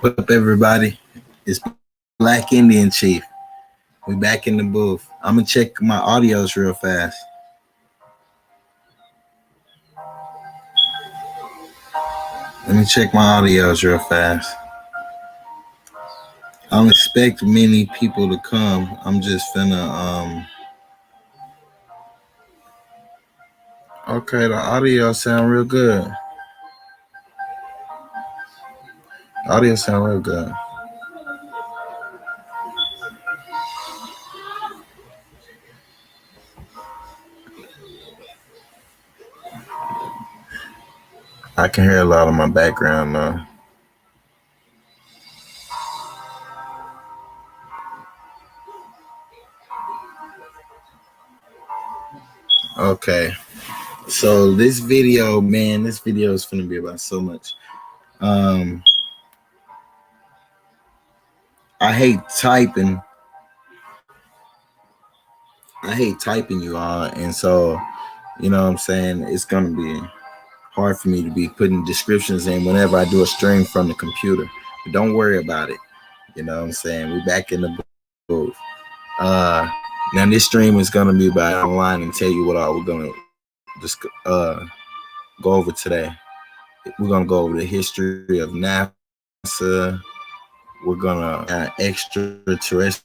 What up, everybody? It's Black Indian Chief. We back in the booth. I'm gonna check my audios real fast. Let me check my audios real fast. I don't expect many people to come. I'm just finna Okay, the audio sound real good. Audio sound real good. I can hear a lot of my background now. Okay. So this video, man, this video is gonna be about so much. I hate typing. You all, and so you know what I'm saying, it's gonna be hard for me to be putting descriptions in whenever I do a stream from the computer. But don't worry about it. You know what I'm saying? We're back in the booth. Now this stream is gonna be about online and tell you what all we're gonna just go over today. We're gonna go over the history of NASA. We're gonna extraterrestrial.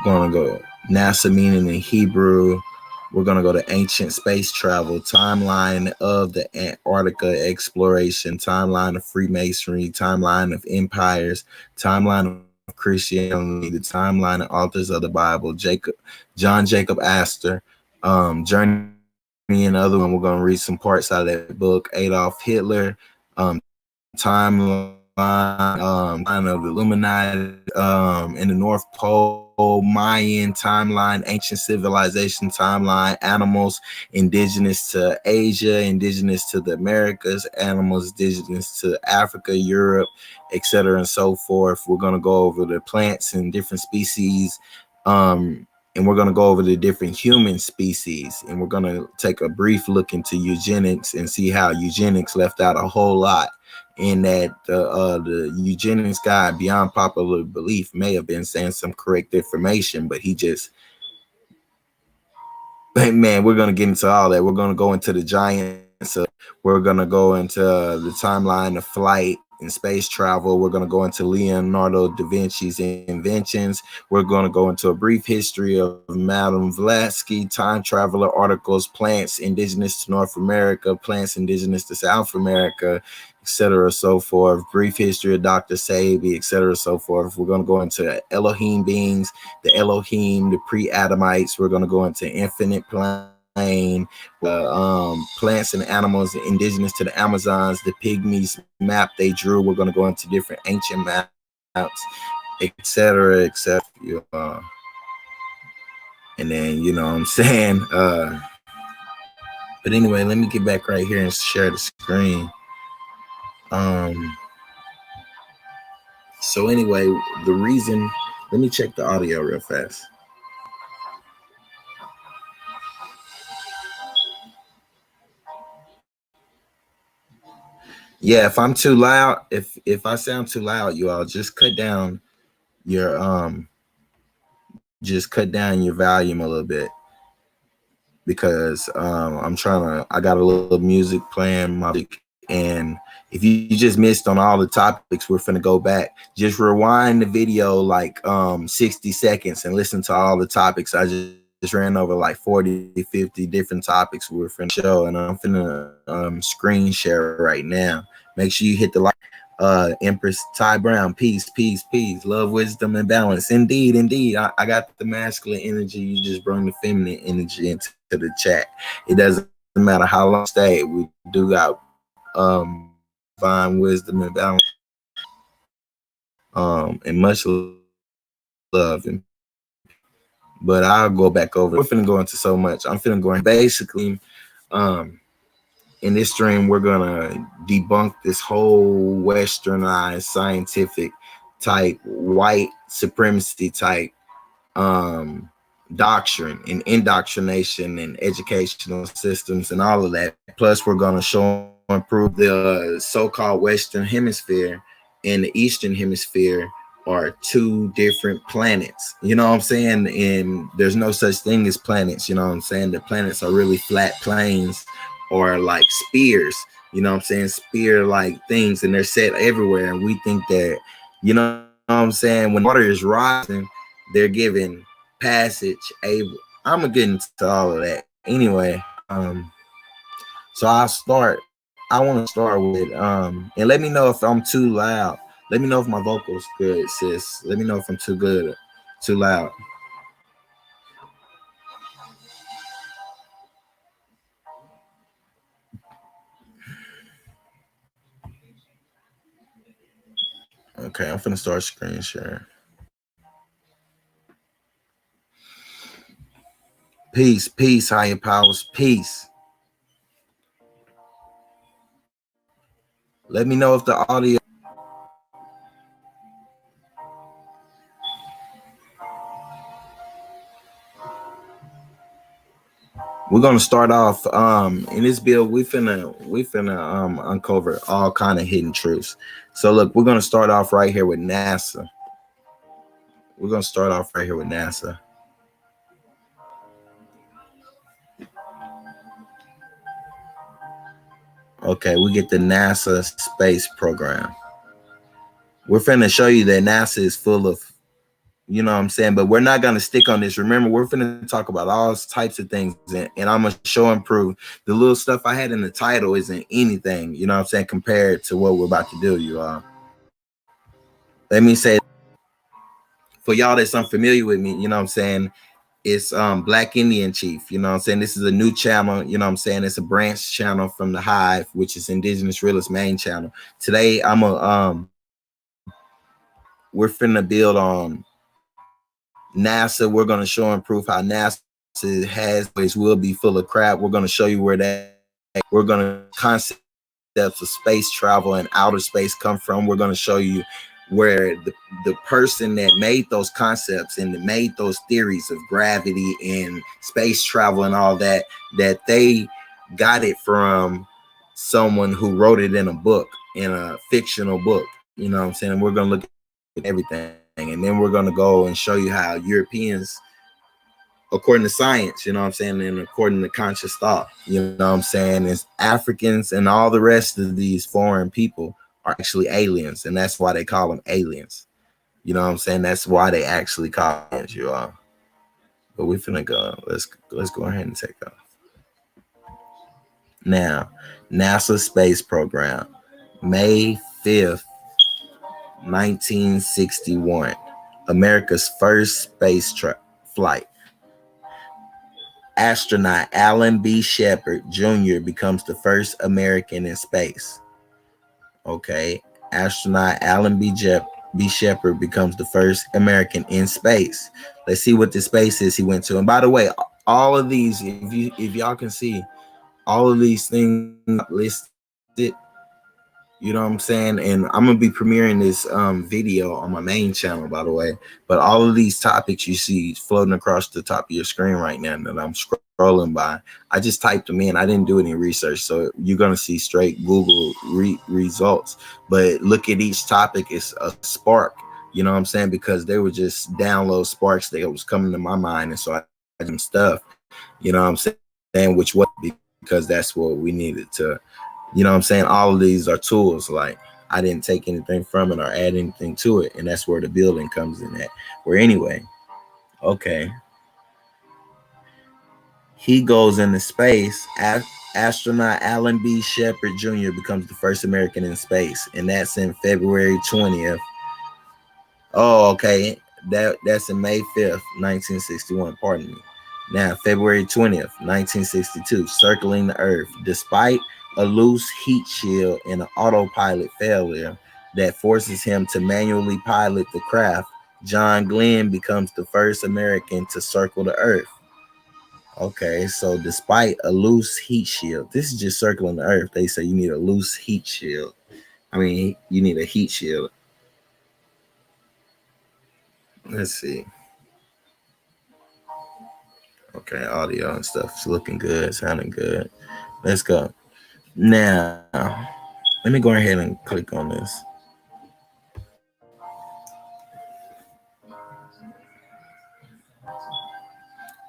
Gonna go NASA meaning in Hebrew. We're gonna go to ancient space travel, timeline of the Antarctica exploration, timeline of Freemasonry, timeline of empires, timeline of Christianity, the timeline of authors of the Bible, John Jacob Astor, Journey and other one. We're gonna read some parts out of that book, Adolf Hitler, timeline of the Illuminati, in the North Pole, Mayan timeline, ancient civilization timeline, animals indigenous to Asia, indigenous to the Americas, animals indigenous to Africa, Europe, etc., and so forth. We're going to go over the plants and different species, and we're going to go over the different human species, and we're going to take a brief look into eugenics and see how eugenics left out a whole lot. In that the eugenics guy, beyond popular belief, may have been saying some correct information, but he just, man, we're going to get into all that. We're going to go into the giants. We're going to go into the timeline of flight and space travel. We're going to go into Leonardo da Vinci's inventions. We're going to go into a brief history of Madame Blavatsky, time traveler articles, plants indigenous to North America, plants indigenous to South America, etc., so forth. Brief history of Dr. Sabi, etc., so forth. We're going to go into Elohim beings, the Elohim, the pre-Adamites. We're going to go into infinite plane, plants and animals indigenous to the Amazons, the Pygmies map they drew. We're going to go into different ancient maps, etc., etc. And then, you know what I'm saying? But anyway, let me get back right here and share the screen. So anyway, the reason, let me check the audio real fast. Yeah, if I'm too loud, if I sound too loud, you all just cut down your volume a little bit, because I got a little music playing, and if you just missed on all the topics, we're finna go back. Just rewind the video like 60 seconds and listen to all the topics. I just ran over like 40, 50 different topics we were finna show, and I'm finna screen share right now. Make sure you hit the like. Empress Ty Brown, peace, peace, peace, love, wisdom, and balance. Indeed, indeed. I got the masculine energy. You just bring the feminine energy into the chat. It doesn't matter how long stay. We do got divine wisdom and balance, and much love. But I'll go back over. We're finna go into so much. I'm finna go in. Basically, in this stream, we're gonna debunk this whole westernized scientific type, white supremacy type doctrine and indoctrination and educational systems and all of that. Plus, we're gonna show improve the so-called Western Hemisphere and the Eastern Hemisphere are two different planets. You know what I'm saying? And there's no such thing as planets. You know what I'm saying? The planets are really flat planes or like spears. You know what I'm saying? Spear-like things, and they're set everywhere. And we think that, you know what I'm saying, when water is rising, they're given passage. Able. I'm gonna get into all of that anyway. So I want to start with and let me know if I'm too loud. Let me know if my vocals good, sis. Let me know if I'm too good, too loud. Okay, I'm finna start screen sharing. Peace, peace, higher powers, peace. Let me know if the audio. We're gonna start off in this build. We finna uncover all kind of hidden truths. So look, we're gonna start off right here with NASA. We're gonna start off right here with NASA. Okay, we get the NASA space program. We're finna show you that NASA is full of, you know what I'm saying, but we're not gonna stick on this. Remember, we're finna talk about all types of things, and I'm gonna show and prove. The little stuff I had in the title isn't anything, you know what I'm saying, compared to what we're about to do, you all. Let me say, for y'all that's unfamiliar with me, you know what I'm saying, it's Black Indian Chief, you know what I'm saying. This is a new channel, you know what I'm saying. It's a branch channel from the Hive, which is Indigenous Realist main channel. Today we're finna build on NASA. We're gonna show and prove how NASA has always will be full of crap. We're gonna show you where that we're gonna concepts of space travel and outer space come from. We're gonna show you where the person that made those concepts and that made those theories of gravity and space travel and all that, that they got it from someone who wrote it in a book, in a fictional book. You know what I'm saying? We're gonna look at everything, and then we're gonna go and show you how Europeans, according to science, you know what I'm saying, and according to conscious thought, you know what I'm saying, is Africans and all the rest of these foreign people are actually aliens, and that's why they call them aliens. You know what I'm saying? That's why they actually call aliens, you all. But we finna go. Let's go ahead and take off. Now, NASA space program, May 5th, 1961, America's first space flight. Astronaut Alan B. Shepard Jr. becomes the first American in space. Okay. Astronaut Alan B. Shepard becomes the first American in space. Let's see what the space is he went to. And by the way, all of these, if y'all can see, all of these things listed, you know what I'm saying? And I'm gonna be premiering this video on my main channel, by the way. But all of these topics you see floating across the top of your screen right now that I'm scrolling by, I just typed them in. I didn't do any research, so you're gonna see straight Google results. But look at each topic; it's a spark. You know what I'm saying? Because they were just download sparks that was coming to my mind, and so I had some stuff. You know what I'm saying? Which was because that's what we needed to. You know what I'm saying? All of these are tools. Like, I didn't take anything from it or add anything to it. And that's where the building comes in at. Where anyway, okay. He goes into space. Astronaut Alan B. Shepard Jr. becomes the first American in space. And that's in February 20th. Oh, okay. That's in May 5th, 1961. Pardon me. Now, February 20th, 1962, circling the Earth. Despite a loose heat shield and an autopilot failure that forces him to manually pilot the craft, John Glenn becomes the first American to circle the Earth. Okay, so despite a loose heat shield, this is just circling the Earth. They say you need a loose heat shield. I mean, you need a heat shield. Let's see. Okay, audio and stuff is looking good, sounding good. Let's go. Now, let me go ahead and click on this.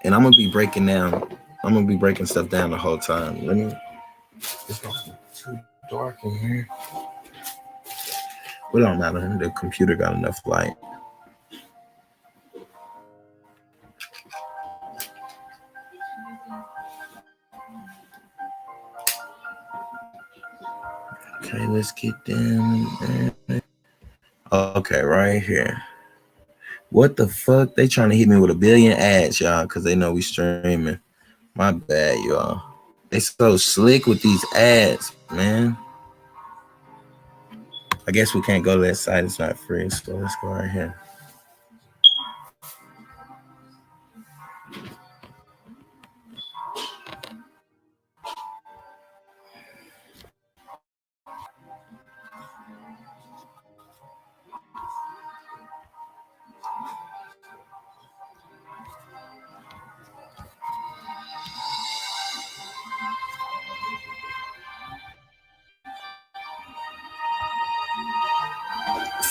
And I'm gonna be breaking down. I'm gonna be breaking stuff down the whole time. Let me. It's not too dark in here. But it don't matter. The computer got enough light. Okay, let's get down. Okay, right here. What the fuck? They trying to hit me with a billion ads, y'all, because they know we streaming. My bad, y'all. They so slick with these ads, man. I guess we can't go to that site. It's not free. So let's go right here.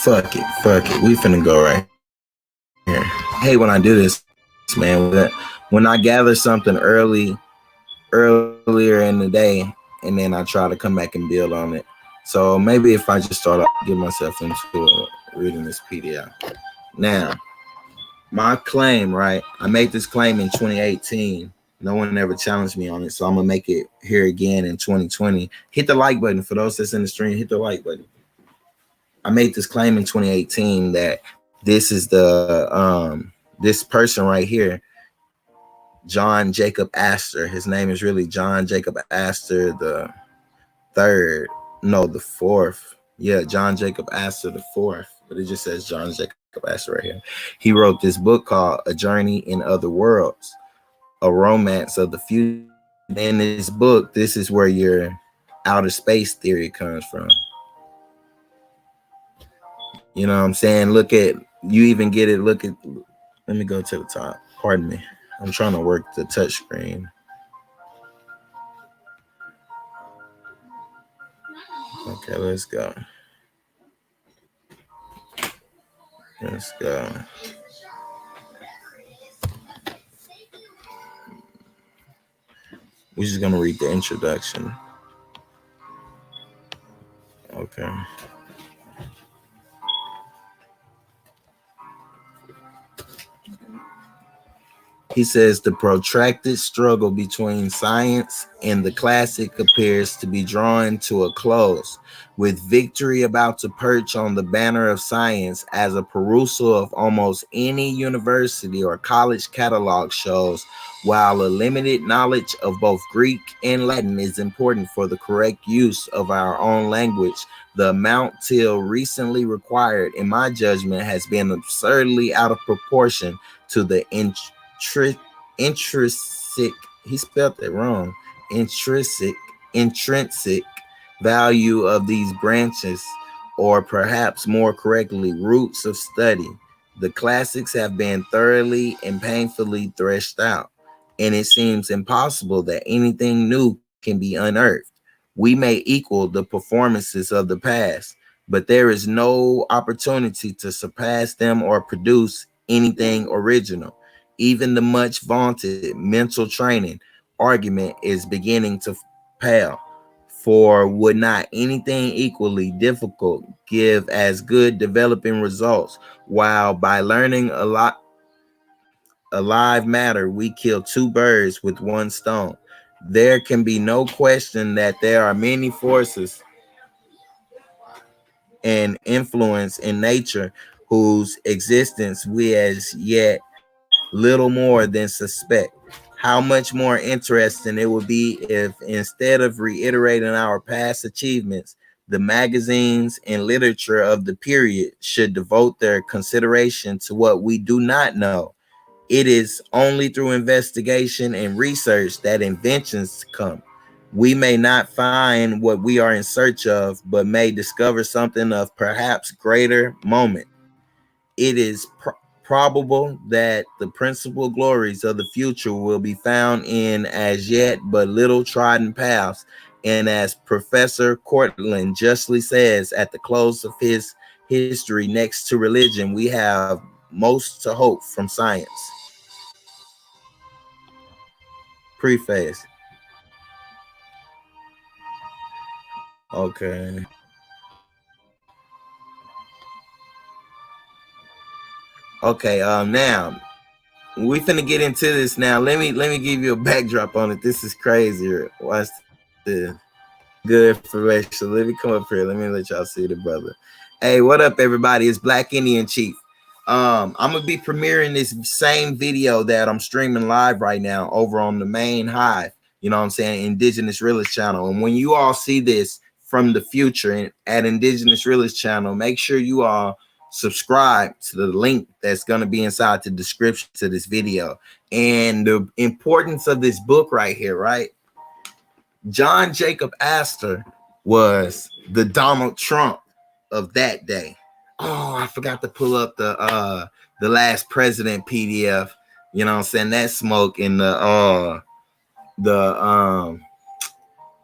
Fuck it. Fuck it. We finna go right here. Hey, when I do this, man, when I gather something earlier in the day, and then I try to come back and build on it. So maybe if I just start off, get myself into reading this PDF. Now, my claim, right? I made this claim in 2018. No one ever challenged me on it, so I'm gonna make it here again in 2020. Hit the like button for those that's in the stream. Hit the like button. I made this claim in 2018 that this is this person right here, John Jacob Astor. His name is really John Jacob Astor the third, no, the fourth. Yeah, John Jacob Astor the fourth, but it just says John Jacob Astor right here. He wrote this book called A Journey in Other Worlds, a romance of the future. In this book, this is where your outer space theory comes from. You know what I'm saying? Look at, you even get it. Look at, let me go to the top. Pardon me. I'm trying to work the touch screen. Okay, let's go. Let's go. We're just gonna read the introduction. Okay. He says the protracted struggle between science and the classic appears to be drawing to a close, with victory about to perch on the banner of science, as a perusal of almost any university or college catalog shows. While a limited knowledge of both Greek and Latin is important for the correct use of our own language, the amount till recently required, in my judgment, has been absurdly out of proportion to the intrinsic, he spelled it wrong, intrinsic value of these branches, or perhaps more correctly, roots of study. The classics have been thoroughly and painfully threshed out, and it seems impossible that anything new can be unearthed. We may equal the performances of the past, but there is no opportunity to surpass them or produce anything original. Even the much vaunted mental training argument is beginning to pale. For would not anything equally difficult give as good developing results, while by learning a lot alive matter we kill two birds with one stone? There can be no question that there are many forces and influence in nature whose existence we as yet little more than suspect. How much more interesting it would be if, instead of reiterating our past achievements, the magazines and literature of the period should devote their consideration to what we do not know. It is only through investigation and research that inventions come. We may not find what we are in search of, but may discover something of perhaps greater moment. It is probable that the principal glories of the future will be found in as yet but little trodden paths, And as Professor Cortland justly says, at the close of his history, next to religion, we have most to hope from science. Preface. Okay. Okay. Now we finna get into this. Now let me give you a backdrop on it. This is crazy. Watch this. Good information. Let me come up here. Let me let y'all see the brother. Hey, what up, everybody? It's Black Indian Chief. I'm gonna be premiering this same video that I'm streaming live right now over on the main Hive. You know what I'm saying? Indigenous Realist channel. And when you all see this from the future at Indigenous Realist channel, make sure you all subscribe to the link that's gonna be inside the description to this video. And the importance of this book right here, right? John Jacob Astor was the Donald Trump of that day. Oh, I forgot to pull up the last president PDF. You know what I'm saying? That smoke in the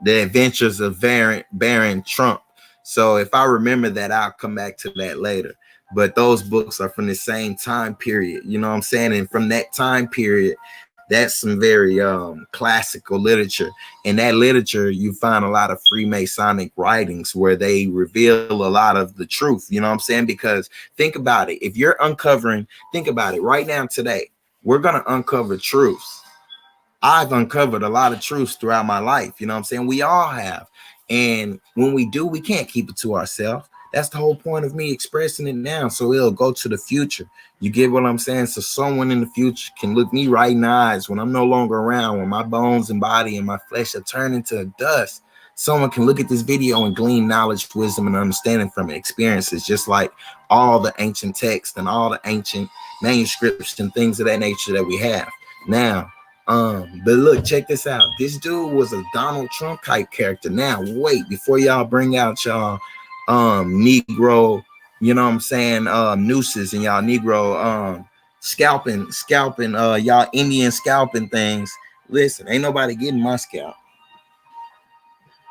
adventures of Baron Trump. So if I remember that, I'll come back to that later. But those books are from the same time period. You know what I'm saying? And from that time period, that's some very classical literature. In that literature, you find a lot of Freemasonic writings where they reveal a lot of the truth. You know what I'm saying? Because think about it. If you're uncovering, think about it right now today, we're going to uncover truths. I've uncovered a lot of truths throughout my life. You know what I'm saying? We all have. And when we do, we can't keep it to ourselves. That's the whole point of me expressing it now. So it'll go to the future. You get what I'm saying? So someone in the future can look me right in the eyes when I'm no longer around, when my bones and body and my flesh are turned into dust. Someone can look at this video and glean knowledge, wisdom, and understanding from experiences, just like all the ancient texts and all the ancient manuscripts and things of that nature that we have now. But look, check this out. This dude was a Donald Trump type character. Now, wait, before y'all bring out y'all Negro, you know what I'm saying, nooses and y'all Negro scalping y'all Indian scalping things. Listen, ain't nobody getting my scalp.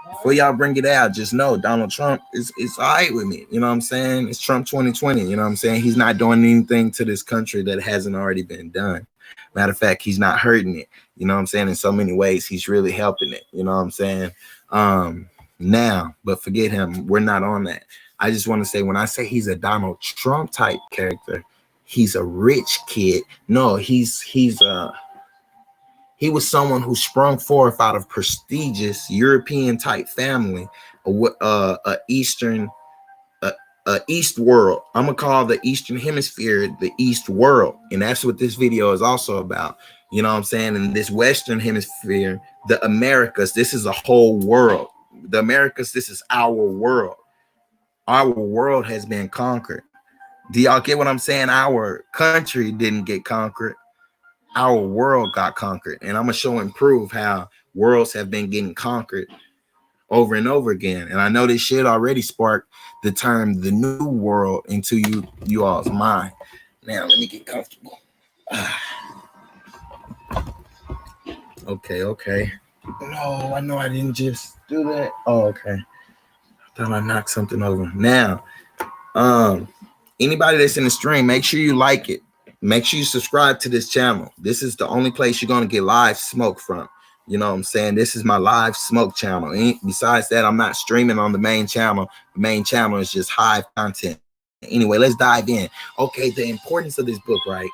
Before y'all bring it out, just know Donald Trump is all right with me. You know what I'm saying? It's Trump 2020. You know what I'm saying? He's not doing anything to this country that hasn't already been done. Matter of fact, he's not hurting it. You know what I'm saying? In so many ways, he's really helping it. You know what I'm saying? Now, but forget him. We're not on that. I just want to say, when I say he's a Donald Trump type character, he's a rich kid. No, he was someone who sprung forth out of prestigious European type family, East world. I'm gonna call the Eastern Hemisphere the East world, and that's what this video is also about. You know what I'm saying? In this Western Hemisphere, the Americas, this is a whole world. The Americas, this is our world. Our world has been conquered. Do y'all get what I'm saying? Our country didn't get conquered. Our world got conquered. And I'm gonna show and prove how worlds have been getting conquered over and over again. And I know this shit already sparked the term the new world into you all's mind. Now let me get comfortable. Okay. No, I know I didn't just do that. Oh, okay. I thought I knocked something over. Now, anybody that's in the stream, make sure you like it. Make sure you subscribe to this channel. This is the only place you're gonna get live smoke from. You know what I'm saying? This is my live smoke channel. And besides that, I'm not streaming on the main channel. The main channel is just Hive content. Anyway, let's dive in. Okay, the importance of this book, right?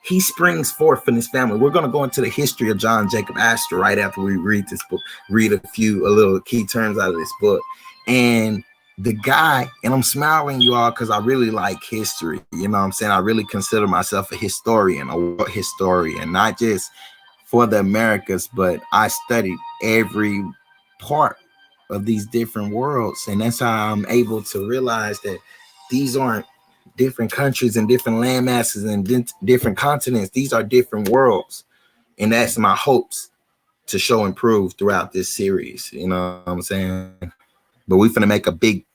He springs forth from his family. We're going to go into the history of John Jacob Astor right after we read this book, read a little key terms out of this book. And the guy, and I'm smiling, you all, because I really like history. You know what I'm saying? I really consider myself a historian, a world historian, not just for the Americas, but I studied every part of these different worlds. And that's how I'm able to realize that these aren't different countries and different land masses and different continents. These are different worlds. And that's my hopes to show and prove throughout this series. You know what I'm saying? But we're finna make a big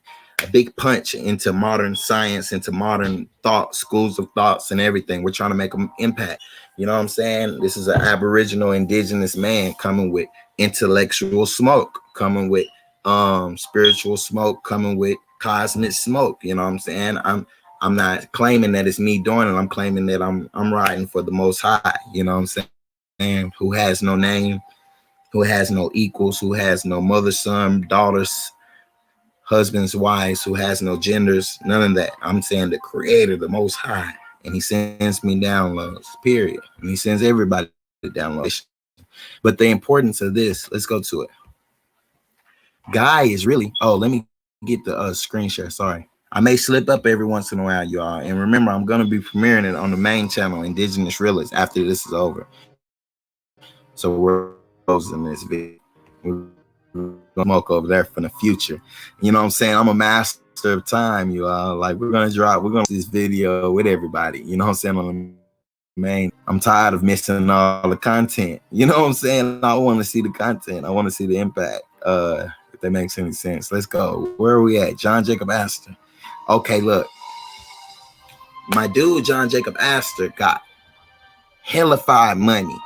punch into modern science, into modern thought, schools of thoughts and everything. We're trying to make an impact. You know what I'm saying? This is an Aboriginal indigenous man coming with intellectual smoke. coming with spiritual smoke, coming with cosmic smoke. You know what I'm saying? I'm not claiming that it's me doing it. I'm claiming that I'm riding for the Most High. You know what I'm saying? Who has no name, who has no equals, who has no mother, son, daughters, husbands, wives, who has no genders, none of that. I'm saying the Creator, the Most High, and He sends me downloads, period. And He sends everybody downloads. But the importance of this, let's go to it. Guy is really, let me get the screen share. Sorry. I may slip up every once in a while, y'all. And remember, I'm going to be premiering it on the main channel, Indigenous Realist, after this is over. So we're closing this video. We're going to smoke over there for the future. You know what I'm saying? I'm a master of time, you all. Like, we're going to do this video with everybody. You know what I'm saying? On the main. I'm tired of missing all the content. You know what I'm saying? I want to see the content. I want to see the impact. If that makes any sense. Let's go. Where are we at? John Jacob Astor. Okay, look. My dude, John Jacob Astor, got hellified money.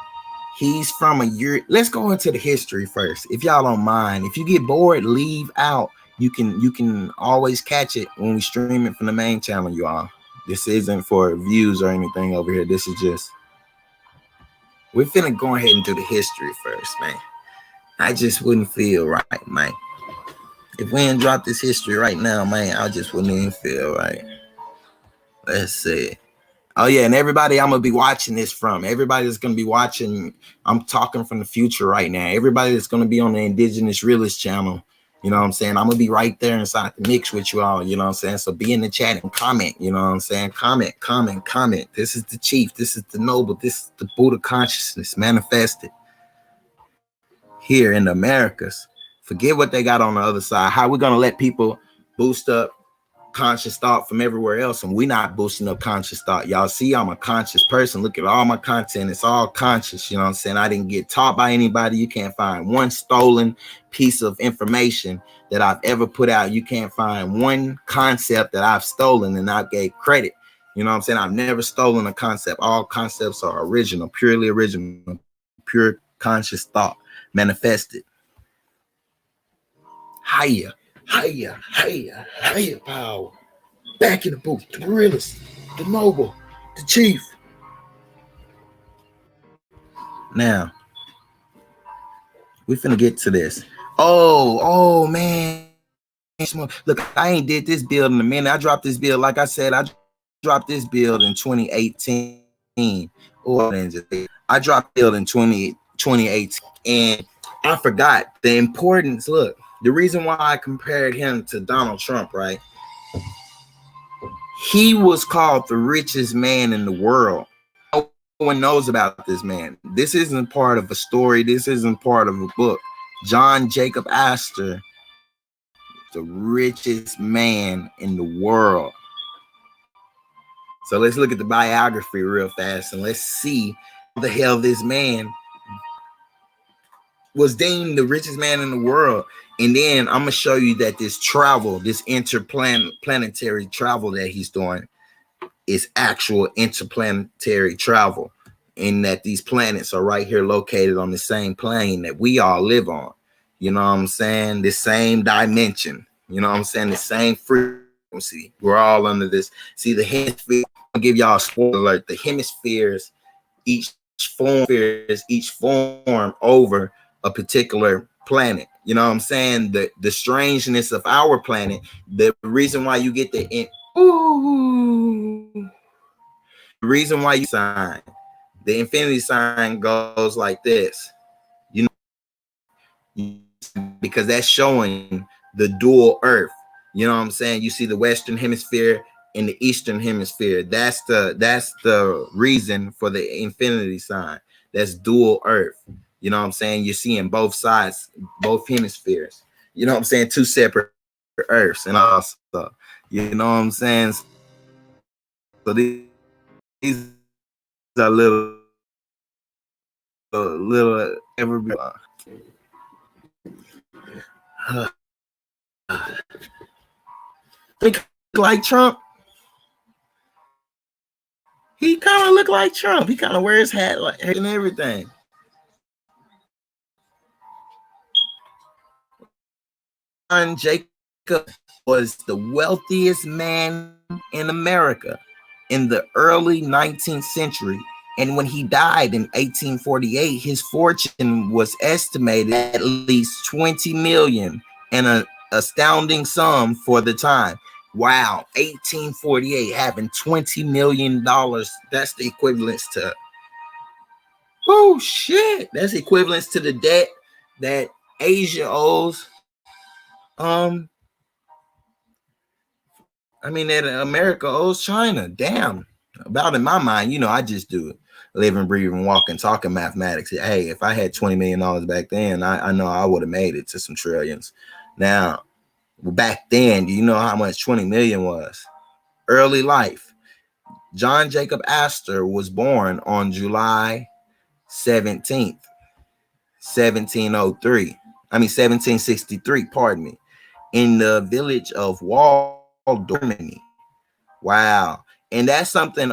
He's from a year. Let's go into the history first. If y'all don't mind. If you get bored, leave out. You can always catch it when we stream it from the main channel, you all. This isn't for views or anything over here. This is just, we're finna go ahead and do the history first, man. I just wouldn't feel right, man. If we didn't drop this history right now, man, I just wouldn't even feel right. Let's see. Oh, yeah, and everybody I'm going to be watching this from, everybody that's going to be watching, I'm talking from the future right now. Everybody that's going to be on the Indigenous Realist channel, you know what I'm saying? I'm going to be right there inside the mix with you all, you know what I'm saying? So be in the chat and comment, you know what I'm saying? Comment. This is the chief. This is the noble. This is the Buddha consciousness manifested here in the Americas. Forget what they got on the other side. How we're going to let people boost up conscious thought from everywhere else, and we're not boosting up conscious thought. Y'all see, I'm a conscious person. Look at all my content. It's all conscious. You know what I'm saying? I didn't get taught by anybody. You can't find one stolen piece of information that I've ever put out. You can't find one concept that I've stolen and I gave credit. You know what I'm saying? I've never stolen a concept. All concepts are original, purely original, pure conscious thought manifested. Higher power. Back in the booth, the realist, the noble, the chief. Now, we finna get to this. Oh man. Look, I ain't did this build in a minute. I dropped this build, like I said, I dropped this build in 2018. I dropped build in 2018, and I forgot the importance. Look, the reason why I compared him to Donald Trump, right? He was called the richest man in the world. No one knows about this man. This isn't part of a story. This isn't part of a book. John Jacob Astor, the richest man in the world. So let's look at the biography real fast and let's see how the hell this man was deemed the richest man in the world. And then I'm gonna show you that this travel, this interplanetary travel that he's doing is actual interplanetary travel, in that these planets are right here located on the same plane that we all live on. You know what I'm saying? The same dimension. You know what I'm saying? The same frequency. We're all under this. See, the hemisphere, I'll give y'all a spoiler alert. The hemispheres, each form over a particular planet. You know what I'm saying? The strangeness of our planet, the reason why you get the reason why you sign the infinity sign goes like this, you know, because that's showing the dual earth. You know what I'm saying? You see the Western hemisphere and the Eastern hemisphere. That's the reason for the infinity sign. That's dual earth. You know what I'm saying? You're seeing both sides, both hemispheres. You know what I'm saying? Two separate earths. And also, you know what I'm saying? So these are little every think like Trump. He kind of look like Trump. He kind of wears hat like and everything. Jacob was the wealthiest man in America in the early 19th century. And when he died in 1848, his fortune was estimated at least 20 million, and an astounding sum for the time. Wow, 1848 having $20 million. That's the equivalence to, oh shit, that's equivalence to the debt that Asia owes. That America owes China. Damn. About in my mind, I just do it. Living, breathing, walking, talking mathematics. Hey, if I had $20 million back then, I know I would have made it to some trillions. Now, back then, do you know how much 20 million was? Early life. John Jacob Astor was born on July 17th, 1763, pardon me, in the village of Waldorf, Germany. Wow. And that's something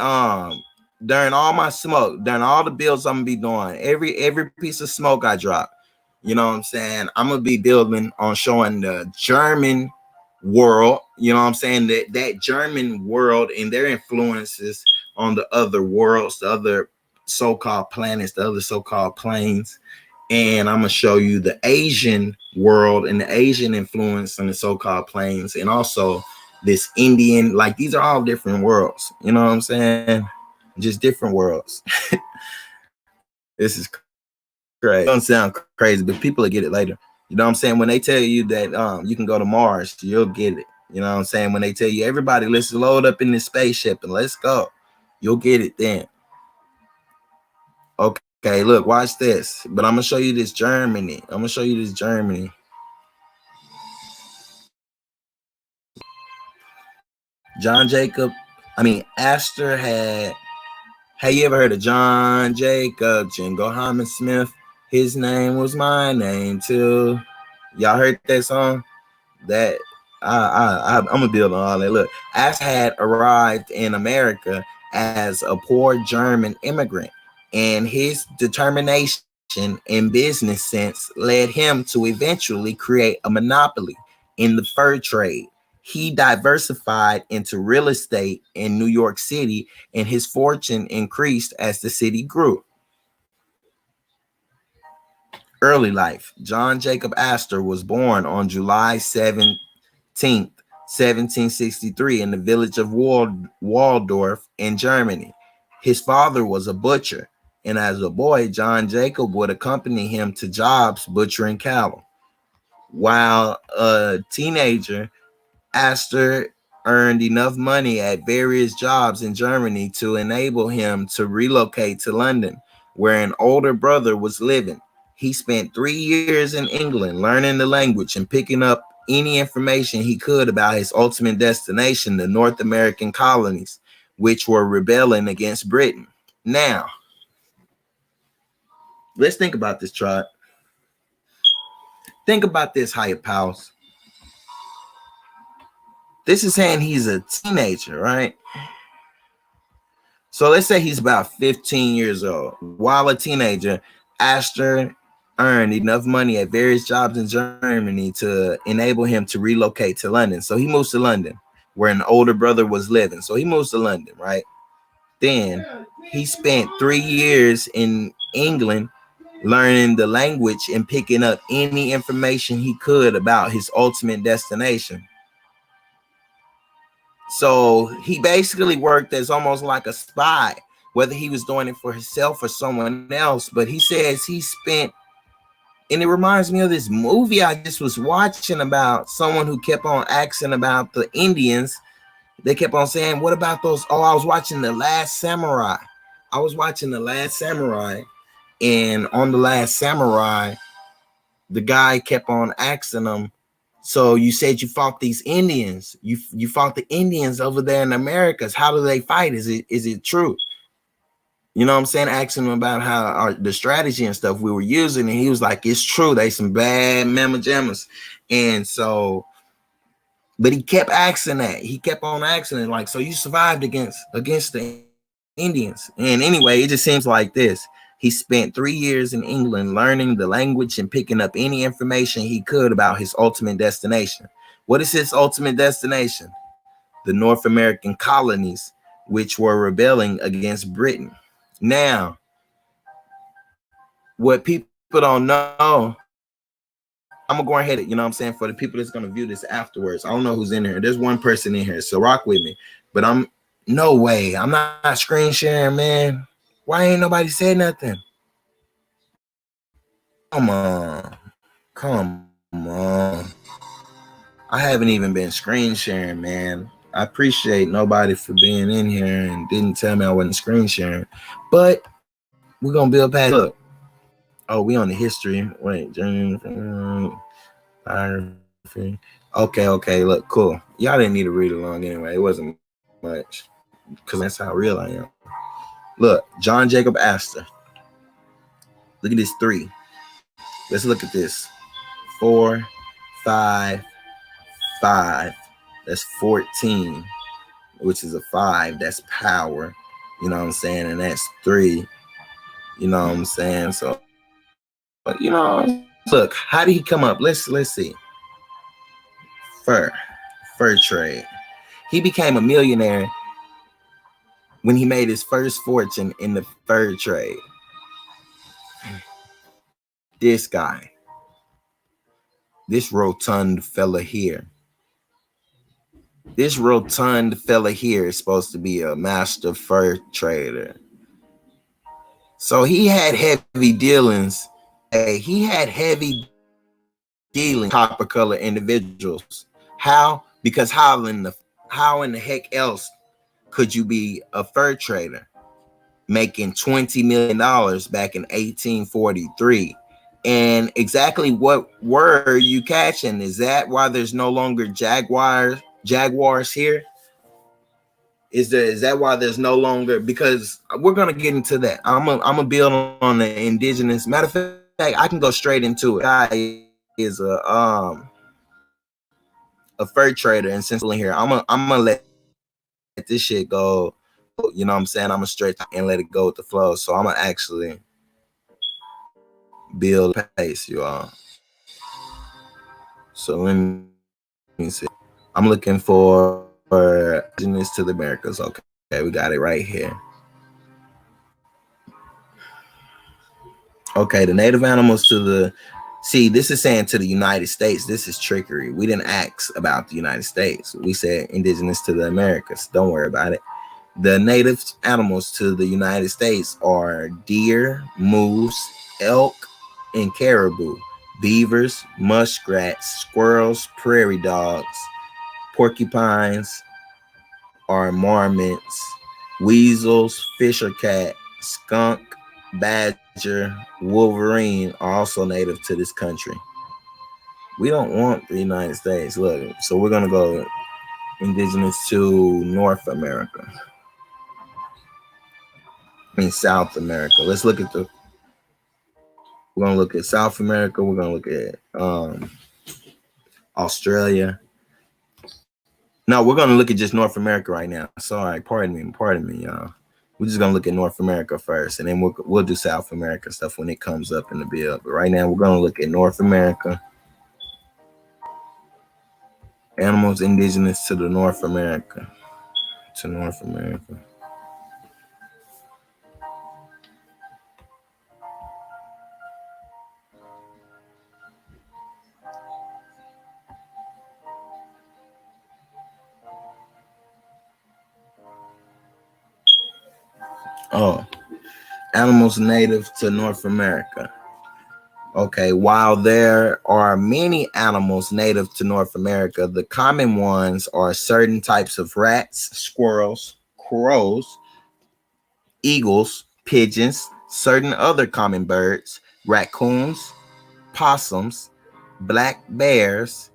during all my smoke, during all the builds I'm gonna be doing, every piece of smoke I drop, you know what I'm saying? I'm gonna be building on showing the German world, you know what I'm saying? That German world and their influences on the other worlds, the other so-called planets, the other so-called planes. And I'm gonna show you the Asian world and the Asian influence on the so-called planes, and also this Indian, like these are all different worlds, you know what I'm saying? Just different worlds. This is crazy. It don't sound crazy, but people will get it later. You know what I'm saying? When they tell you that you can go to Mars, you'll get it. You know what I'm saying? When they tell you, everybody, let's load up in this spaceship and let's go, you'll get it then. Okay, look, watch this. But I'm gonna show you this Germany. Astor had. Have you ever heard of John Jacob Jingleheimer Smith? His name was my name too. Y'all heard that song? That I'm gonna build on all that. Look, Astor had arrived in America as a poor German immigrant, and his determination in business sense led him to eventually create a monopoly in the fur trade. He diversified into real estate in New York City, and his fortune increased as the city grew. Early life. John Jacob Astor was born on July 17th, 1763, in the village of Waldorf in Germany. His father was a butcher, and as a boy, John Jacob would accompany him to jobs butchering cattle. While a teenager, Astor earned enough money at various jobs in Germany to enable him to relocate to London, where an older brother was living. He spent 3 years in England learning the language and picking up any information he could about his ultimate destination, the North American colonies, which were rebelling against Britain. Now, let's think about this, Trot. Think about this, higher powers. This is saying he's a teenager, right? So let's say he's about 15 years old. While a teenager, Astor earned enough money at various jobs in Germany to enable him to relocate to London. So he moves to London, where an older brother was living. So he moves to London, right? Then he spent 3 years in England learning the language and picking up any information he could about his ultimate destination. So he basically worked as almost like a spy, whether he was doing it for himself or someone else. But he says he spent, and it reminds me of this movie I just was watching about someone who kept on asking about the Indians. They kept on saying, what about those? Oh, I was watching The Last Samurai. And on The Last Samurai, the guy kept on asking them, so you said you fought these Indians. You fought the Indians over there in Americas. How do they fight? Is it true? You know what I'm saying? Asking him about how the strategy and stuff we were using, and he was like, "It's true. They some bad mamma jammas." And so, but he kept asking that. He kept on asking it, like, "So you survived against the Indians?" And anyway, it just seems like this. He spent 3 years in England learning the language and picking up any information he could about his ultimate destination. What is his ultimate destination? The North American colonies, which were rebelling against Britain. Now, what people don't know, I'm gonna go ahead, you know what I'm saying, for the people that's gonna view this afterwards. I don't know who's in here. There's one person in here, so rock with me. But no way. I'm not screen sharing, man. Why ain't nobody said nothing? Come on. Come on. I haven't even been screen sharing, man. I appreciate nobody for being in here and didn't tell me I wasn't screen sharing. But we're gonna build past. Look. Oh, we on the history. Wait, okay. Look, cool. Y'all didn't need to read along anyway. It wasn't much because that's how real I am. Look, John Jacob Astor. Look at this 3. Let's look at this. 4, 5, 5. That's 14, which is a 5. That's power. You know what I'm saying? And that's 3. You know what I'm saying? So, but you know, look, how did he come up? Let's see. Fur trade. He became a millionaire when he made his first fortune in the fur trade. This guy, this rotund fella here. This rotund fella here is supposed to be a master fur trader. So he had heavy dealings. He had heavy dealing copper color individuals. How? Because how in the heck else could you be a fur trader making $20 million back in 1843? And exactly what were you catching? Is that why there's no longer jaguars here? Is that why there's no longer? Because we're gonna get into that. I'm gonna build on the indigenous. Matter of fact, I can go straight into it. Guy is a fur trader, and since we're here, I'm gonna let this shit go. You know what I'm saying? I'm gonna straight and let it go with the flow. So I'm gonna actually build pace, you all. So let me see. I'm looking for indigenous to the Americas. Okay, we got it right here. Okay, the native animals to the this is saying to the United States. This is trickery. We didn't ask about the United States. We said indigenous to the Americas. Don't worry about it. The native animals to the United States are deer, moose, elk, and caribou, beavers, muskrats, squirrels, prairie dogs, porcupines are marmots, weasels, fisher cat, skunk, badger, wolverine are also native to this country. We don't want the United States. Look, so we're gonna go indigenous to North America. I mean South America. Let's look at we're gonna look at South America. We're gonna look at Australia. No, we're gonna look at just North America right now. Sorry, pardon me, y'all. We're just gonna look at North America first, and then we'll do South America stuff when it comes up in the build. But right now, we're gonna look at North America. Animals indigenous to the North America. To North America. Oh, animals native to North America. Okay, while there are many animals native to North America, the common ones are certain types of rats, squirrels, crows, eagles, pigeons, certain other common birds, raccoons, possums, black bears,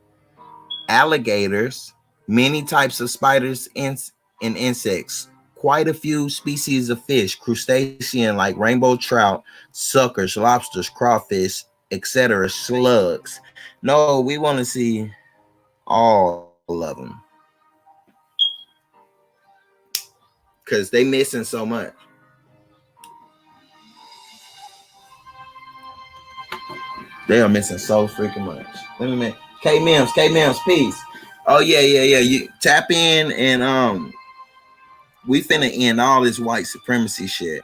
alligators, many types of spiders and insects, quite a few species of fish, crustacean like rainbow trout, suckers, lobsters, crawfish, etc., slugs. No, we want to see all of them because they missing so much. They are missing so freaking much. Let me make K Mims, peace. Oh yeah. You tap in and we finna end all this white supremacy shit.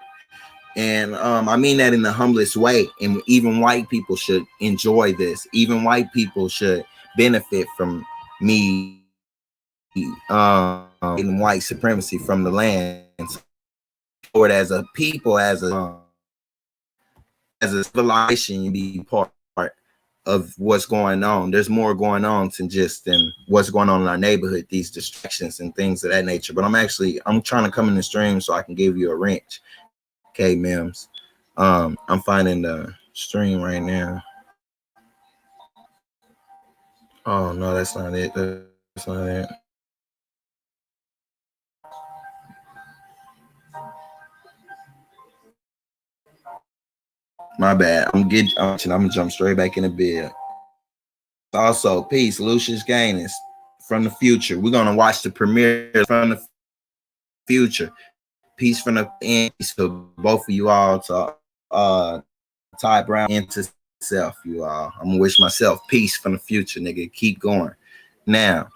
And I mean that in the humblest way. And even white people should enjoy this. Even white people should benefit from me in white supremacy from the land. Or as a people, as a civilization, you be part of what's going on. There's more going on than what's going on in our neighborhood, these distractions and things of that nature. But I'm trying to come in the stream so I can give you a wrench. Okay, Mims. I'm finding the stream right now. Oh no, that's not it. That's not it. My bad. I'm gonna jump straight back in the bed. Also, peace, Lucius Gaines from the future. We're gonna watch the premiere from the future. Peace from the end. Peace for both of you all to Ty Brown into self, you all. I'm gonna wish myself peace from the future, nigga. Keep going. Now,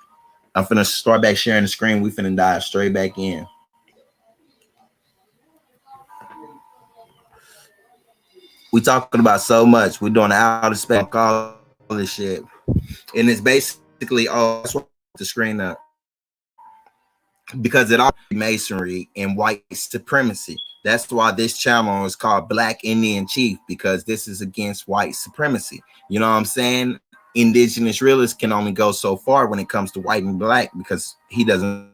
I'm finna start back sharing the screen. We finna dive straight back in. We talking about so much. We're doing outer space, all this shit, and it's basically that's what the screen up because it all masonry and white supremacy. That's why this channel is called Black Indian Chief, because this is against white supremacy. You know what I'm saying? Indigenous realists can only go so far when it comes to white and black, because he doesn't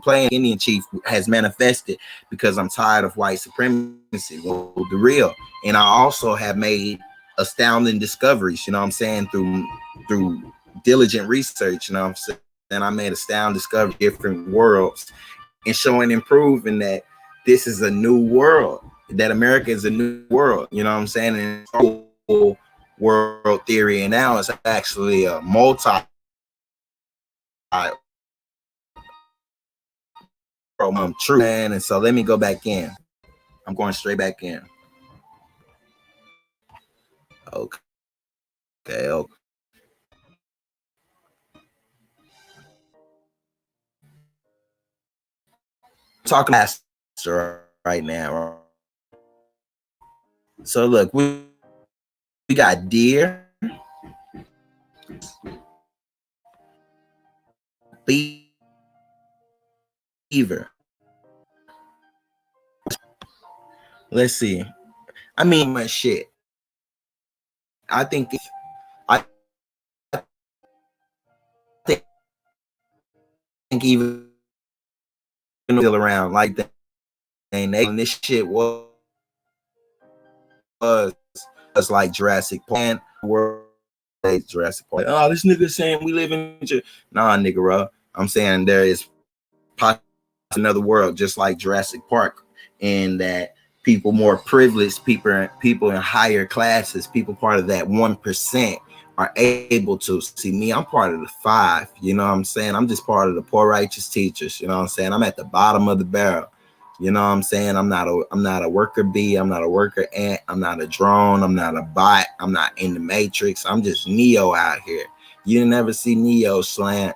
play. Indian Chief has manifested because I'm tired of white supremacy. Well, the real. And I also have made astounding discoveries, you know what I'm saying, through diligent research, you know what I'm saying. And I made astounding discovery different worlds and showing and proving that this is a new world, that America is a new world, you know what I'm saying? And it's world theory, and now it's actually a multi true, man. And so let me go back in. I'm going straight back in. Okay. Talking master right now. So look, we got deer, beaver. Let's see. I mean, my shit. I think even still around like that, and this shit was like Jurassic Park. World Jurassic Park. Oh, this nigga saying we live in nah, nigga, bro. I'm saying there is another world just like Jurassic Park, and that people more privileged, people in higher classes, people part of that 1% are able to see me. I'm part of the 5, you know what I'm saying? I'm just part of the poor righteous teachers, you know what I'm saying? I'm at the bottom of the barrel. You know what I'm saying? I'm not a worker bee. I'm not a worker ant. I'm not a drone. I'm not a bot. I'm not in the matrix. I'm just Neo out here. You didn't ever see Neo slide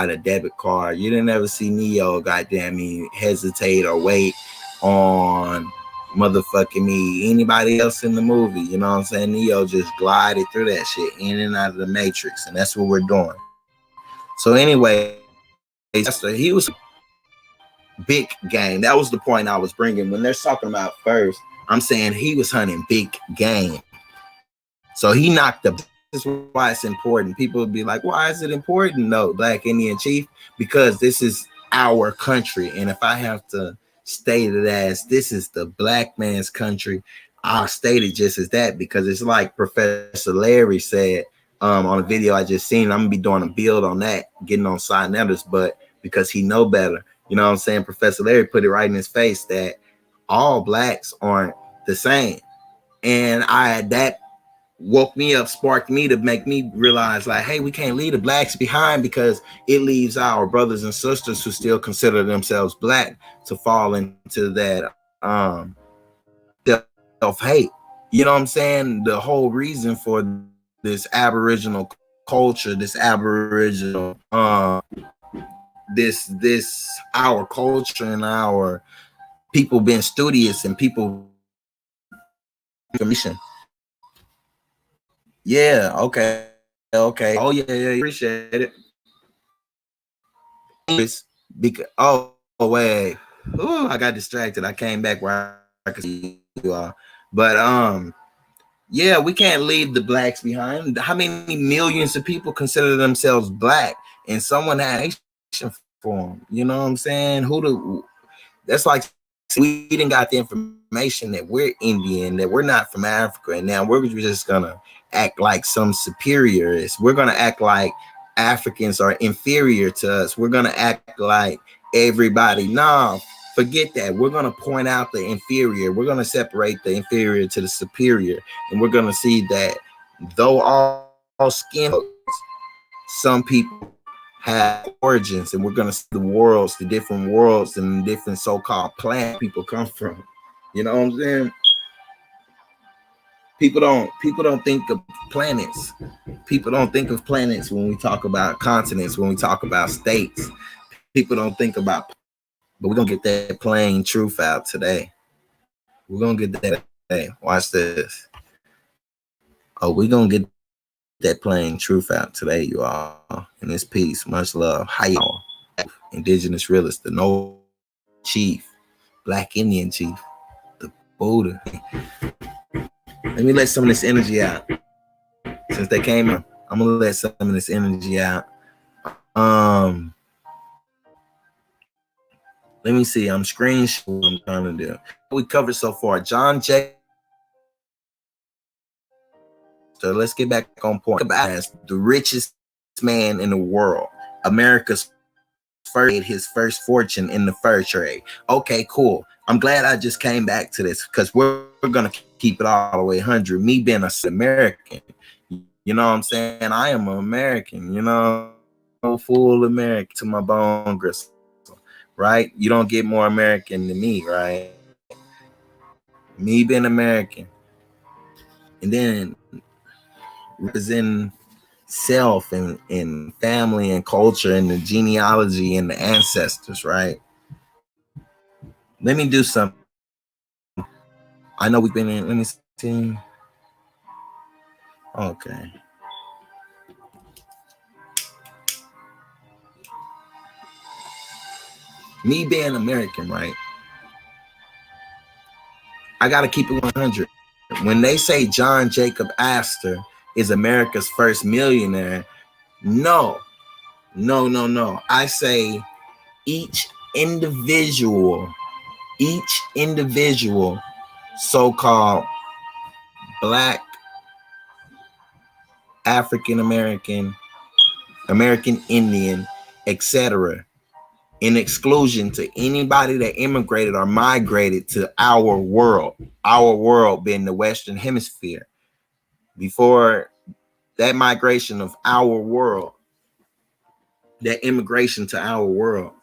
a debit card. You didn't ever see Neo, goddamn me, hesitate or wait on motherfucking me. Anybody else in the movie, you know what I'm saying? Neo just glided through that shit in and out of the matrix, and that's what we're doing. So anyway, he was big game. That was the point I was bringing. When they're talking about first, I'm saying he was hunting big game. So he knocked the. This is why it's important. People would be like, why is it important? No, Black Indian Chief, because this is our country. And if I have to state it as this is the black man's country, I'll state it just as that, because it's like Professor Larry said on a video I just seen. I'm gonna be doing a build on that, getting on side letters, but because he know better. You know what I'm saying? Professor Larry put it right in his face that all blacks aren't the same. And that woke me up, sparked me to make me realize, like, hey, we can't leave the blacks behind, because it leaves our brothers and sisters who still consider themselves black to fall into that self-hate. You know what I'm saying? The whole reason for this Aboriginal culture, this Aboriginal, this our culture and our people being studious and people information. Yeah, okay. Oh yeah, appreciate it. Because wait. Ooh, I got distracted. I came back where I could see you all. But yeah, we can't leave the blacks behind. How many millions of people consider themselves black and someone had nation for them? You know what I'm saying? That's like we didn't got the information that we're Indian, that we're not from Africa, and now we're just gonna act like some superiorists. We're gonna act like Africans are inferior to us. We're gonna act like everybody. No, forget that. We're gonna point out the inferior. We're gonna separate the inferior to the superior, and we're gonna see that though all skin, some people have origins, and we're gonna see the different worlds and different so-called planet people come from. You know what I'm saying? People don't think of planets. People don't think of planets when we talk about continents, when we talk about states. People don't think about, but we're gonna get that plain truth out today. We're gonna get that today. Watch this. Oh, we're gonna get that plain truth out today, you all. In this piece, much love. Hi, y'all. Indigenous realist, the no chief, Black Indian chief, the Buddha. Let me let some of this energy out. Since they came in, I'm gonna let some of this energy out. Let me see. I'm screenshotting what I'm trying to do. We covered so far. John J. So let's get back on point. As the richest man in the world, America's his first fortune in the fur trade. Okay, cool. I'm glad I just came back to this because we're gonna keep it all the way 100. Me being an American, you know what I'm saying? I am an American, you know, full American to my bone gristle, right? You don't get more American than me, right? Me being American, and then representing self and family and culture and the genealogy and the ancestors, right? Let me do something. I know we've been in, let me see. Okay. Me being American, right? I got to keep it 100. When they say John Jacob Astor is America's first millionaire, no. I say each individual so-called Black, African American, American Indian, etc., in exclusion to anybody that immigrated or migrated to our world being the Western Hemisphere. Before that migration of our world, that immigration to our world,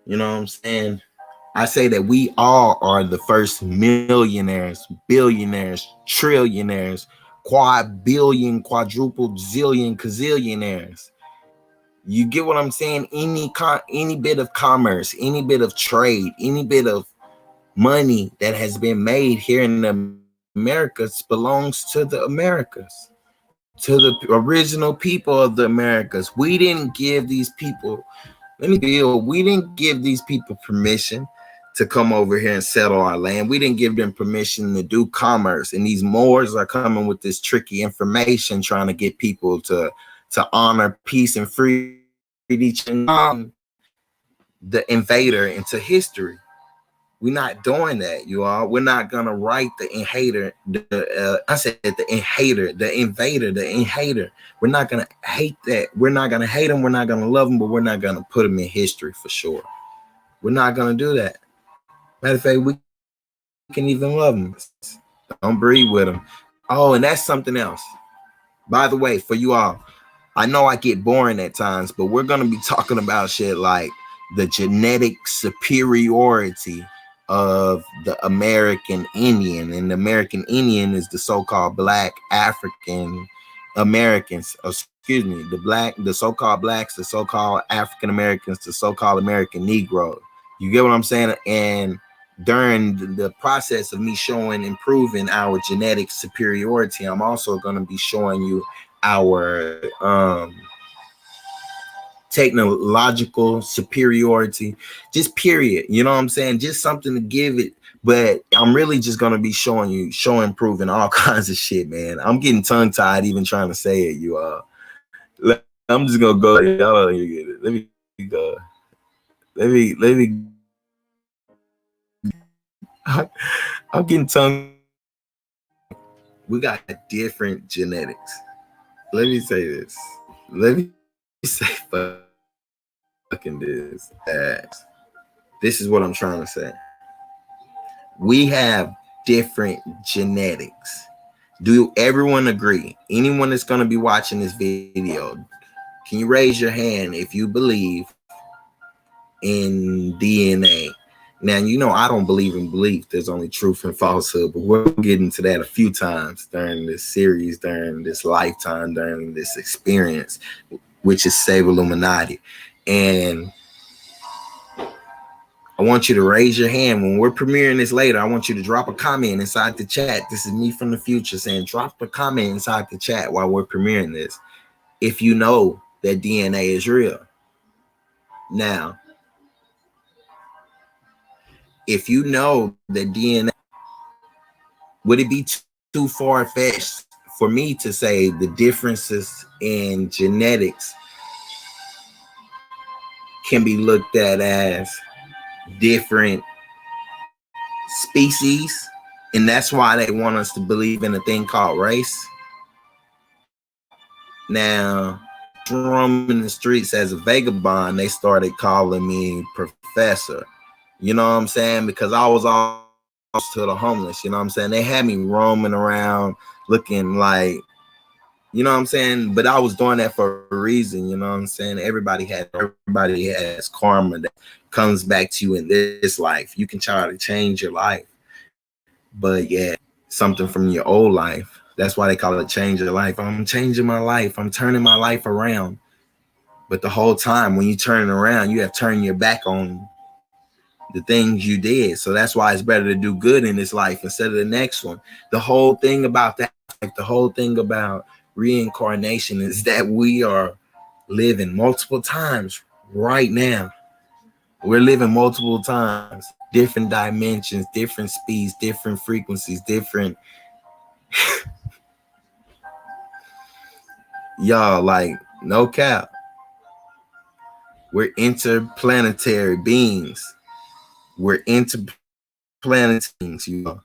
you know what I'm saying? I say that we all are the first millionaires, billionaires, trillionaires, quad billion, quadruple zillion, gazillionaires. You get what I'm saying? Any bit of commerce, any bit of trade, any bit of money that has been made here in the Americas belongs to the Americas, to the original people of the Americas. We didn't give these people, we didn't give these people permission to come over here and settle our land. We didn't give them permission to do commerce. And these Moors are coming with this tricky information, trying to get people to honor peace and freedom, the invader into history. We're not doing that, you all. We're not gonna write the invader, the invader. We're not gonna hate that. We're not gonna hate them. We're not gonna love them, but we're not gonna put them in history for sure. We're not gonna do that. Matter of fact, we can even love them. Don't breed with them. Oh, and that's something else. By the way, for you all, I know I get boring at times, but we're gonna be talking about shit like the genetic superiority of the American Indian, and the American Indian is the so-called Black African Americans. Excuse me, the so-called blacks, the so-called African Americans, the so-called American Negro. You get what I'm saying? And during the process of me showing improving our genetic superiority, I'm also going to be showing you our technological superiority, just period. You know what I'm saying? Just something to give it. But I'm really just gonna be showing you, improving all kinds of shit, man. I'm getting tongue tied even trying to say it. I'm just gonna go. Y'all don't get it. Let me go. Let me. I'm getting tongue. We got different genetics. Let me say this. Let me say fucking this. This is what I'm trying to say. We have different genetics. Do everyone agree? Anyone that's going to be watching this video, can you raise your hand if you believe in DNA? Now, you know, I don't believe in belief. There's only truth and falsehood, but we'll get into that a few times during this series, during this lifetime, during this experience, which is Save Illuminati. And I want you to raise your hand when we're premiering this later. I want you to drop a comment inside the chat. This is me from the future saying, drop a comment inside the chat while we're premiering this, if you know that DNA is real. Now, if you know that DNA, would it be too far-fetched for me to say the differences in genetics can be looked at as different species, and that's why they want us to believe in a thing called race? Now, roaming the streets as a vagabond, they started calling me professor. You know what I'm saying? Because I was all to the homeless. You know what I'm saying? They had me roaming around looking like, you know what I'm saying? But I was doing that for a reason. You know what I'm saying? Everybody has karma that comes back to you in this life. You can try to change your life, but yeah, something from your old life. That's why they call it change your life. I'm changing my life. I'm turning my life around. But the whole time when you turn it around, you have turned your back on the things you did. So that's why it's better to do good in this life instead of the next one. The whole thing about that, like the whole thing about reincarnation, is that we are living multiple times right now. We're living multiple times, different dimensions, different speeds, different frequencies, different y'all, like, no cap. We're interplanetary beings. We're interplanetary beings, you know.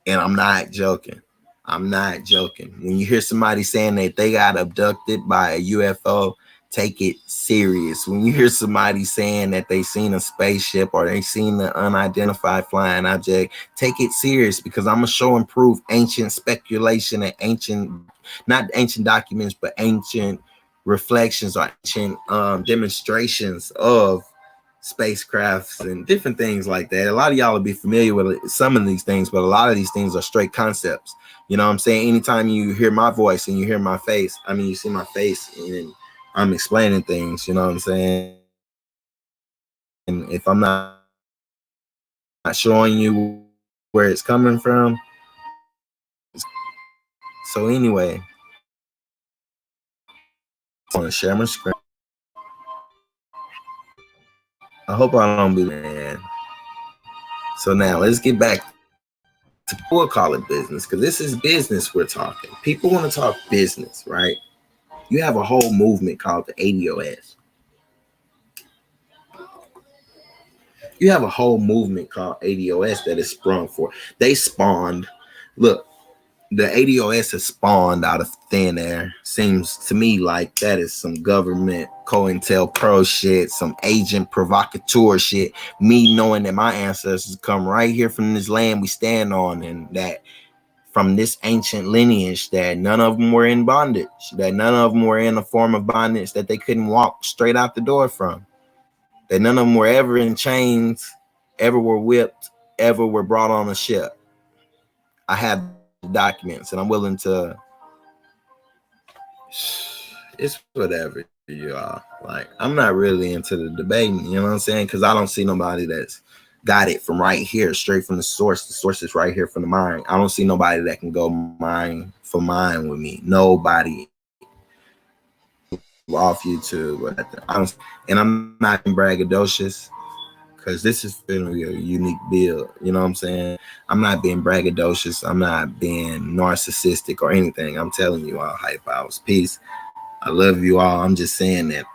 And I'm not joking. I'm not joking. When you hear somebody saying that they got abducted by a UFO, take it serious. When you hear somebody saying that they seen a spaceship or they seen an unidentified flying object, take it serious, because I'm gonna show and prove ancient speculation and ancient, not ancient documents, but ancient reflections or ancient demonstrations of spacecrafts and different things like that. A lot of y'all will be familiar with some of these things, but a lot of these things are straight concepts. You know what I'm saying? Anytime you hear my voice and you hear my face, I mean, you see my face and I'm explaining things, you know what I'm saying? And if I'm not showing you where it's coming from. So anyway, I want to share my screen. I hope I don't be, man. So now let's get back to, we'll call it business, because this is business we're talking. People want to talk business, right? You have a whole movement called the ADOS. You have a whole movement called ADOS that is sprung for. They spawned. Look, the ADOS has spawned out of thin air. Seems to me like that is some government COINTELPRO shit, some agent provocateur shit. Me knowing that my ancestors come right here from this land we stand on, and that from this ancient lineage, that none of them were in bondage, that none of them were in a form of bondage that they couldn't walk straight out the door from, that none of them were ever in chains ever were whipped, ever were brought on a ship. I have documents, and I'm willing to. It's whatever you are. Like, I'm not really into the debating, you know what I'm saying? Because I don't see nobody that's got it from right here, straight from the source. The source is right here from the mind. I don't see nobody that can go mind for mind with me. Nobody off YouTube. And I'm not braggadocious, because this is feeling a unique build. You know what I'm saying? I'm not being braggadocious. I'm not being narcissistic or anything. I'm telling you all, hype house. Peace. I love you all. I'm just saying that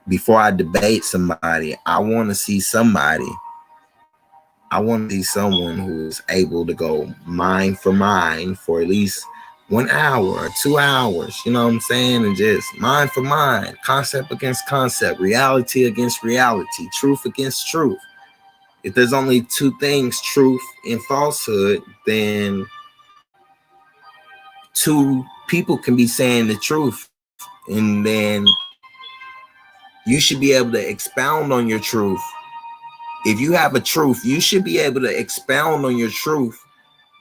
before I debate somebody, I want to see somebody. I want to see someone who's able to go mind for at least 1 hour or 2 hours. You know what I'm saying? And just mind for mind, concept against concept, reality against reality, truth against truth. If there's only two things, truth and falsehood, then two people can be saying the truth, and then you should be able to expound on your truth. If you have a truth, you should be able to expound on your truth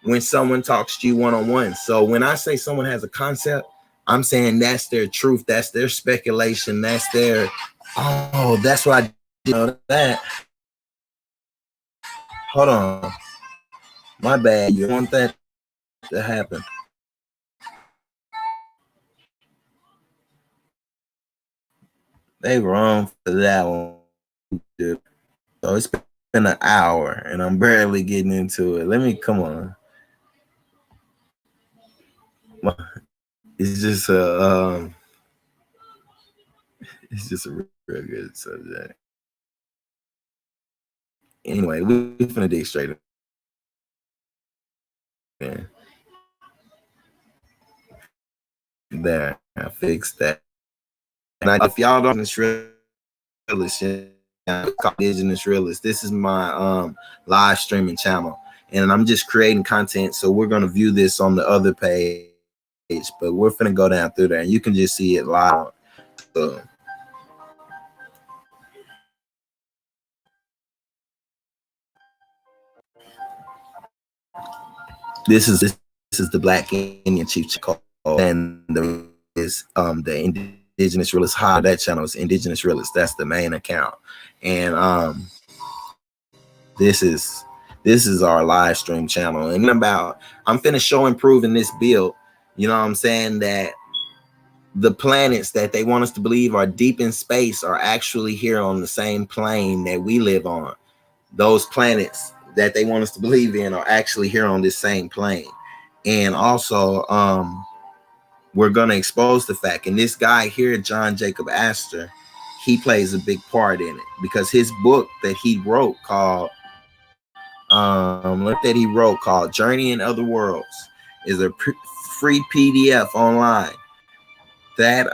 when someone talks to you one-on-one. So when I say someone has a concept, I'm saying that's their truth, that's their speculation, that's their, oh, that's why I didn't know that. Hold on. My bad. You want that to happen? They wrong for that one, dude. So it's been an hour and I'm barely getting into it. Let me, come on. It's just a real good subject. Anyway, we're finna dig straight in. There, I fixed that. And if y'all don't, it's realist, indigenous realist. This is my live streaming channel, and I'm just creating content. So we're gonna view this on the other page, but we're finna go down through there, and you can just see it live. So this is the Black Indian Chief call, and the indigenous realist. How that channel is indigenous realist. That's the main account, and this is our live stream channel. And I'm finna show and prove in this build, you know what I'm saying, that the planets that they want us to believe are deep in space are actually here on the same plane that we live on. Those planets that they want us to believe in are actually here on this same plane. And also, we're gonna expose the fact, and this guy here, John Jacob Astor, he plays a big part in it, because his book that he wrote called Journey in Other Worlds is a free PDF online. That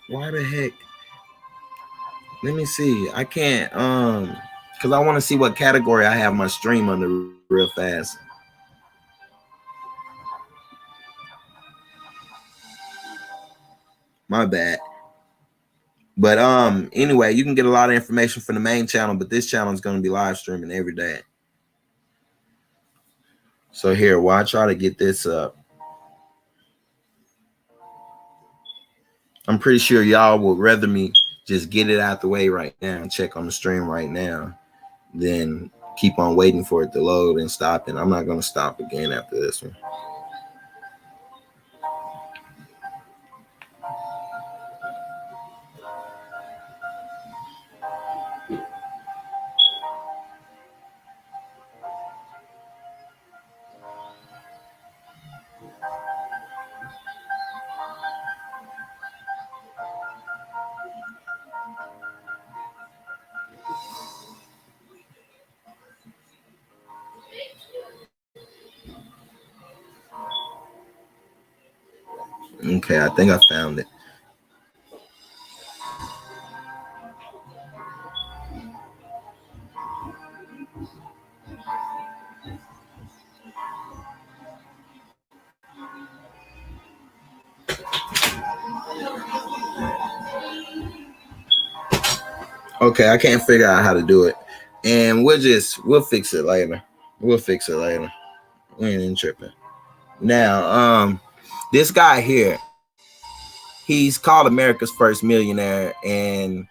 why the heck, let me see, I can't because I want to see what category I have my stream under real fast. My bad. But anyway, you can get a lot of information from the main channel, but this channel is going to be live streaming every day. So here, while I try to get this up, I'm pretty sure y'all would rather me just get it out the way right now and check on the stream right now than keep on waiting for it to load and stop. And I'm not going to stop again after this one. Okay, I think I found it. Okay, I can't figure out how to do it, and we'll fix it later. We'll fix it later. We ain't even tripping. Now, this guy here, he's called America's first millionaire, and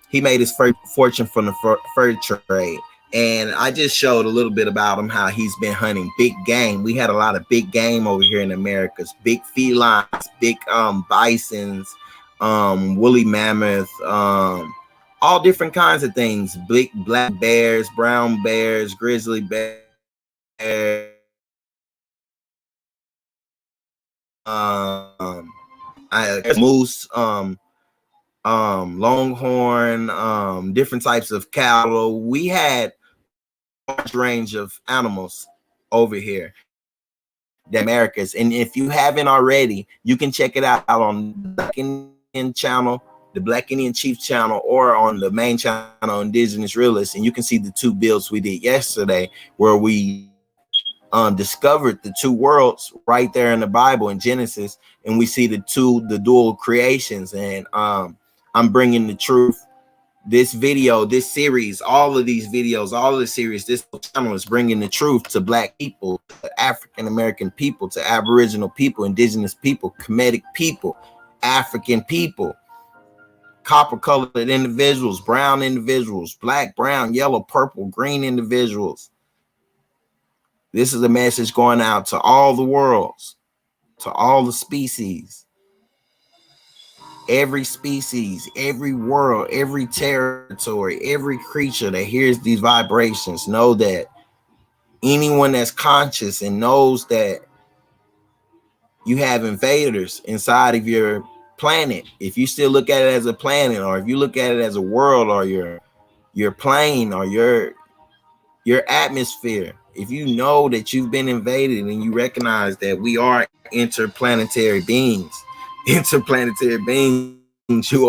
he made his first fortune from the fur trade. And I just showed a little bit about him, how he's been hunting big game. We had a lot of big game over here in Americas, big felines, big bisons, woolly mammoth, all different kinds of things. Big black bears, brown bears, grizzly bears, moose, longhorn, different types of cattle. We had a large range of animals over here, the Americas. And if you haven't already, you can check it out on the Black Indian channel, the Black Indian Chief channel, or on the main channel, Indigenous Realist. And you can see the two builds we did yesterday, where we discovered the two worlds right there in the Bible in Genesis, and we see the dual creations. And I'm bringing the truth. This video, this series, all of these videos, all of the series, this channel is bringing the truth to Black people, to African American people, to Aboriginal people, Indigenous people, Kemetic people, African people, copper colored individuals, brown individuals, black, brown, yellow, purple, green individuals. This is a message going out to all the worlds, to all the species, every species, every world, every territory, every creature that hears these vibrations. Know that anyone that's conscious and knows that you have invaders inside of your planet, if you still look at it as a planet, or if you look at it as a world, or your plane, or your atmosphere, if you know that you've been invaded and you recognize that we are interplanetary beings, you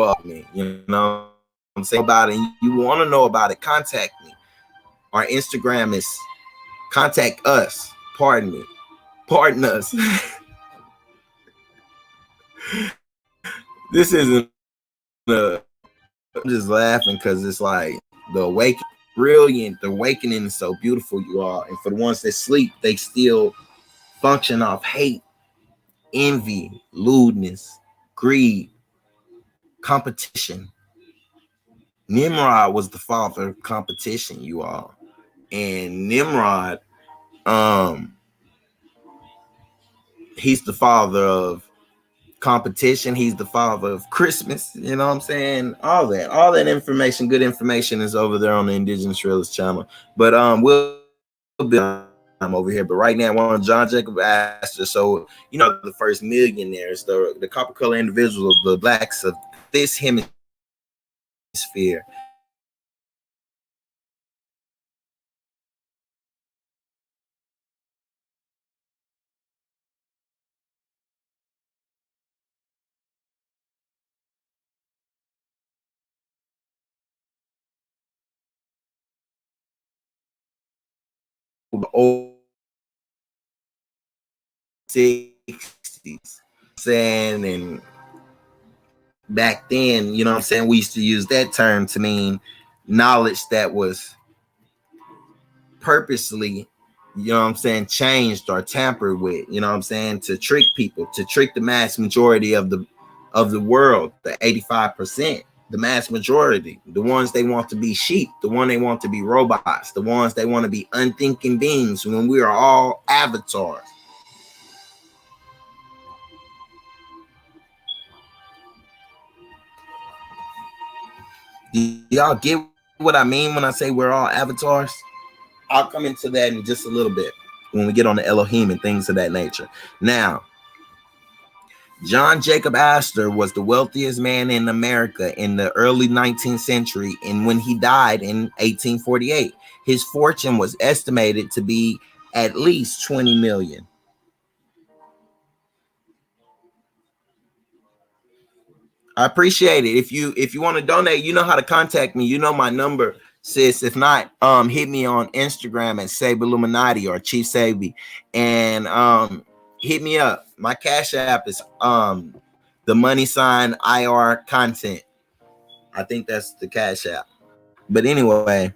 are me, you know I'm saying about it, you want to know about it, contact me. Our Instagram is contact us, pardon us. This isn't I'm just laughing because it's like the awakening, brilliant. The awakening is so beautiful, you all. And for the ones that sleep, they still function off hate, envy, lewdness, greed, competition. Nimrod was the father of competition, you all. And Nimrod, he's the father of competition. He's the father of Christmas. You know what I'm saying? All that information, good information, is over there on the Indigenous Realist channel. But we'll be over here. But right now, we're on John Jacob Astor. So the first millionaires, the copper color individuals, the blacks of this hemisphere. Old 60s, saying, and back then, you know what I'm saying, we used to use that term to mean knowledge that was purposely, you know what I'm saying, changed or tampered with, you know what I'm saying, to trick people, to trick the mass majority of the world, the 85%, the mass majority, the ones they want to be sheep, the one they want to be robots, the ones they want to be unthinking beings, when we are all avatars. Do y'all get what I mean when I say we're all avatars? I'll come into that in just a little bit when we get on the Elohim and things of that nature. Now, John Jacob Astor was the wealthiest man in America in the early 19th century, and when he died in 1848, his fortune was estimated to be at least 20 million. I appreciate it. If you want to donate, you know how to contact me. You know my number, sis. If not, hit me on Instagram at Sabe Illuminati or Chief Sabe, and hit me up. My Cash App is the money sign IR content. I think that's the Cash App. But anyway,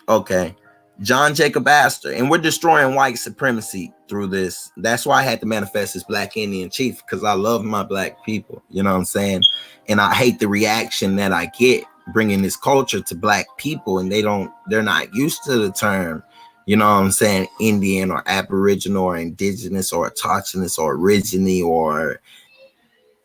okay. John Jacob Astor, and we're destroying white supremacy through this. That's why I had to manifest as Black Indian Chief, because I love my Black people. You know what I'm saying? And I hate the reaction that I get bringing this culture to Black people, and they're not used to the term, you know what I'm saying, Indian or Aboriginal or Indigenous or Autochthonous or Origine or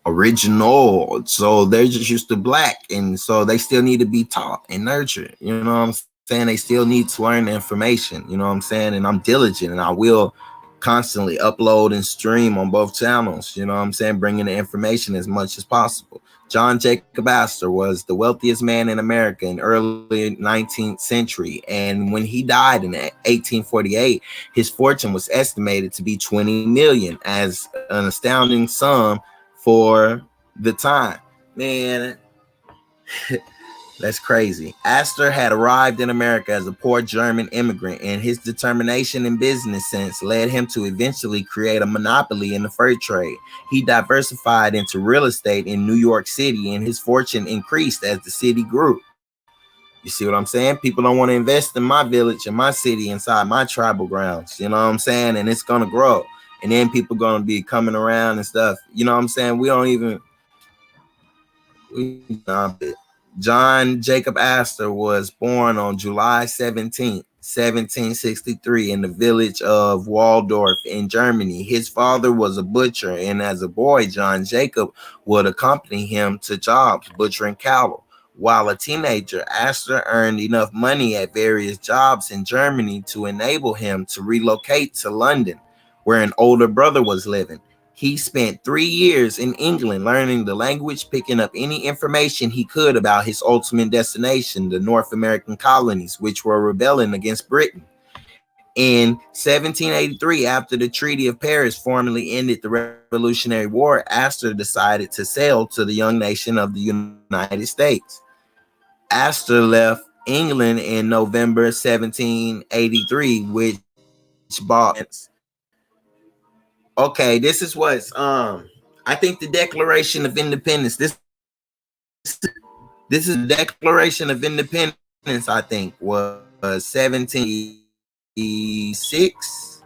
original. So they're just used to Black, and so they still need to be taught and nurtured. You know what I'm saying? They still need to learn the information. You know what I'm saying? And I'm diligent, and I will constantly upload and stream on both channels. You know what I'm saying? Bringing the information as much as possible. John Jacob Astor was the wealthiest man in America in early 19th century, and when he died in 1848, his fortune was estimated to be 20 million, as an astounding sum for the time. Man, that's crazy. Astor had arrived in America as a poor German immigrant, and his determination and business sense led him to eventually create a monopoly in the fur trade. He diversified into real estate in New York City, and his fortune increased as the city grew. You see what I'm saying? People don't want to invest in my village, in my city, inside my tribal grounds. You know what I'm saying? And it's going to grow. And then people going to be coming around and stuff. You know what I'm saying? John Jacob Astor was born on July 17th, 1763 in the village of Waldorf in Germany. His father was a butcher, and as a boy, John Jacob would accompany him to jobs butchering cattle. While a teenager, Astor earned enough money at various jobs in Germany to enable him to relocate to London, where an older brother was living. He spent 3 years in England learning the language, picking up any information he could about his ultimate destination, the North American colonies, which were rebelling against Britain. In 1783, after the Treaty of Paris formally ended the Revolutionary War, Astor decided to sail to the young nation of the United States. Astor left England in November 1783, which bought. Okay, this is what's I think the Declaration of Independence. This is the Declaration of Independence, I think, was 1786.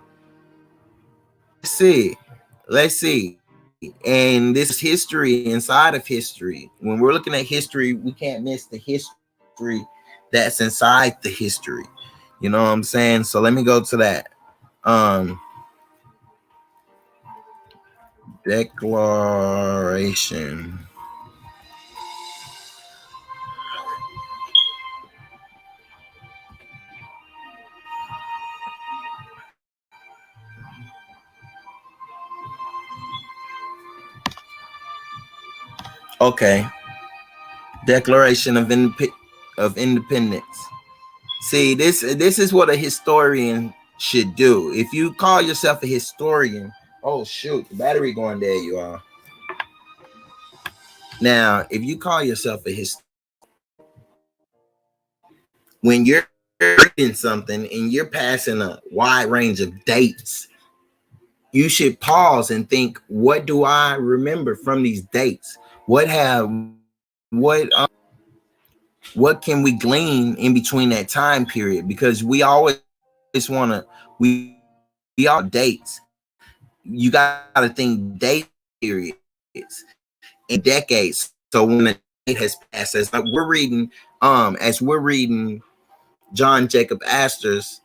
Let's see. And this is history inside of history. When we're looking at history, we can't miss the history that's inside the history. You know what I'm saying? So let me go to that. Declaration. Okay. Declaration of Independence. See, this is what a historian should do. If you call yourself a historian, oh shoot, the battery going there, you are. Now, if you call yourself a historian, when you're reading something and you're passing a wide range of dates, you should pause and think, what do I remember from these dates? What can we glean in between that time period? Because we always want to, we all dates. You got to think date periods and decades. So when a date has passed, as we're reading John Jacob Astor's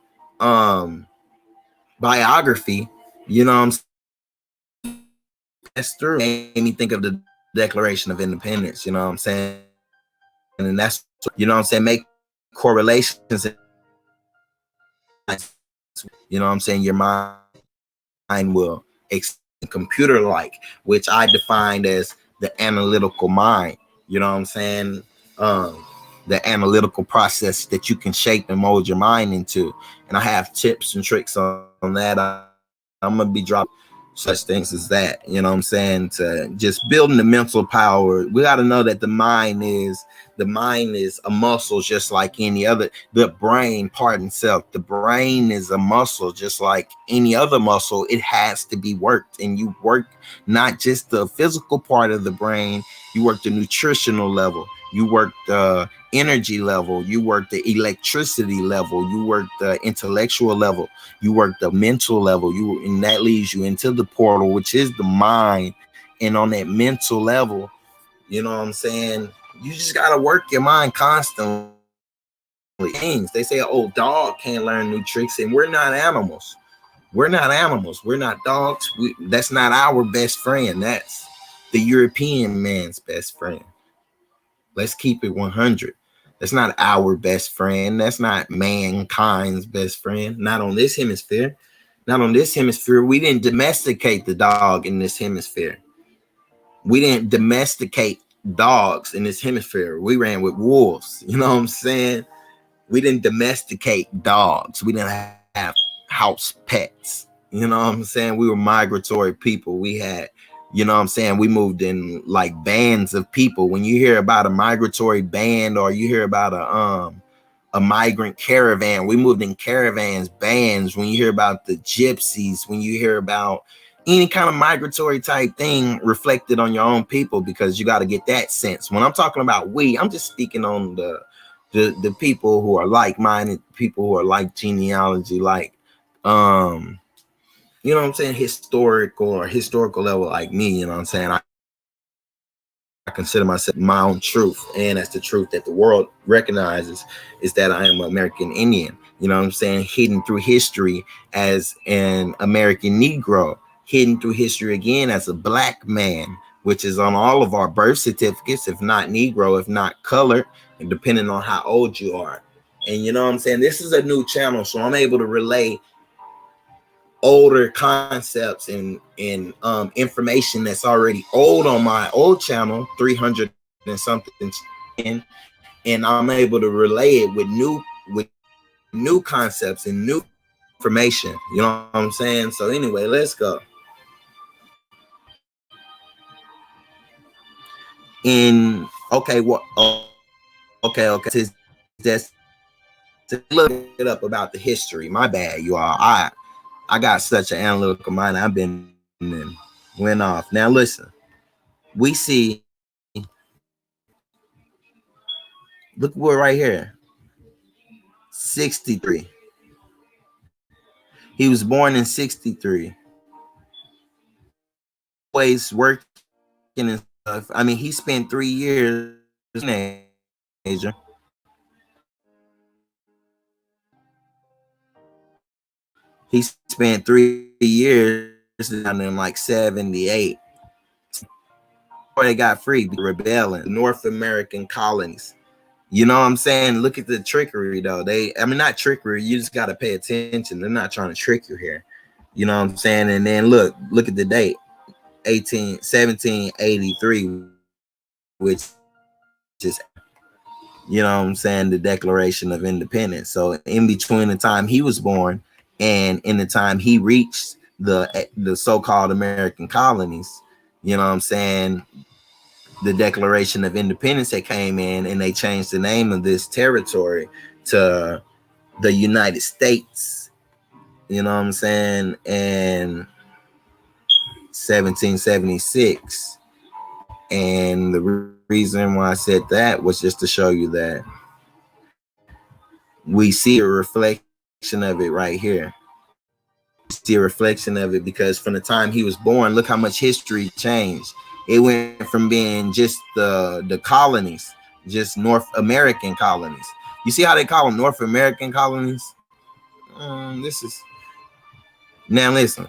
biography, you know what I'm saying? That's through made me think of the Declaration of Independence, you know what I'm saying? And that's, you know what I'm saying, make correlations, you know what I'm saying, your mind will computer like, which I defined as the analytical mind, you know what I'm saying, the analytical process that you can shape and mold your mind into. And I have tips and tricks on that. I'm gonna be dropping such things as that. You know what I'm saying? To just building the mental power. We got to know that the mind is a muscle just like any other. The brain, pardon self, the brain is a muscle just like any other muscle. It has to be worked, and you work not just the physical part of the brain, you work the nutritional level, you work the energy level, you work the electricity level, you work the intellectual level, you work the mental level, and that leads you into the portal, which is the mind. And on that mental level, you know what I'm saying, you just got to work your mind constantly. Things they say, oh, dog can't learn new tricks, and we're not animals. We're not animals. We're not dogs. That's not our best friend. That's the European man's best friend. Let's keep it 100. That's not our best friend. That's not mankind's best friend. Not on this hemisphere. Not on this hemisphere. We didn't domesticate the dog in this hemisphere. We didn't domesticate dogs in this hemisphere. We ran with wolves. You know what I'm saying? We didn't domesticate dogs. We didn't have house pets. You know what I'm saying? We were migratory people. We had, you know what I'm saying, we moved in like bands of people. When you hear about a migratory band, or you hear about a migrant caravan, we moved in caravans, bands. When you hear about the gypsies, when you hear about any kind of migratory type thing, reflected on your own people, because you got to get that sense. When I'm talking about we, I'm just speaking on the people who are like-minded, people who are like genealogy, like you know what I'm saying, historical level, like me. You know what I'm saying? I consider myself my own truth, and that's the truth that the world recognizes, is that I am American Indian. You know what I'm saying? Hidden through history as an American Negro, hidden through history again as a black man, which is on all of our birth certificates, if not Negro, if not colored, and depending on how old you are. And you know what I'm saying? This is a new channel, so I'm able to relay older concepts and information that's already old on my old channel, 300 and something, and I'm able to relay it with new concepts and new information. You know what I'm saying? So anyway, let's go. In okay, what? Okay. That's look it up about the history. My bad, you all. I got such an analytical mind. I've been and went off. Now listen, we see. Look, we're right here. 63. He was born in 63. Always working and stuff. I mean, he spent 3 years as a teenager. He spent 3 years down in like 78. Before they got free, rebelling, North American colonies. You know what I'm saying? Look at the trickery, though. I mean, not trickery. You just got to pay attention. They're not trying to trick you here. You know what I'm saying? And then look at the date, 1783, which is, you know what I'm saying, the Declaration of Independence. So in between the time he was born and in the time he reached the so-called American colonies, you know what I'm saying, the Declaration of Independence that came in, and they changed the name of this territory to the United States. You know what I'm saying? And 1776. And the reason why I said that was just to show you that we see a reflection of it right here. We see a reflection of it because from the time he was born, look how much history changed. It went from being just the colonies, just North American colonies. You see how they call them North American colonies? This is now listen.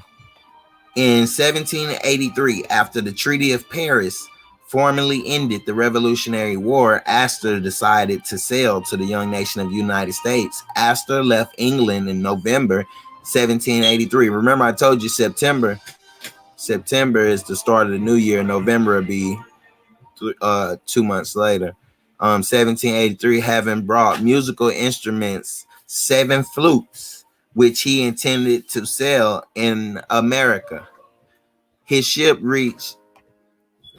In 1783, after the Treaty of Paris formally ended the Revolutionary War, Astor decided to sail to the young nation of the United States. Astor left England in November 1783. Remember, I told you September is the start of the new year. November will be 2 months later. 1783, having brought musical instruments, 7 flutes, which he intended to sell in America. His ship reached.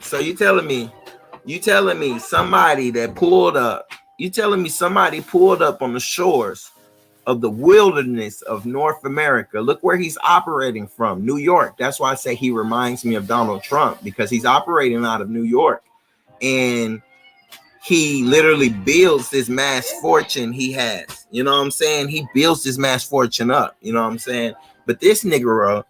So you telling me somebody that pulled up, you telling me somebody pulled up on the shores of the wilderness of North America. Look where he's operating from, New York. That's why I say he reminds me of Donald Trump, because he's operating out of New York. And he literally builds this mass fortune he has. You know what I'm saying? He builds this mass fortune up. You know what I'm saying? But this nigga,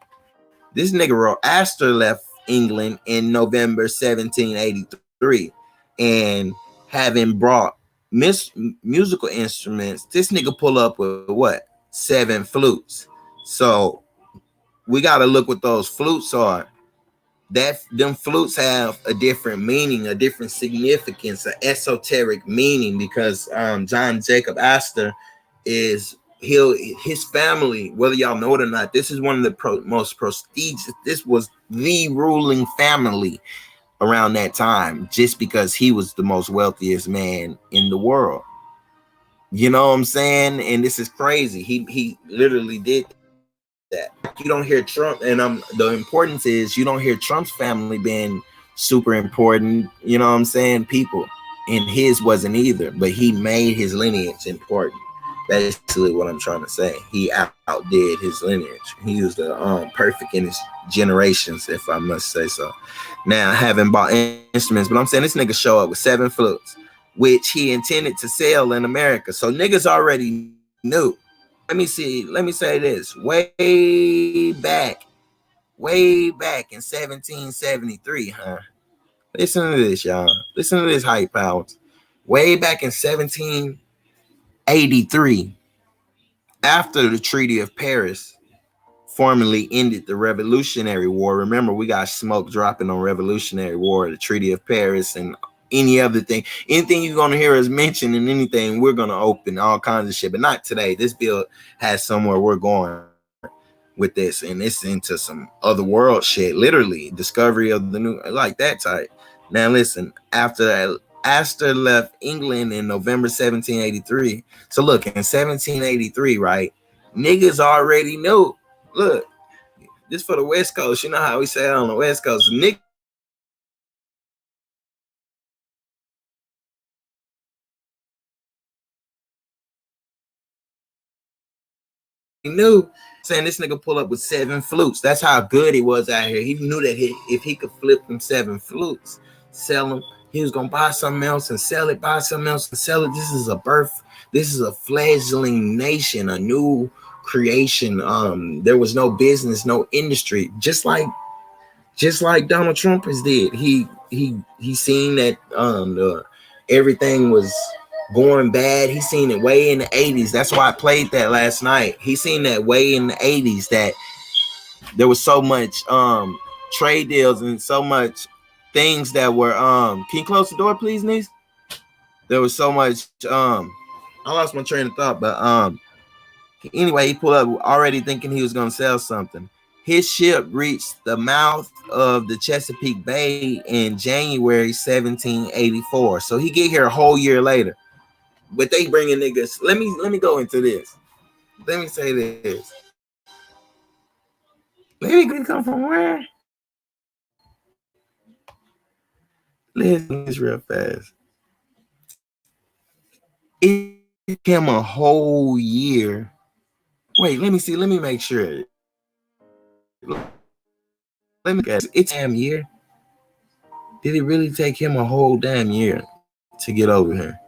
Astor left England in November 1783, and having brought musical instruments, this nigga pull up with what? 7 flutes. So we got to look what those flutes are. That them flutes have a different meaning, a different significance, an esoteric meaning, because John Jacob Astor is his family, whether y'all know it or not, this is one of the most prestigious, this was the ruling family around that time, just because he was the most wealthiest man in the world. You know what I'm saying? And this is crazy. He literally did that. You don't hear Trump, and the importance is you don't hear Trump's family being super important, you know what I'm saying, people, and his wasn't either, but he made his lineage important. That's basically what I'm trying to say. He outdid his lineage. He was the perfect in his generations, if I must say so. Now, I haven't bought instruments, but I'm saying this nigga show up with 7 flutes, which he intended to sell in America. So niggas already knew. Let me say this. Way back in 1773, huh? Listen to this, y'all. Listen to this, hype powers. Way back in 1783, after the Treaty of Paris formally ended the Revolutionary War. Remember, we got smoke dropping on Revolutionary War, the Treaty of Paris, and any other thing. Anything you're going to hear us mention and anything, we're going to open all kinds of shit, but not today. This bill has somewhere we're going with this, and it's into some other world shit, literally discovery of the new, like that type. Now listen, after that, Astor left England in November 1783. So look, in 1783, right, niggas already knew. Look, this for the West Coast. You know how we say it on the West Coast, niggas knew. Saying this nigga pull up with 7 flutes. That's how good he was out here. He knew that if he could flip them 7 flutes, sell them, he was gonna buy something else and sell it, buy something else and sell it. This is a birth. This is a fledgling nation, a new creation. There was no business, no industry. Just like Donald Trump has did. He seen that everything was going bad. He seen it way in the 80s. That's why I played that last night. He seen that way in the 80s, that there was so much trade deals and so much things that were can you close the door, please, niece? There was so much I lost my train of thought, but anyway, he pulled up already thinking he was gonna sell something. His ship reached the mouth of the Chesapeake Bay in January 1784. So he get here a whole year later. But they bringing niggas. Let me go into this. Let me say this. Let me come from where? Listen this real fast. It came a whole year. Wait, let me see. Let me make sure. Let me guess. It's a damn year. Did it really take him a whole damn year to get over here?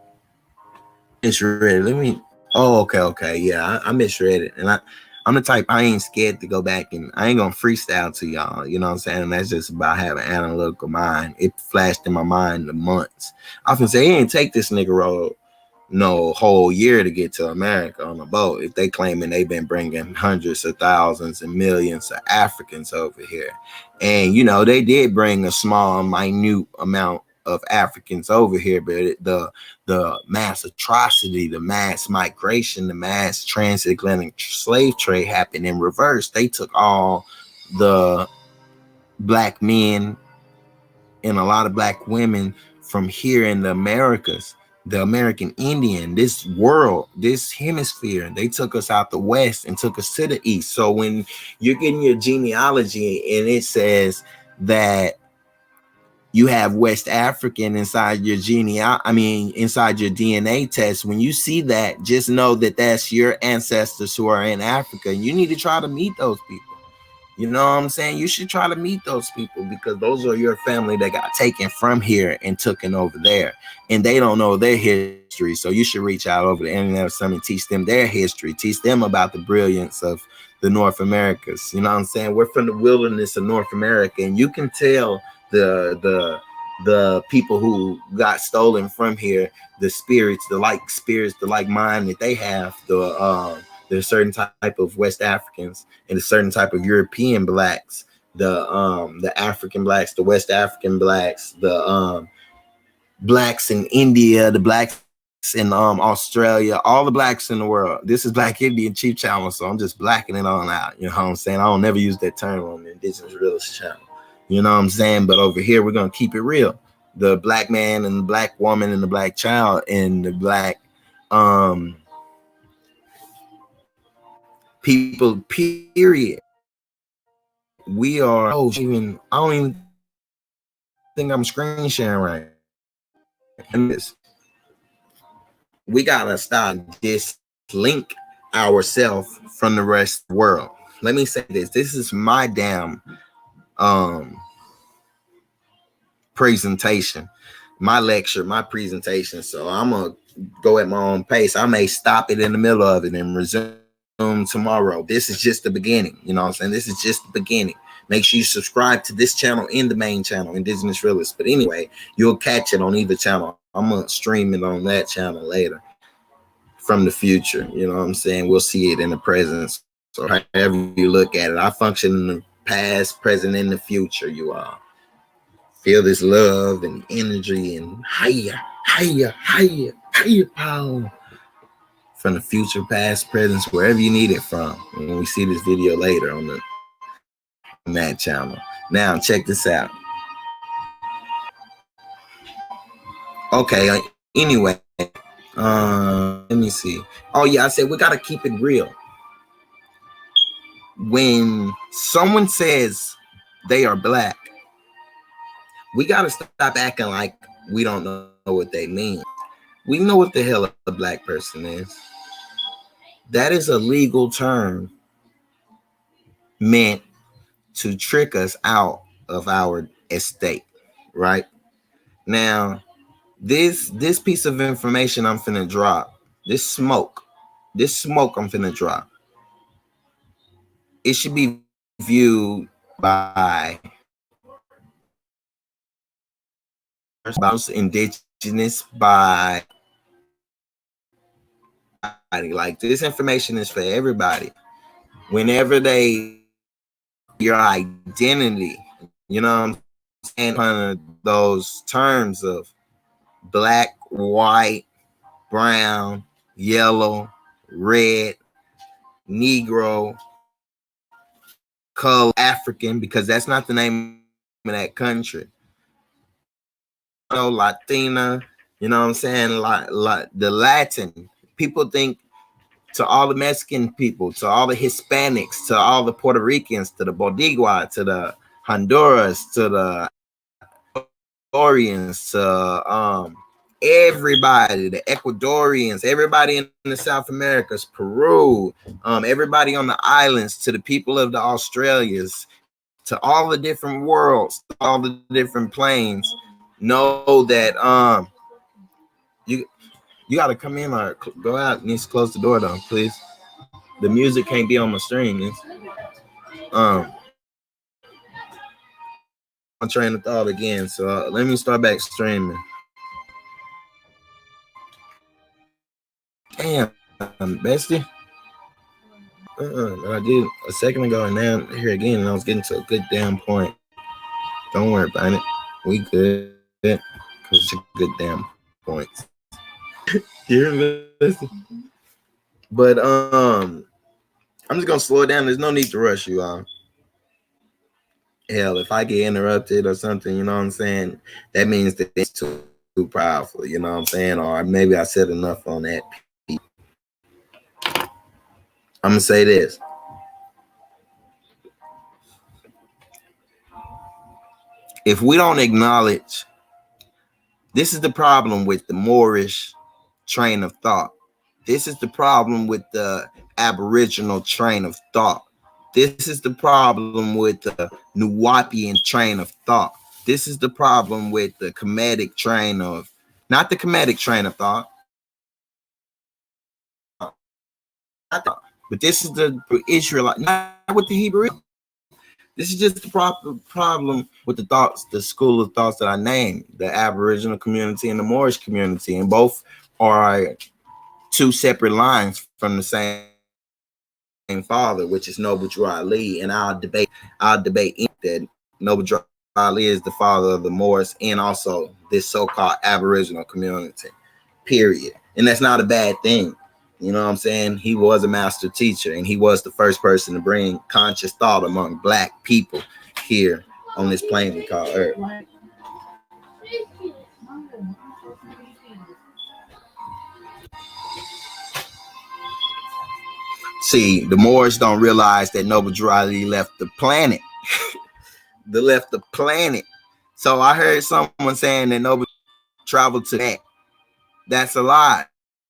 Misread. Let me. Oh, okay. Yeah, I misread it, and I'm the type, I ain't scared to go back, and I ain't gonna freestyle to y'all. You know what I'm saying? And that's just about having an analytical mind. It flashed in my mind the months. I often say, he ain't take this nigga road no whole year to get to America on a boat. If they claiming they've been bringing hundreds of thousands and millions of Africans over here, and you know they did bring a small, minute amount of Africans over here, but the mass atrocity, the mass migration, the mass transatlantic slave trade happened in reverse. They took all the black men and a lot of black women from here in the Americas, the American Indian, this world, this hemisphere. They took us out the West and took us to the East. So when you're getting your genealogy and it says that you have West African inside your inside your DNA test, when you see that, just know that that's your ancestors who are in Africa. And you need to try to meet those people. You know what I'm saying? You should try to meet those people, because those are your family that got taken from here and taken over there. And they don't know their history. So you should reach out over the internet or something, teach them their history, teach them about the brilliance of the North Americas. You know what I'm saying? We're from the wilderness of North America, and you can tell the people who got stolen from here, the spirits, the like mind that they have, there's certain type of West Africans and a certain type of European blacks, the African blacks, the West African blacks, the blacks in India, the blacks in Australia, all the blacks in the world. This is Black Indian Chief Channel, so I'm just blacking it on out. You know what I'm saying? I don't never use that term on the Indigenous Realist channel. You know what I'm saying? But over here, we're gonna keep it real. The black man and the black woman and the black child and the black people, period. We are I don't even think I'm screen sharing right. And this, we gotta stop dislink ourselves from the rest of the world. Let me say this. This is my damn presentation, my lecture, my presentation. So I'm gonna go at my own pace. I may stop it in the middle of it and resume tomorrow. This is just the beginning. You know what I'm saying? This is just the beginning. Make sure you subscribe to this channel and the main channel, Indigenous Realist. But anyway, you'll catch it on either channel. I'm gonna stream it on that channel later from the future. You know what I'm saying? We'll see it in the present. So however you look at it, I function in the past, present, and the future. You all feel this love and energy and higher power from the future, past, present, wherever you need it from. And when we see this video later on that channel. Now check this out. Okay, anyway, let me see. Oh yeah, I said we gotta keep it real. When someone says they are black, we gotta stop acting like we don't know what they mean. We know what the hell a black person is. That is a legal term meant to trick us out of our estate, right? Now, this piece of information I'm finna drop, this smoke I'm finna drop, it should be viewed by indigenous, by like this information is for everybody. Whenever they your identity, you know what I'm saying, under those terms of black, white, brown, yellow, red, Negro, color, African, because that's not the name of that country. You know, Latina, you know what I'm saying? Like the Latin people think, to all the Mexican people, to all the Hispanics, to all the Puerto Ricans, to the Boricua, to the Honduras, to the Ecuadorians, to everybody, the Ecuadorians, everybody in the South Americas, Peru, everybody on the islands, to the people of the Australias, to all the different worlds, all the different planes, know that you got to come in or go out. Needs to close the door though, please. The music can't be on my stream. I'm train of thought again. So let me start back streaming. Damn, bestie. I did a second ago, and now here again, and I was getting to a good damn point. Don't worry about it. We good. Cause it's a good damn point. You're listening. But I'm just gonna slow it down. There's no need to rush you all. Hell, if I get interrupted or something, you know what I'm saying, that means that it's too powerful, you know what I'm saying? Or maybe I said enough on that. I'm gonna say this. If we don't acknowledge, this is the problem with the Moorish train of thought. This is the problem with the Aboriginal train of thought. This is the problem with the Nuwapian train of thought. This is the problem with the Kemetic train of, not the Kemetic train of thought, but this is the Israelite, not with the Hebrew. This is just the problem with the thoughts, the school of thoughts that I named, the Aboriginal community and the Moorish community, and both are two separate lines from the same father, which is Noble Drew Ali. And I'll debate that Noble Drew Ali is the father of the Moors and also this so-called Aboriginal community, period. And that's not a bad thing. You know what I'm saying? He was a master teacher, and he was the first person to bring conscious thought among Black people here on this planet we call Earth. See, the Moors don't realize that Noble Drew Ali left the planet. They left the planet. So I heard someone saying that Noble traveled to that. That's a lie.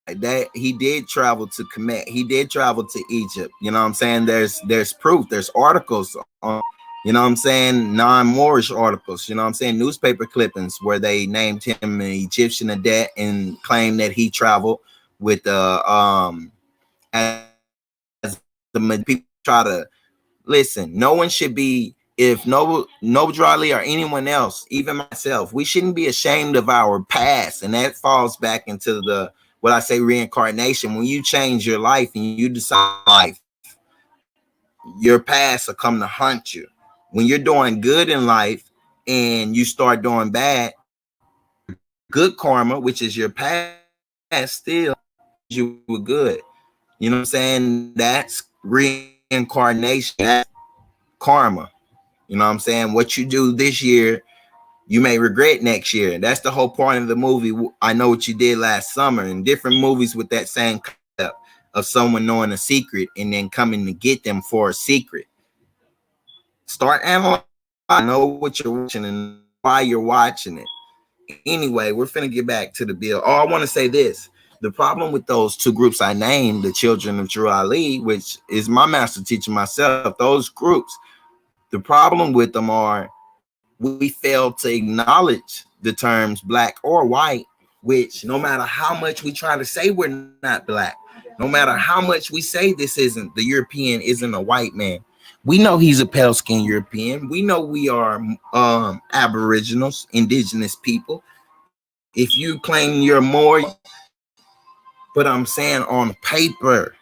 That he did travel to Kemet. He did travel to Egypt. You know what I'm saying? There's proof. There's articles on, you know what I'm saying, non-Moorish articles, you know what I'm saying, newspaper clippings where they named him an Egyptian adept and claimed that he traveled with as the people try to listen. No one should be, if Noble Drew Ali or anyone else, even myself, we shouldn't be ashamed of our past. And that falls back into the, what I say, reincarnation. When you change your life and you decide life, your past will come to hunt you. When you're doing good in life and you start doing bad, good karma, which is your past, still you were good. You know what I'm saying? That's reincarnation, that's karma. You know what I'm saying? What you do this year, you may regret next year. That's the whole point of the movie, I Know What You Did Last Summer, and different movies with that same concept of someone knowing a secret and then coming to get them for a secret. Start analyzing, know what you're watching and why you're watching it. Anyway, we're finna get back to the bill. Oh, I want to say this. The problem with those two groups I named, the Children of Drew Ali, which is my master teacher myself, those groups, the problem with them are we fail to acknowledge the terms Black or white, which no matter how much we try to say we're not Black, no matter how much we say this isn't, the European isn't a white man, we know he's a pale-skinned European. We know we are Aboriginals, indigenous people. If you claim you're more, but I'm saying on paper,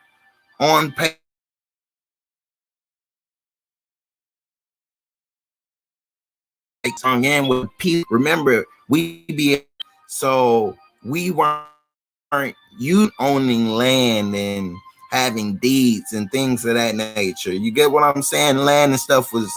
tongue in with people. Remember, so we weren't you owning land and having deeds and things of that nature. You get what I'm saying? Land and stuff was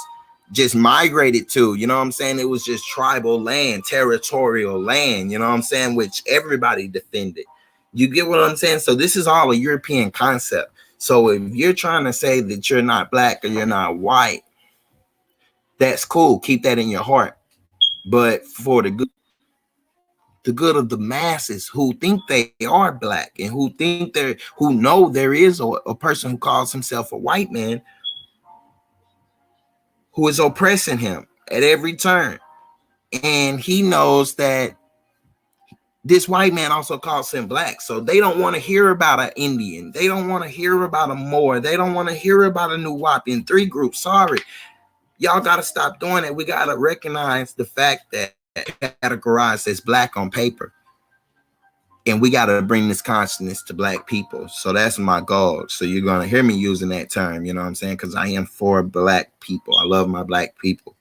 just migrated to, you know what I'm saying? It was just tribal land, territorial land, you know what I'm saying, which everybody defended. You get what I'm saying? So this is all a European concept. So if you're trying to say that you're not Black or you're not white, that's cool. Keep that in your heart. But for the good of the masses who think they are Black and who know there is a person who calls himself a white man who is oppressing him at every turn. And he knows that this white man also calls him Black. So they don't want to hear about an Indian. They don't want to hear about a Moor. They don't want to hear about a Nuwapian. Three groups. Sorry. Y'all got to stop doing it. We got to recognize the fact that categorized as Black on paper. And we got to bring this consciousness to Black people. So that's my goal. So you're going to hear me using that term, you know what I'm saying? Because I am for Black people. I love my Black people.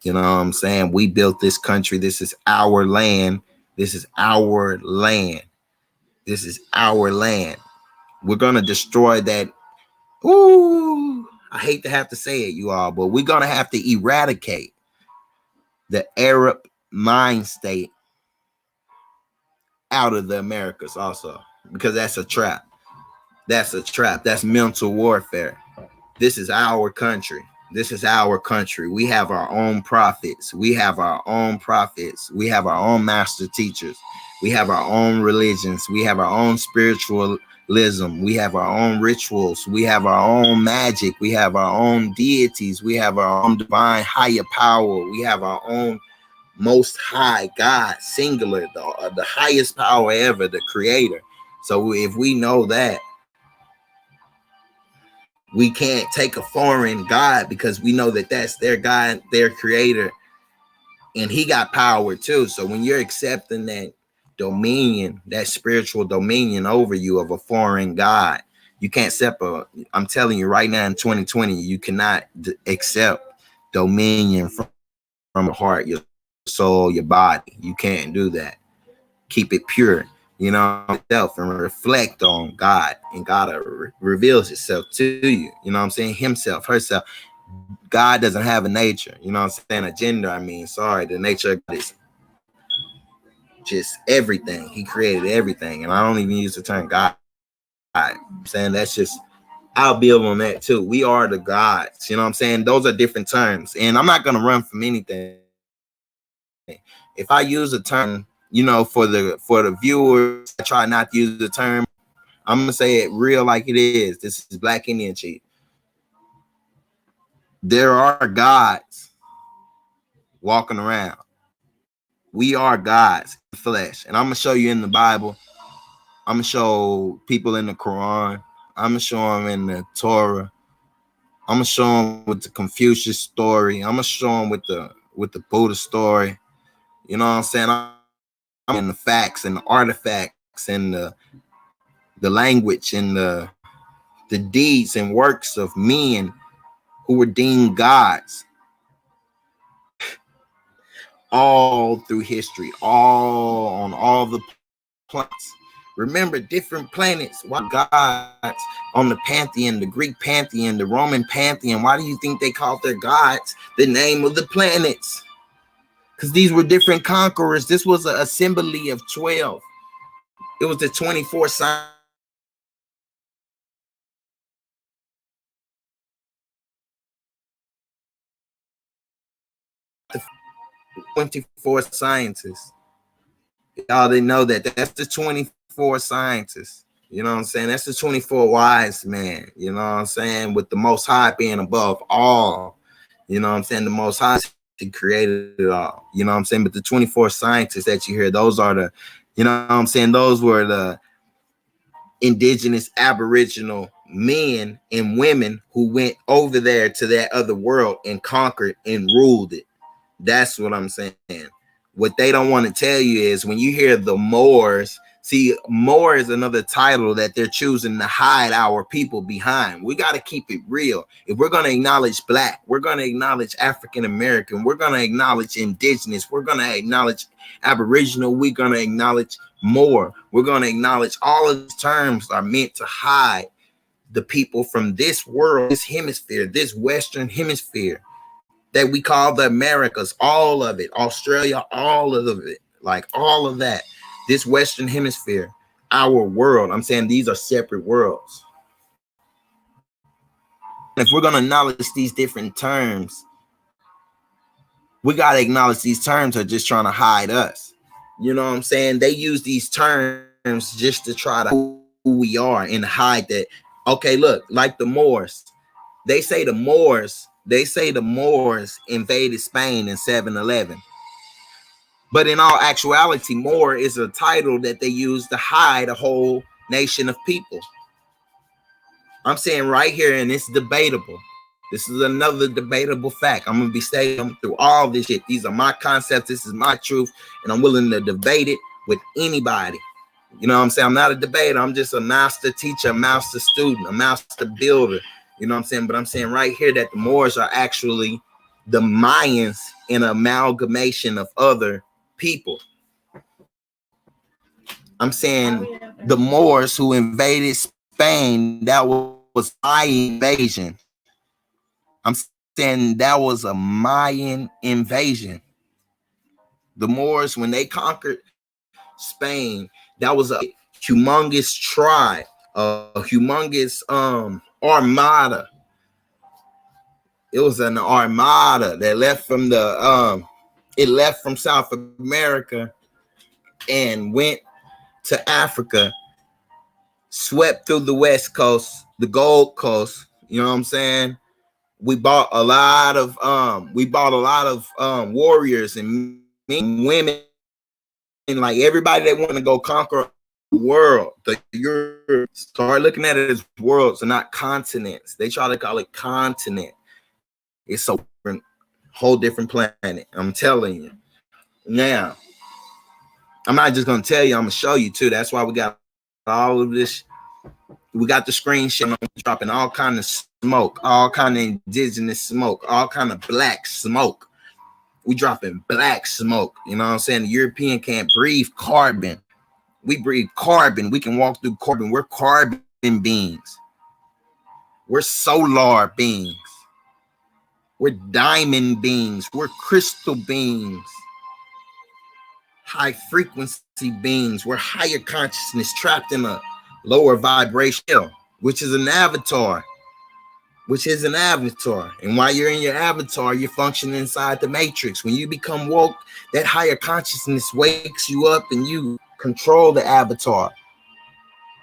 You know what I'm saying? We built this country. This is our land. This is our land. This is our land. We're going to destroy that. Ooh, I hate to have to say it, you all, but we're going to have to eradicate the Arab mind state out of the Americas also, because that's a trap. That's a trap. That's mental warfare. This is our country. This is our country. We have our own prophets. We have our own prophets. We have our own master teachers. We have our own religions. We have our own spiritualism. We have our own rituals. We have our own magic. We have our own deities. We have our own divine higher power. We have our own most high God, singular, the highest power ever, the creator. So if we know that, we can't take a foreign God, because we know that that's their God, their creator, and he got power too. So when you're accepting that dominion, that spiritual dominion over you of a foreign God, you can't separate. I'm telling you right now in 2020, you cannot accept dominion from the heart, your soul, your body. You can't do that. Keep it pure, you know, yourself, and reflect on God, and God reveals itself to you. You know what I'm saying? Himself, herself. God doesn't have a nature, you know what I'm saying? A gender, I mean, sorry. The nature of God is just everything. He created everything. And I don't even use the term God. I'm saying that's just, I'll build on that too. We are the gods, you know what I'm saying? Those are different terms. And I'm not going to run from anything. If I use a term, you know, for the viewers, I try not to use the term. I'm gonna say it real like it is. This is Black Indian Chief. There are gods walking around. We are gods in flesh, and I'm gonna show you in the Bible. I'm gonna show people in the Quran. I'm gonna show them in the Torah. I'm gonna show them with the Confucius story. I'm gonna show them with the Buddha story. You know what I'm saying? I'm in the facts and the artifacts and the language and the deeds and works of men who were deemed gods all through history, all on all the planets. Remember, different planets. Why gods on the pantheon, the Greek pantheon, the Roman pantheon? Why do you think they called their gods the name of the planets? Because these were different conquerors. This was an assembly of 12. It was the 24 signs. 24 scientists. Y'all didn't know that. That's the 24 scientists. You know what I'm saying? That's the 24 wise men. You know what I'm saying? With the Most High being above all. You know what I'm saying? The Most High created it all. You know what I'm saying? But the 24 scientists that you hear, those are the, you know what I'm saying? Those were the indigenous aboriginal men and women who went over there to that other world and conquered and ruled it. That's what I'm saying. What they don't want to tell you is when you hear the Moors, see, Moor is another title that they're choosing to hide our people behind. We got to keep it real. If we're going to acknowledge Black, we're going to acknowledge African American, we're going to acknowledge indigenous, we're going to acknowledge Aboriginal, we're going to acknowledge Moor, we're going to acknowledge all of these terms are meant to hide the people from this world, this hemisphere, this Western hemisphere that we call the Americas, all of it, Australia, all of it, like all of that, this Western hemisphere, our world. I'm saying these are separate worlds. If we're going to acknowledge these different terms, we got to acknowledge these terms are just trying to hide us. You know what I'm saying? They use these terms just to try to who we are and hide that. Okay, look, like the Moors. They say the Moors invaded Spain in 711. But in all actuality, Moor is a title that they use to hide a whole nation of people. I'm saying right here, and it's debatable. This is another debatable fact. I'm going to be stating through all this shit. These are my concepts. This is my truth. And I'm willing to debate it with anybody. You know what I'm saying? I'm not a debater. I'm just a master teacher, a master student, a master builder. You know what I'm saying? But I'm saying right here that the Moors are actually the Mayans, an amalgamation of other people. I'm saying the Moors who invaded Spain, that was Mayan invasion. I'm saying that was a Mayan invasion. The Moors, when they conquered Spain, that was a humongous tribe, a humongous armada It was an armada that left from the it left from South America and went to Africa, swept through the West Coast, the Gold Coast. You know what I'm saying? We bought a lot of warriors and men, women, and like everybody that want to go conquer the world. The Europe start looking at it as worlds and not continents. They try to call it continent. It's so different, whole different planet. I'm telling you. Now, I'm not just gonna tell you, I'm gonna show you too. That's why we got all of this. We got the screen showing, dropping all kind of smoke, all kind of indigenous smoke, all kind of black smoke. We dropping black smoke. You know what I'm saying? The European can't breathe carbon. We breathe carbon. We can walk through carbon. We're carbon beings. We're solar beings. We're diamond beings. We're crystal beings. High frequency beings. We're higher consciousness trapped in a lower vibration, which is an avatar. And while you're in your avatar, you're functioning inside the matrix. When you become woke, that higher consciousness wakes you up and you control the avatar.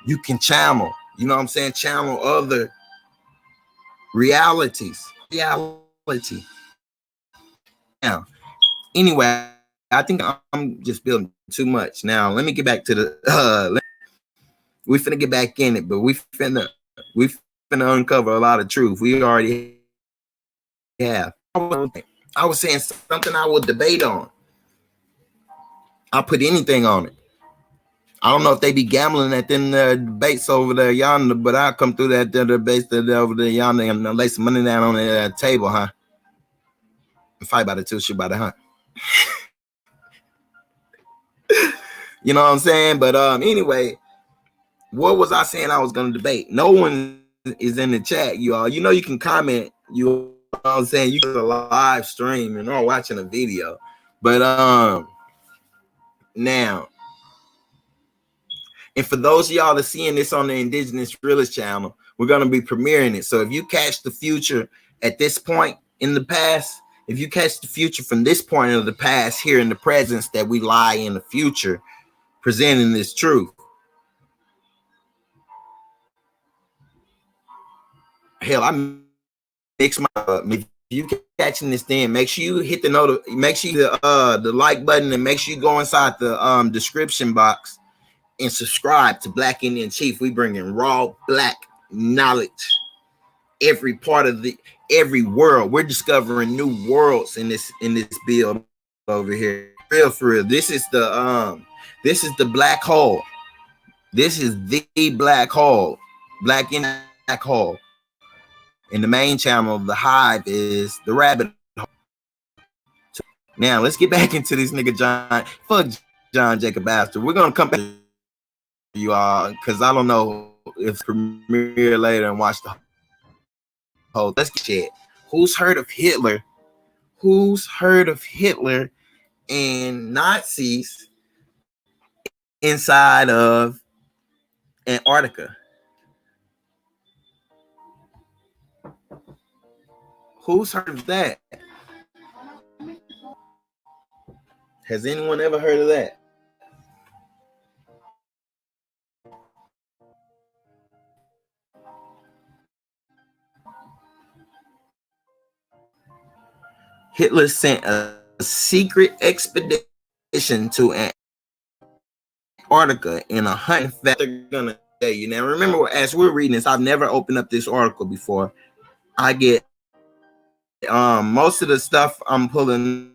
You can channel, you know what I'm saying? Channel other realities. Reality. Now, anyway, I think I'm just building too much. Now, let me get back to the we finna get back in it, but we finna uncover a lot of truth. We already have. I was saying something I would debate on. I'll put anything on it. I don't know if they be gambling at them debates over there yonder, but I'll come through that debates over there yonder and lay some money down on the table, huh? And fight by the two, shoot by the hunt. You know what I'm saying? But anyway, what was I saying I was going to debate? No one is in the chat, you all. You know you can comment. You know what I'm saying? You can live stream and or watching a video. But now, and for those of y'all that seeing this on the Indigenous Realist channel, we're going to be premiering it. So if you catch the future at this point in the past, if you catch the future from this point of the past here in the presence, that we lie in the future, presenting this truth. Hell, I mix my if you catching this thing, make sure you hit the make sure you the like button, and make sure you go inside the description box and subscribe to Black Indian Chief. We bring in raw black knowledge, every part of every world. We're discovering new worlds in this build over here. Real for real. This is the black hole. This is the black hole. Black Indian black hole. And the main channel of the Hive is the rabbit hole. Now let's get back into this nigga John. Fuck John Jacob Astor. We're gonna come back to you all because I don't know if premiere later and watch the whole. Let's get shit. Who's heard of Hitler? Who's heard of Hitler and Nazis inside of Antarctica? Who's heard of that? Has anyone ever heard of that? Hitler sent a secret expedition to Antarctica in a hunt. They're gonna tell you now. Remember, as we're reading this, I've never opened up this article before. I get most of the stuff I'm pulling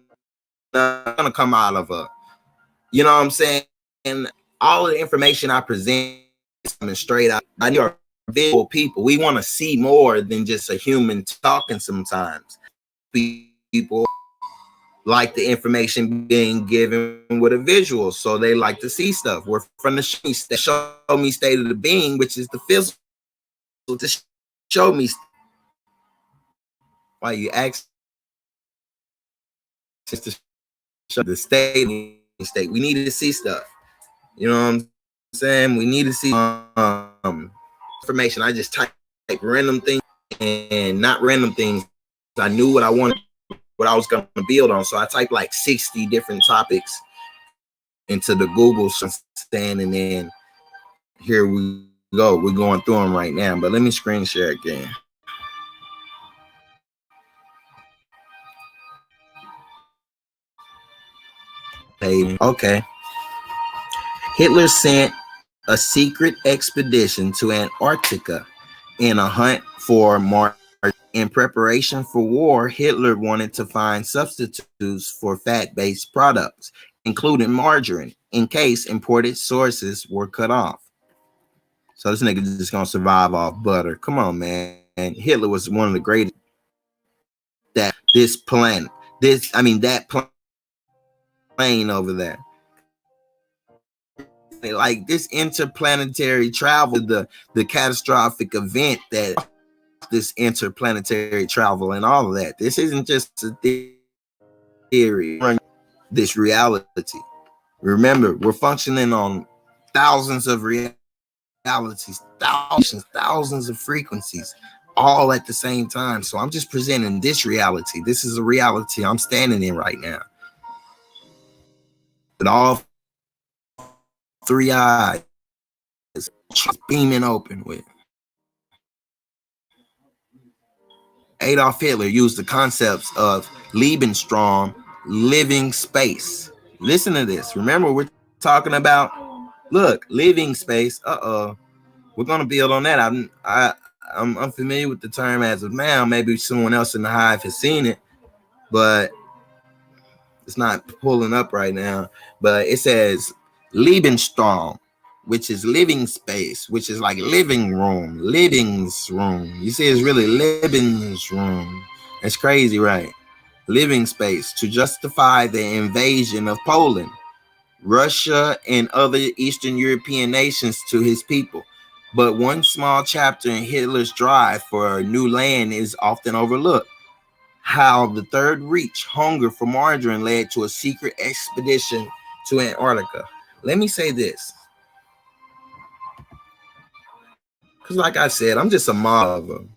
gonna come out of you know what I'm saying? And all of the information I present is coming straight out. I are visual people. We want to see more than just a human talking sometimes. People like the information being given with a visual, so they like to see stuff. We're from the show me state of the being, which is the physical, to show me. Why you ask just to show the state. We need to see stuff. You know what I'm saying? We need to see information. I just type random things and not random things. I knew what I wanted, what I was going to build on. So I typed like 60 different topics into the Google stand, and then here we go. We're going through them right now, but let me screen share again. Okay. Hitler sent a secret expedition to Antarctica in a hunt for margarine. In preparation for war, Hitler wanted to find substitutes for fat-based products, including margarine, in case imported sources were cut off. So this nigga just gonna survive off butter. Come on, man. Hitler was one of the greatest that this planet, that plane over there. Like this interplanetary travel, the catastrophic event that this interplanetary travel and all of that. This isn't just a theory, this reality. Remember, we're functioning on thousands of realities, thousands of frequencies, all at the same time. So I'm just presenting this reality. This is a reality I'm standing in right now. With all three eyes beaming open with. Adolf Hitler used the concepts of Lebensraum, living space. Listen to this. Remember, we're talking about, look, living space. We're gonna build on that. I'm unfamiliar with the term as of now. Maybe someone else in the hive has seen it, but it's not pulling up right now. But it says Lebensraum, which is living space, which is like living room, living's room. You see, it's really living's room. That's crazy, right? Living space to justify the invasion of Poland, Russia, and other Eastern European nations to his people. But one small chapter in Hitler's drive for new land is often overlooked. How the Third Reich, hunger for margarine, led to a secret expedition to Antarctica. Let me say this, because like I said, I'm just a model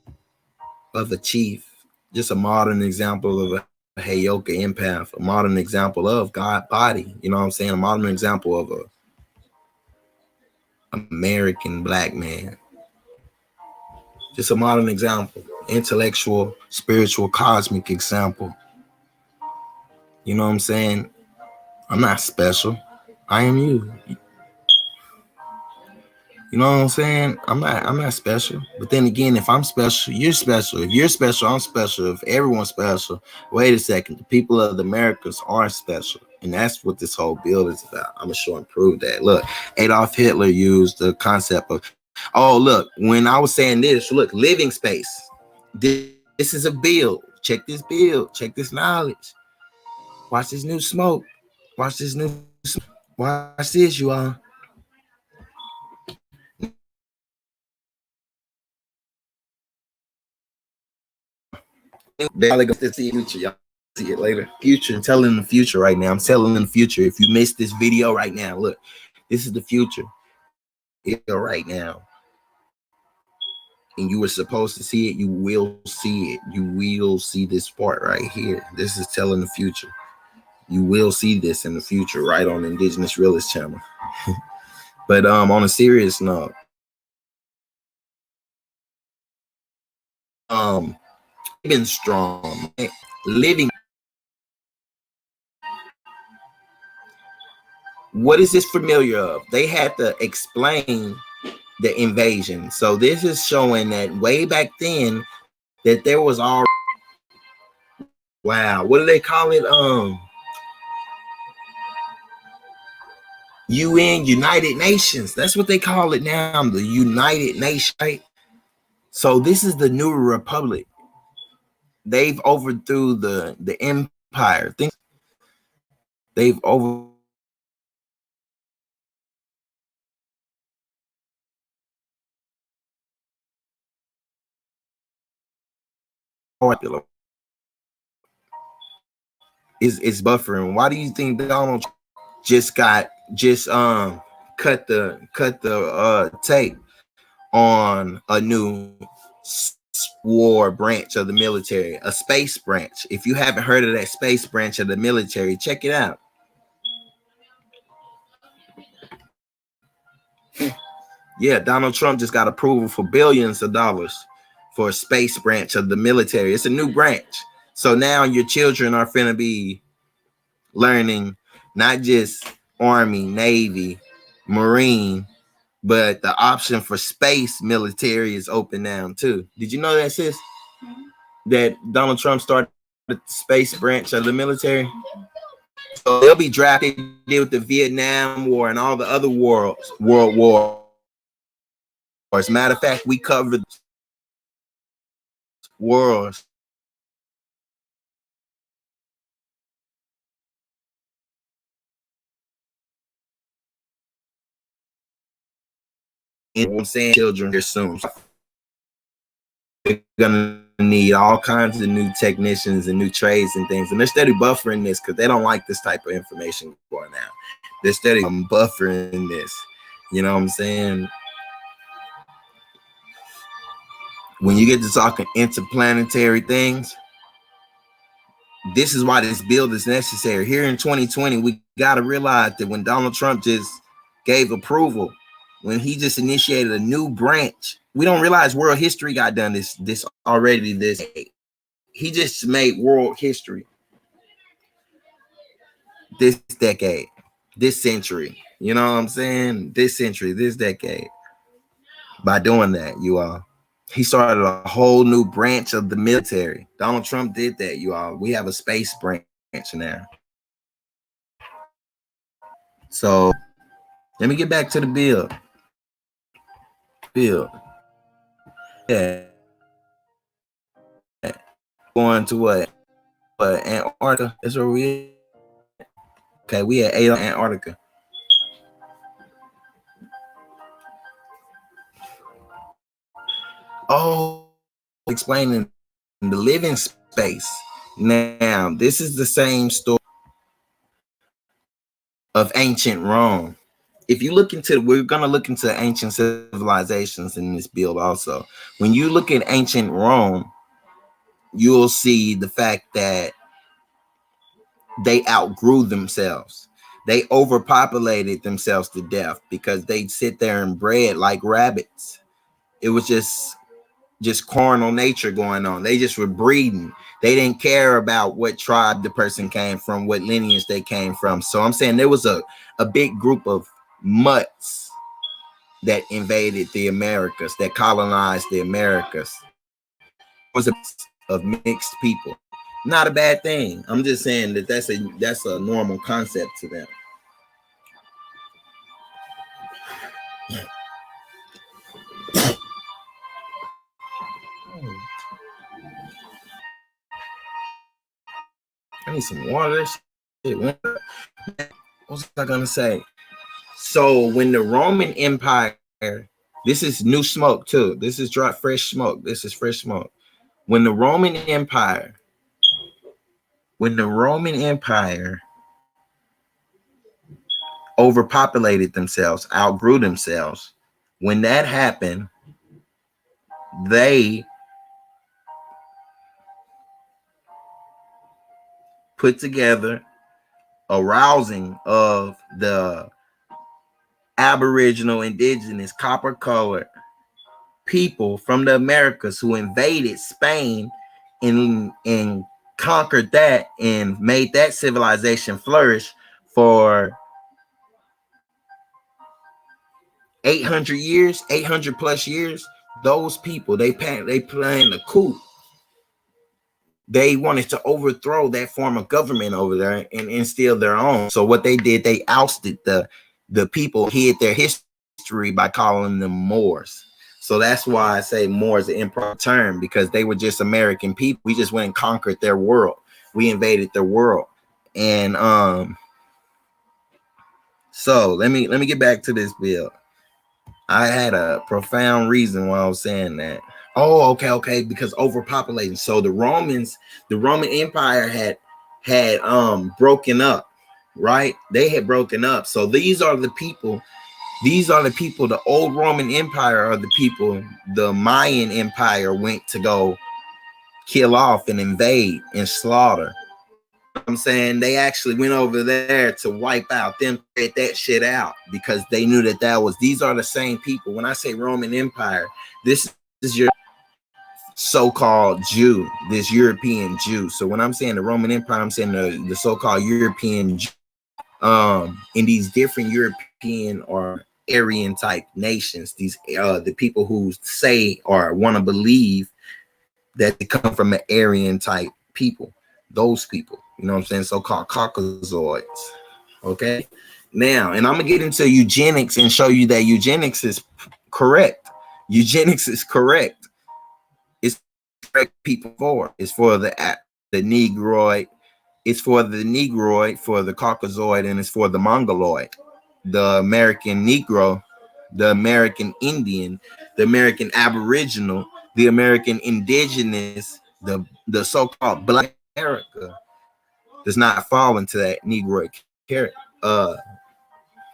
of a chief, just a modern example of a Heyoka empath, a modern example of God body. You know what I'm saying? A modern example of a American black man. Just a modern example, intellectual, spiritual, cosmic example. You know what I'm saying? I'm not special. I am you. You know what I'm saying? I'm not special. But then again, if I'm special, you're special. If you're special, I'm special. If everyone's special, wait a second. The people of the Americas are special. And that's what this whole build is about. I'm gonna show and prove that. Look, Adolf Hitler used the concept of, oh, look, when I was saying this, look, living space. This is a build. Check this build. Check this knowledge. Watch this new smoke. Watch this new smoke. Watch this, you all. They're going to see the future. Y'all see it later. Future. I'm telling the future right now. I'm telling the future. If you missed this video right now, look, this is the future. Here right now. And you were supposed to see it. You will see it. You will see this part right here. This is telling the future. You will see this in the future, right on Indigenous Realist channel. But on a serious note, living strong, living. What is this familiar of? They had to explain the invasion. So this is showing that way back then that there was all, wow, what do they call it? UN, United Nations. That's what they call it now, the United Nations, right? So this is the new republic. They've overthrew the empire. They've over is buffering. Why do you think Donald just cut the tape on a new war branch of the military, a space branch. If you haven't heard of that space branch of the military, check it out. Yeah, Donald Trump just got approval for billions of dollars for a space branch of the military. It's a new branch. So now your children are finna be learning not just Army, Navy, Marine, but the option for space military is open now too. Did you know that, sis? That Donald Trump started the space branch of the military? So they'll be drafted, deal with the Vietnam War and all the other world wars. As a matter of fact, we covered wars. And I'm saying children here soon. They're gonna need all kinds of new technicians and new trades and things, and they're steady buffering this because they don't like this type of information going out. They're steady buffering this. You know what I'm saying? When you get to talking interplanetary things, this is why this bill is necessary. Here in 2020, we got to realize that when Donald Trump just gave approval, when he just initiated a new branch, we don't realize world history got done this already. He just made world history this decade, this century. You know what I'm saying? This century, this decade. By doing that, you all. He started a whole new branch of the military. Donald Trump did that, you all. We have a space branch now. So let me get back to the bill. Yeah. Going to what? Antarctica. That's where we at. Okay, we at Antarctica. Oh, explaining the living space. Now, this is the same story of ancient Rome. If you look into, we're going to look into ancient civilizations in this build also. When you look at ancient Rome, you'll see the fact that they outgrew themselves. They overpopulated themselves to death because they'd sit there and bred like rabbits. It was just carnal nature going on. They just were breeding. They didn't care about what tribe the person came from, what lineage they came from. So I'm saying there was a big group of mutts that invaded the Americas, that colonized the Americas. It was of mixed people. Not a bad thing. I'm just saying that that's a normal concept to them. I need some water. What was I gonna say? So when the Roman Empire, this is new smoke too. This is dry, fresh smoke. This is fresh smoke. When the Roman Empire overpopulated themselves, outgrew themselves, when that happened, they put together a rousing of the Aboriginal, indigenous, copper-colored people from the Americas who invaded Spain and conquered that and made that civilization flourish for 800 years, 800 plus years. Those people, they planned a coup. They wanted to overthrow that form of government over there and instill their own. So what they did, they ousted the people, hid their history by calling them Moors. So that's why I say Moors is an improper term, because they were just American people. We just went and conquered their world. We invaded their world. And so let me get back to this bill. I had a profound reason why I was saying that. Oh, okay, because overpopulating. So the Roman Empire had broken up, right? They had broken up. So these are the people These are the people, the old Roman Empire are the people the Mayan Empire went to go kill off and invade and slaughter. I'm saying they actually went over there to wipe out them, get that shit out, because they knew these are the same people. When I say Roman Empire, this is your so-called Jew, this European Jew. So when I'm saying the Roman Empire, I'm saying the so-called European Jew. In these different European or Aryan type nations, these the people who say or want to believe that they come from an Aryan type people, those people, you know what I'm saying, so-called Caucasoids. Okay, now, and I'm gonna get into eugenics and show you that eugenics is correct. Eugenics is correct. It's correct people for. It's for the Negroid. It's for the Negroid, for the Caucasoid, and it's for the Mongoloid, the American Negro, the American Indian, the American Aboriginal, the American Indigenous, the so-called Black America does not fall into that Negroid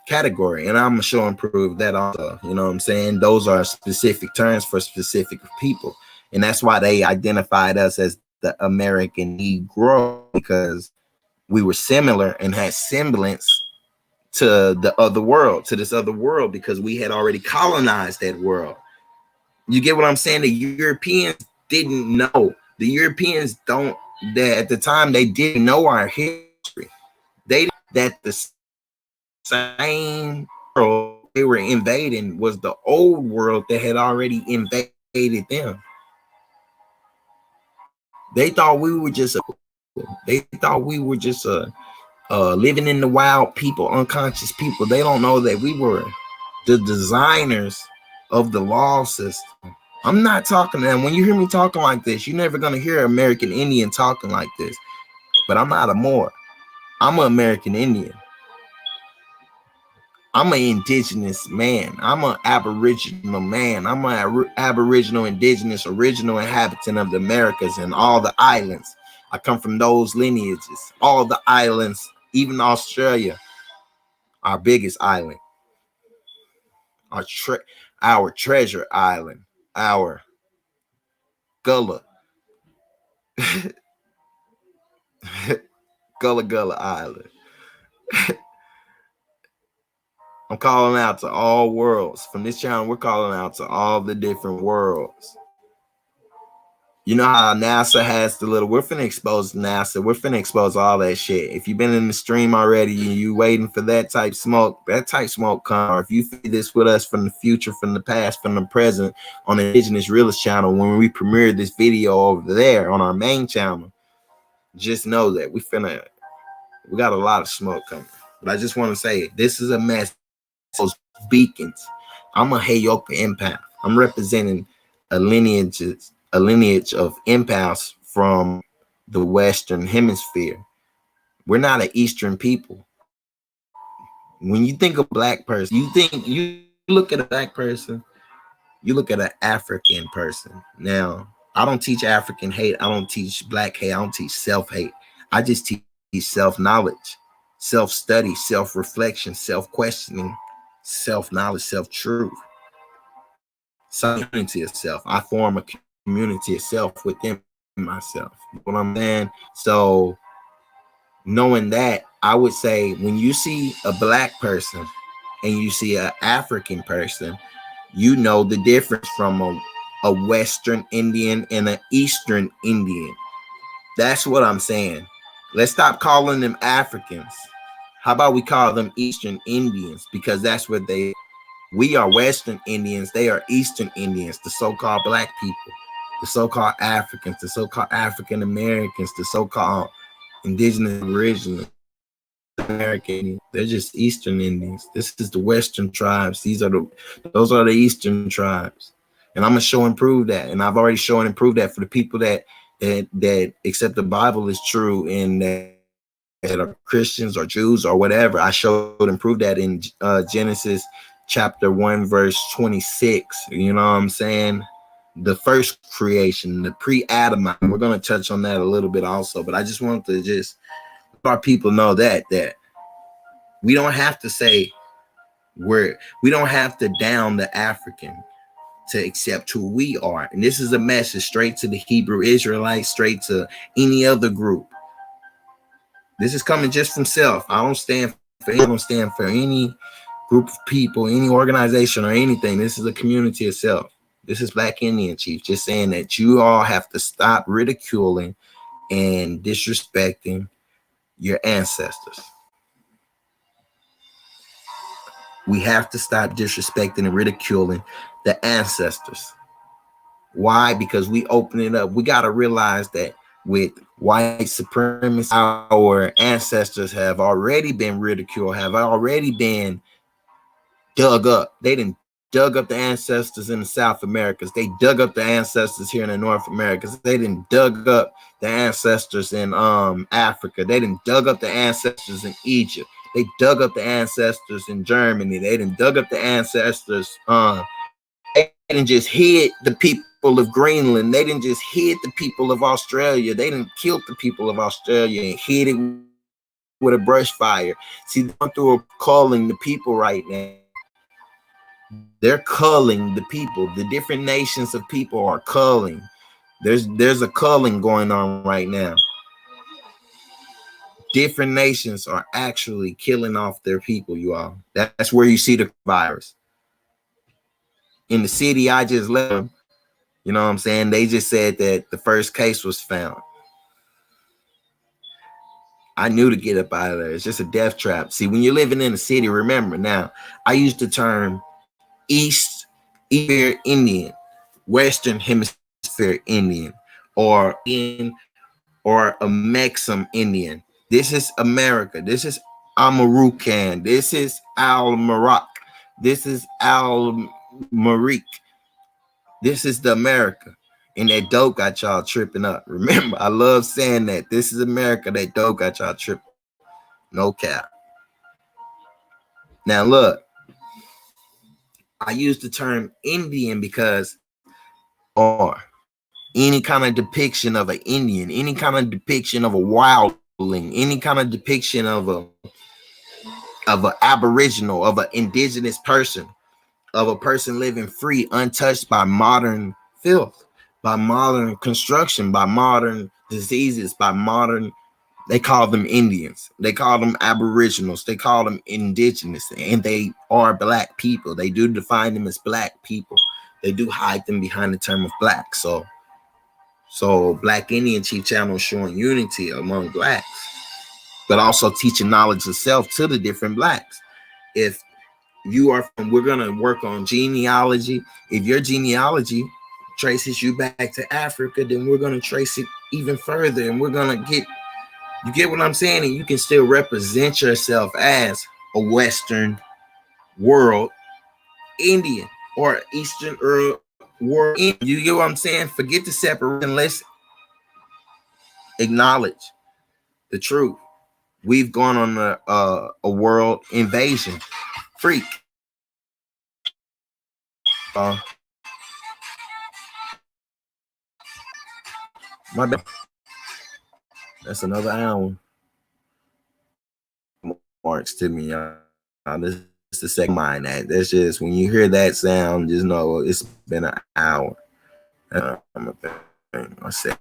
category. And I'm gonna show and prove that also. You know what I'm saying? Those are specific terms for specific people. And that's why they identified us as the American Negro, because we were similar and had semblance to the other world, to this other world, because we had already colonized that world. You get what I'm saying? The Europeans didn't know. The Europeans don't, that at the time they didn't know our history. They that the same world they were invading was the old world that had already invaded them. They thought we were just living in the wild people, unconscious people. They don't know that we were the designers of the law system. I'm not talking to them. When you hear me talking like this, you're never going to hear an American Indian talking like this. But I'm not a Moor. I'm an American Indian. I'm an indigenous man. I'm an aboriginal man. I'm an aboriginal, indigenous, original inhabitant of the Americas and all the islands. I come from those lineages. All the islands, even Australia, our biggest island, our treasure island, our Gullah, Gullah Island. I'm calling out to all worlds. From this channel, we're calling out to all the different worlds. You know how NASA has the little, we're finna expose NASA. We're finna expose all that shit. If you've been in the stream already and you waiting for that type smoke come. Or if you feed this with us from the future, from the past, from the present on the Indigenous Realist channel, when we premiere this video over there on our main channel, just know that we got a lot of smoke coming. But I just want to say, this is a mess. Those beacons. I'm a Heyoka empath. I'm representing a lineage of empaths from the Western Hemisphere. We're not an Eastern people. When you think of black person, you look at a black person, you look at an African person. Now, I don't teach African hate. I don't teach black hate. I don't teach self-hate. I just teach self-knowledge, self-study, self-reflection, self-questioning, self-knowledge, self-truth, community of self. I form a community of self within myself. You know what I'm saying? So knowing that, I would say when you see a black person and you see an African person, you know the difference from a Western Indian and an Eastern Indian. That's what I'm saying. Let's stop calling them Africans. How about we call them Eastern Indians? Because that's what we are Western Indians. They are Eastern Indians, the so-called black people, the so-called Africans, the so-called African Americans, the so-called indigenous original American. They're just Eastern Indians. This is the Western tribes. Those are the Eastern tribes. And I'm gonna show and prove that. And I've already shown and proved that for the people that accept the Bible is true and that are Christians or Jews or whatever. I showed and proved that in Genesis chapter 1 verse 26. You know what I'm saying? The first creation, the pre-Adamite. We're going to touch on that a little bit also, but I just wanted to just let our people know that we don't have to say We don't have to down the African to accept who we are. And this is a message straight to the Hebrew Israelites, straight to any other group. This is coming just from self. I don't stand for any group of people, any organization or anything. This is a community itself. This is Black Indian Chief just saying that you all have to stop ridiculing and disrespecting your ancestors. We have to stop disrespecting and ridiculing the ancestors. Why? Because we open it up. We got to realize that with white supremacy, our ancestors have already been ridiculed, have already been dug up. They didn't dug up the ancestors in the South Americas. They dug up the ancestors here in the North Americas. They didn't dug up the ancestors in Africa. They didn't dug up the ancestors in Egypt. They dug up the ancestors in Germany. They didn't dug up the ancestors. They didn't just hit the people of Greenland. They didn't just hit the people of Australia. They didn't kill the people of Australia and hit it with a brush fire. See, they're going through a culling the people right now. They're culling the people. The different nations of people are culling. There's a culling going on right now. Different nations are actually killing off their people, you all. That's where you see the virus. In the city I just left, you know what I'm saying? They just said that the first case was found. I knew to get up out of there. It's just a death trap. See, when you're living in the city, remember now, I used the term East Hemisphere Indian, Western Hemisphere Indian, or a Mexam Indian. This is America. This is Amarucan. This is Al Marak. This is Al Marik. This is the America. And that dope got y'all tripping up. Remember, I love saying that. This is America. That dope got y'all tripping. No cap. Now look, I use the term Indian because or any kind of depiction of an Indian, any kind of depiction of a wildling, any kind of depiction of an aboriginal, of an indigenous person, of a person living free, untouched by modern filth, by modern construction, by modern diseases, by modern, they call them Indians, they call them aboriginals, they call them indigenous, and they are Black people. They do define them as Black people. They do hide them behind the term of Black. So Black Indian Chief Channel is showing unity among Blacks, but also teaching knowledge of self to the different Blacks. If you are from, we're going to work on genealogy. If your genealogy traces you back to Africa, then we're going to trace it even further, and we're going to you get what I'm saying? And you can still represent yourself as a Western world Indian or Eastern world Indian. You get what I'm saying? Forget the separation. Let's acknowledge the truth. We've gone on a world invasion. Freak. My bad. That's another hour. Marks to me, y'all. This is the second mind that. That's just when you hear that sound, just know it's been an hour. I'm a second.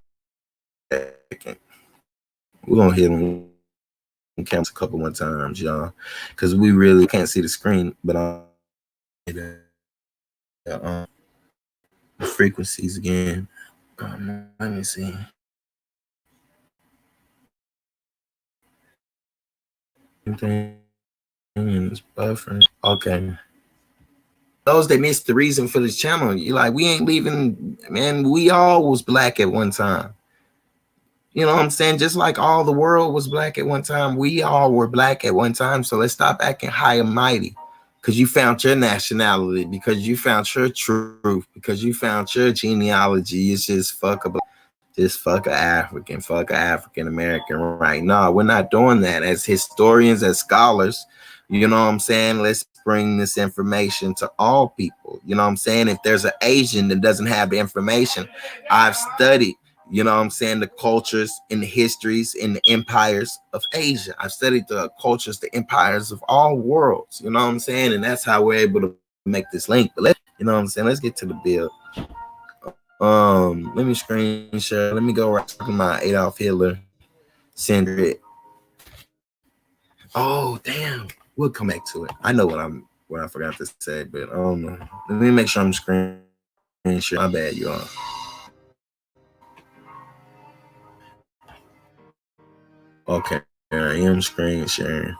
We're gonna hit them cameras a couple more times, y'all, because we really can't see the screen, but the frequencies again. Let me see. Buffering. Okay. Those that missed the reason for this channel, you're like, we ain't leaving, man. We all was Black at one time. You know what I'm saying? Just like all the world was Black at one time, we all were Black at one time. So let's stop acting high and mighty because you found your nationality, because you found your truth, because you found your genealogy. It's just fuck a African American right now. We're not doing that as historians, as scholars. You know what I'm saying? Let's bring this information to all people. You know what I'm saying? If there's an Asian that doesn't have the information, I've studied, You know what I'm saying? The cultures and the histories and the empires of Asia. I've studied the cultures, the empires of all worlds. You know what I'm saying? And that's how we're able to make this link. But you know what I'm saying? Let's get to the build. Let me screen share. Let me go right talking about Adolf Hitler. Send it. Oh damn. We'll come back to it. I know what I forgot to say, but let me make sure I'm screen share. My bad, y'all. Okay, I am screen sharing.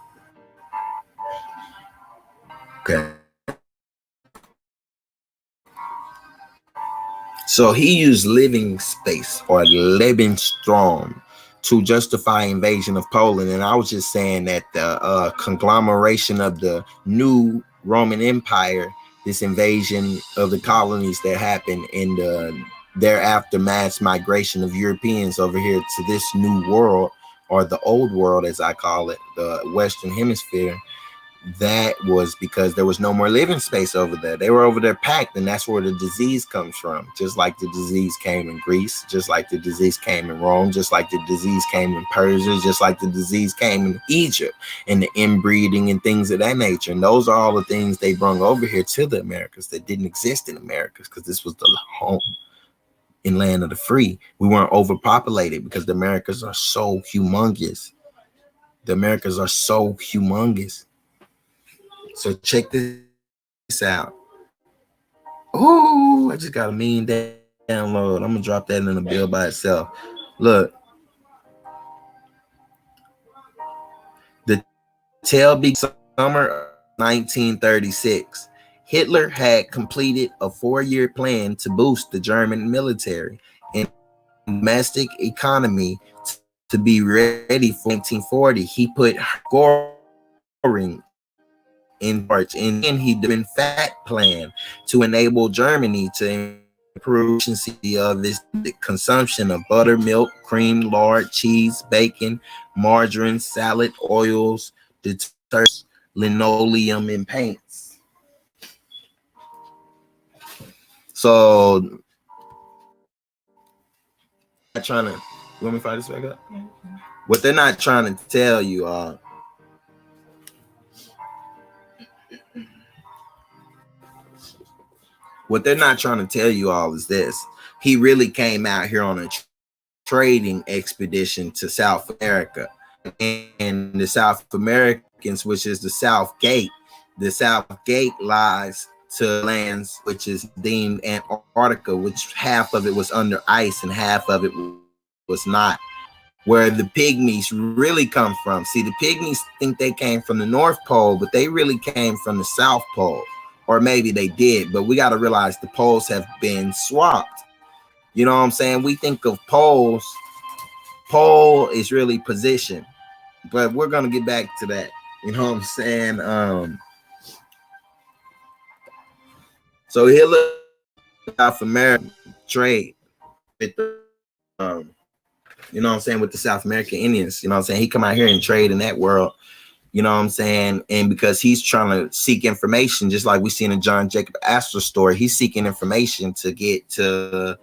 Okay. So he used living space or Lebensraum to justify invasion of Poland. And I was just saying that the conglomeration of the new Roman Empire, this invasion of the colonies that happened in the thereafter mass migration of Europeans over here to this new world, or the old world as I call it, the Western Hemisphere, that was because there was no more living space over there. They were over there packed, and that's where the disease comes from. Just like the disease came in Greece, just like the disease came in Rome, just like the disease came in Persia, just like the disease came in Egypt, and the inbreeding and things of that nature. And those are all the things they brought over here to the Americas that didn't exist in Americas, because this was the home in land of the free. We weren't overpopulated because the Americas are so humongous. The Americas are so humongous. So check this out. Oh, I just got a mean download. I'm gonna drop that in the bill by itself. Look, the tale began summer 1936. Hitler had completed a 4-year plan to boost the German military and domestic economy to be ready for 1940. He put scoring in March, and then he did a fat plan to enable Germany to improve efficiency of its consumption of buttermilk, cream, lard, cheese, bacon, margarine, salad oils, detergents, linoleum, and paints. So, I'm trying to. You want me to fire this back up? What they're not trying to tell you are. What they're not trying to tell you all is this: he really came out here on a trading expedition to South America, and the South Americans, which is the South Gate. The South Gate lies to lands which is deemed Antarctica, which half of it was under ice and half of it was not. Where the pygmies really come from. See, the pygmies think they came from the North Pole, but they really came from the South Pole. Or maybe they did, but we got to realize the poles have been swapped. You know what I'm saying? We think of poles. Pole is really position, but we're going to get back to that. You know what I'm saying? So Hitler, South American trade with the, you know what I'm saying, with the South American Indians. You know what I'm saying? He come out here and trade in that world. You know what I'm saying? And because he's trying to seek information, just like we see in the John Jacob Astor story, he's seeking information to get to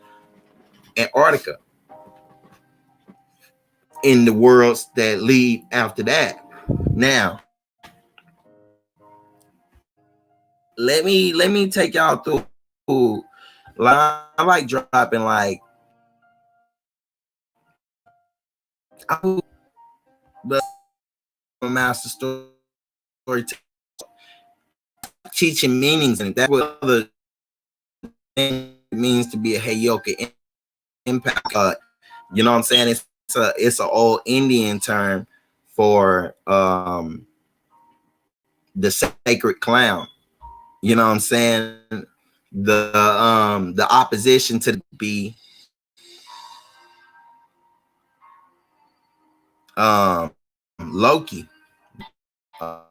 Antarctica in the worlds that lead after that. Now, let me take y'all through. I like dropping like the master story teaching meanings, and that's what other thing means to be a Heyoka impact. You know what I'm saying? It's an old Indian term for the sacred clown. You know what I'm saying? The opposition to be Loki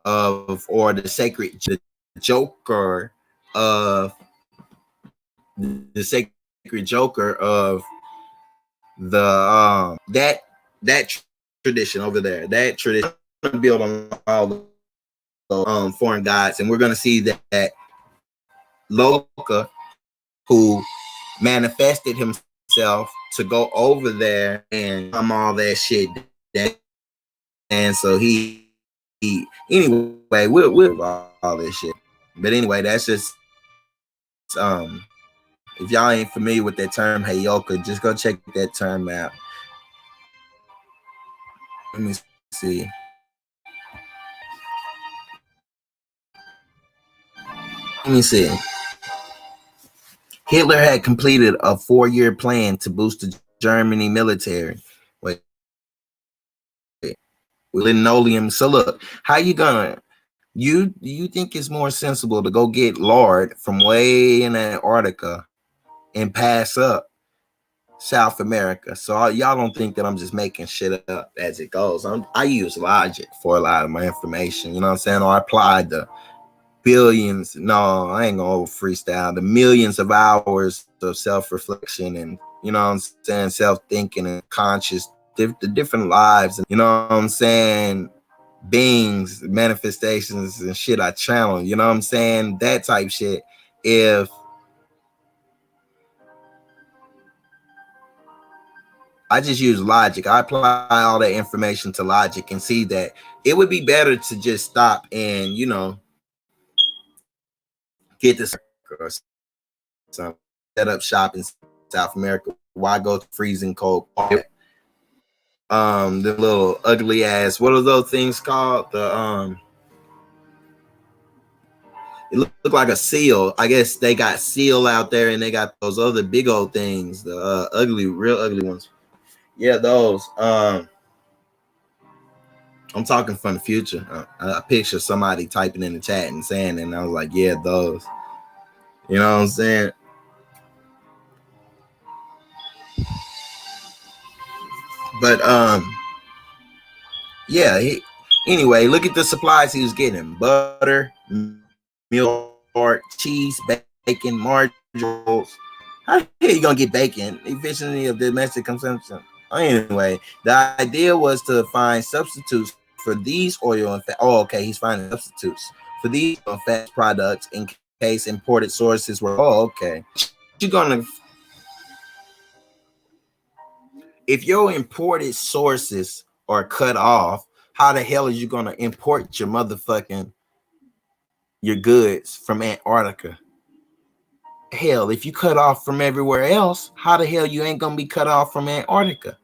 or the sacred Joker of the sacred Joker of the that tradition over there. That tradition built on all the foreign gods, and we're going to see that Loka, who manifested himself himself to go over there and all that shit down. And so anyway, we'll all this shit. But anyway, that's just if y'all ain't familiar with that term Heyoka, just go check that term out. Let me see. Hitler had completed a 4-year plan to boost the Germany military. Wait. Linoleum. So look, how you gonna you think it's more sensible to go get lard from way in Antarctica and pass up South America? So y'all don't think that I'm just making shit up as it goes. I use logic for a lot of my information. You know what I'm saying? Or I applied the billions. No, I ain't gonna freestyle. The millions of hours of self-reflection and, you know what I'm saying, self-thinking and conscious, the different lives, and, you know what I'm saying, beings, manifestations and shit I channel, you know what I'm saying, that type shit. If I just use logic, I apply all that information to logic and see that it would be better to just stop and, you know, get this or something, set up shop in South America. Why go to freezing cold? The little ugly ass, what are those things called? The it looked like a seal. I guess they got seal out there, and they got those other big old things, the ugly, real ugly ones. Yeah, those. I'm talking from the future. I picture somebody typing in the chat and saying, and I was like, yeah, those. You know what I'm saying? But yeah. Anyway, look at the supplies he was getting: butter, milk, cheese, bacon, margarine. How the hell you gonna get bacon? Efficiency of domestic consumption. Anyway, the idea was to find substitutes for these oil and fat. Oh, okay, he's finding substitutes for these fat products in case imported sources were. Oh, okay. You're gonna, if your imported sources are cut off, how the hell are you gonna import your motherfucking your goods from Antarctica? Hell, if you cut off from everywhere else, how the hell you ain't gonna be cut off from Antarctica?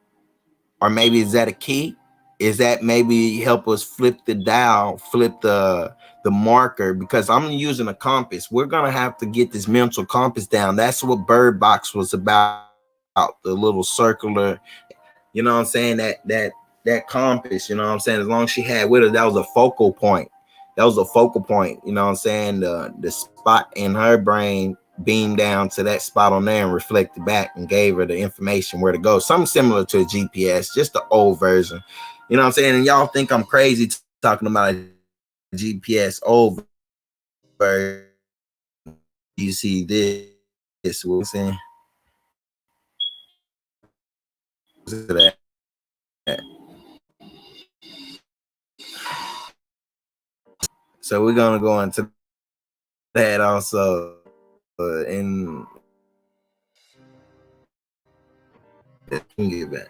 Or maybe is that a key? Is that maybe help us flip the dial, flip the marker? Because I'm using a compass. We're gonna have to get this mental compass down. That's what Bird Box was about. The little circular, you know what I'm saying? That compass, you know what I'm saying? As long as she had with her, that was a focal point. That was a focal point, you know what I'm saying? The spot in her brain beamed down to that spot on there and reflected back and gave her the information where to go. Something similar to a GPS, just the old version. You know what I'm saying? And y'all think I'm crazy talking about a GPS old version. You see this, what I'm saying? So we're gonna go into that also. In get back.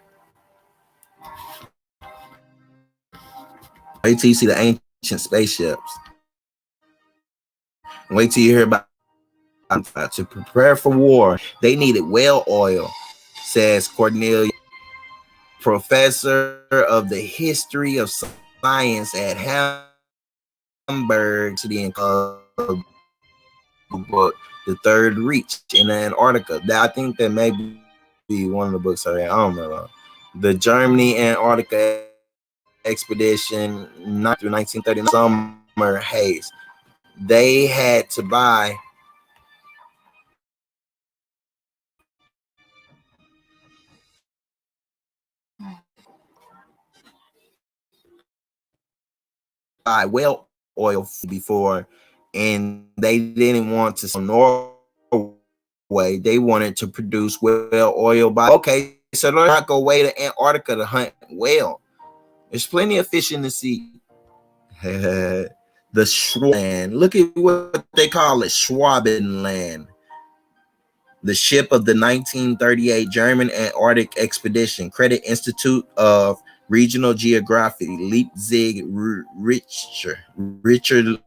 Wait till you see the ancient spaceships. Wait till you hear about to prepare for war. They needed whale oil, says Cornelia, professor of the history of science at Hamburg City in book The Third Reach in Antarctica. I think that may be one of the books I don't know. The Germany Antarctica expedition 9 through 1939 summer haze. They had to buy whale oil before, and they didn't want to sell Norway. They wanted to produce whale oil by okay, so they're not go way to Antarctica to hunt whale. There's plenty of fish in the sea. The Schwabenland. Look at what they call it, Schwabenland. The ship of the 1938 German Antarctic expedition. Credit Institute of Regional Geography, Leipzig, Richard,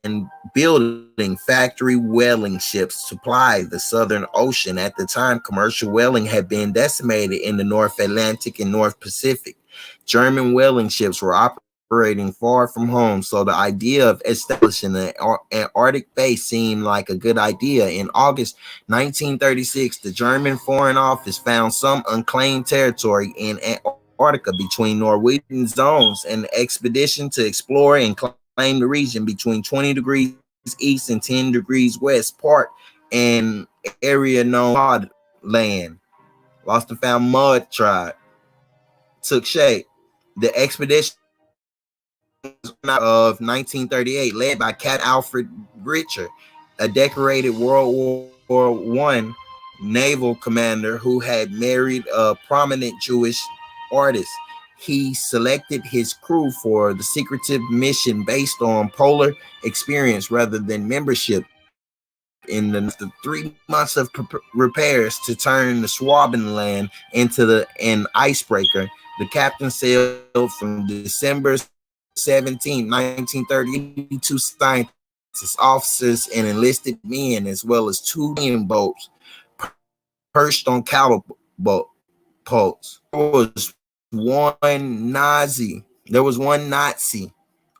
and building factory whaling ships to supply the Southern Ocean. At the time, commercial whaling had been decimated in the North Atlantic and North Pacific. German whaling ships were operating far from home, so the idea of establishing an Antarctic base seemed like a good idea. In August 1936, the German Foreign Office found some unclaimed territory in Antarctica between Norwegian zones, and the expedition to explore and claim the region between 20 degrees east and 10 degrees west, part an area known Mud Land, lost and found mud tribe, took shape. The expedition of 1938, led by Captain Alfred Richard, a decorated World War I naval commander who had married a prominent Jewish artist. He selected his crew for the secretive mission based on polar experience rather than membership. In the 3 months of repairs to turn the Schwabenland into an icebreaker, the captain sailed from December 17, 1930, 2 scientists, officers, and enlisted men, as well as 2 boats perched on catapults. There was one Nazi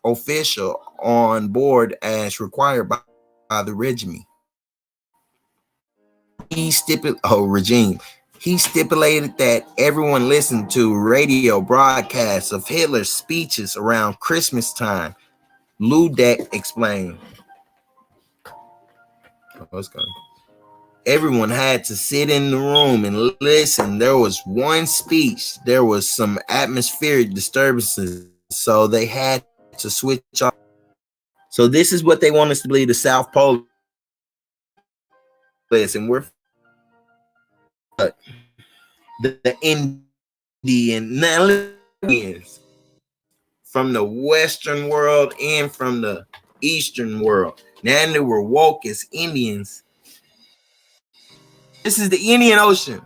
official on board as required by the regime. He stipulated that everyone listened to radio broadcasts of Hitler's speeches around Christmas time. Ludek explained. Everyone had to sit in the room and listen. There was one speech. There was some atmospheric disturbances, so they had to switch off. So this is what they want us to believe the South Pole is, and we're the Indian from the Western world and from the Eastern world. Now they were woke as Indians. This is the Indian Ocean.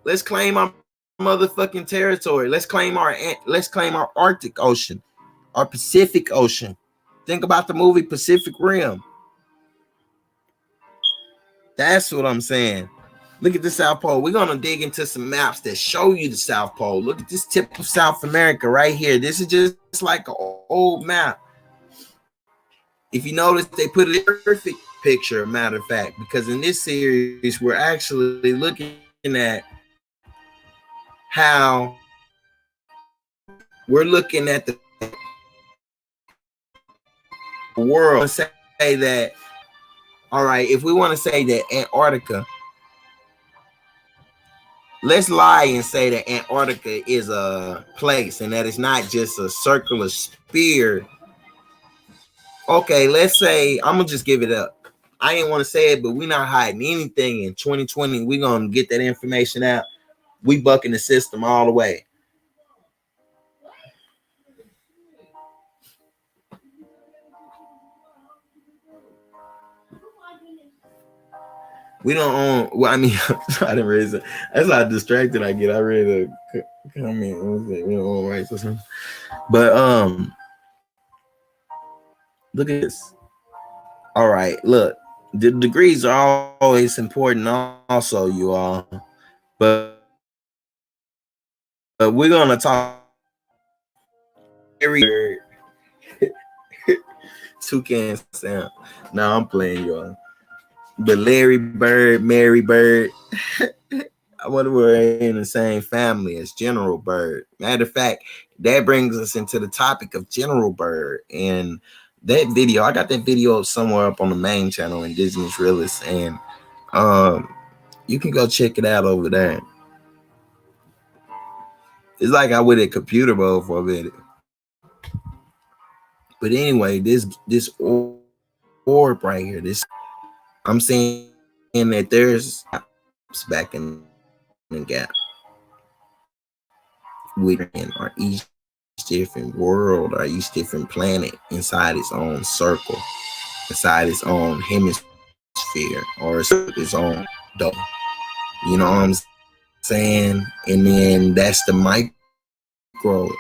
Let's claim our motherfucking territory. Let's claim our Arctic Ocean, our Pacific Ocean. Think about the movie Pacific Rim. That's what I'm saying. Look at the South Pole. We're going to dig into some maps that show you the South Pole. Look at this tip of South America right here. This is just like an old map. If you notice, they put a perfect picture, matter of fact, because in this series, we're actually looking at how we're looking at the world. Say that, all right, if we want to say that Antarctica, let's lie and say that Antarctica is a place and that it's not just a circular sphere. Okay, let's say, I'm going to just give it up. I didn't want to say it, but we're not hiding anything in 2020. We're going to get that information out. We bucking the system all the way. We don't own, well, I mean, I didn't read it. That's how distracted I get. I read a comment. We don't own rights or something. But look at this. All right, look, the degrees are always important also, you all. But we're going to talk toucan sound. No, I'm playing, y'all. But Larry Bird, Mary Bird, I wonder we're in the same family as General Bird. Matter of fact, that brings us into the topic of General Bird. And that video, I got that video somewhere up on the main channel, Indigenous Realist, and you can go check it out over there. It's like I with a computer mode for a minute. But anyway, this orb right here, this, I'm saying that there's back in the gap within our each different world or each different planet inside its own circle, inside its own hemisphere. atmosphere or its own dome. You know what I'm saying? And then that's the micro.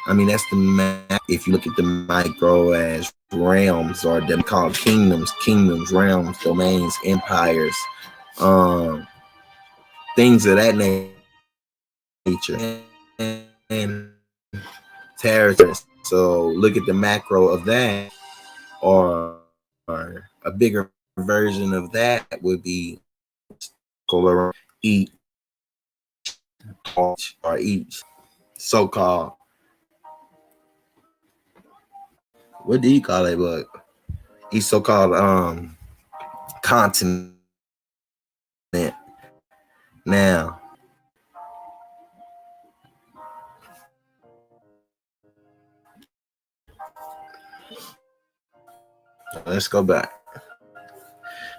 I mean, that's the if you look at the micro as realms, or them called kingdoms, realms, domains, empires, things of that nature, and territory. So look at the macro of that, or a bigger version of that would be each or each so-called, what do you call it, but each so-called continent. Now let's go back.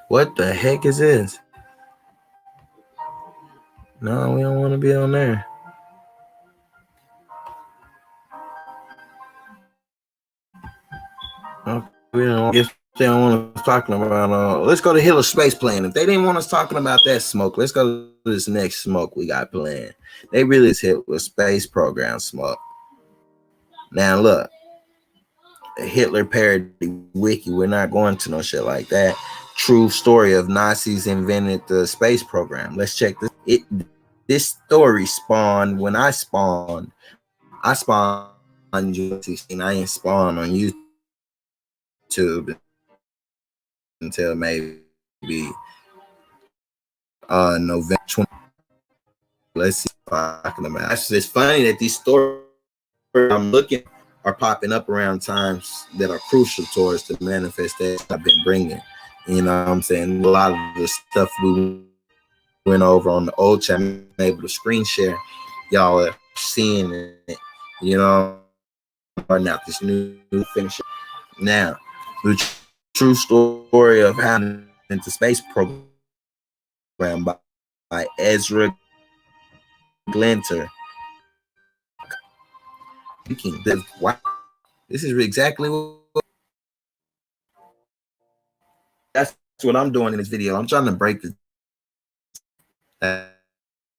What the heck is this? No, we don't want to be on there. Okay, we don't. If they don't want us talking about, let's go to Hitler Space Plane. If they didn't want us talking about that smoke, let's go to this next smoke we got planned. They really hit with space program smoke. Now look, Hitler parody wiki. We're not going to no shit like that. True story of Nazis invented the space program. Let's check this. This story spawned when I spawned. I spawned on YouTube. I ain't spawned on YouTube until maybe November 20. Let's see if I can imagine. It's funny that these stories I'm looking are popping up around times that are crucial towards the manifestation I've been bringing. You know what I'm saying? A lot of the stuff we went over on the old channel, I'm able to screen share, y'all are seeing it. You know, or now this new finisher. Now, the true story of how into space program by Ezra Glinter. Wow, this is exactly that's what I'm doing in this video. I'm trying to break the.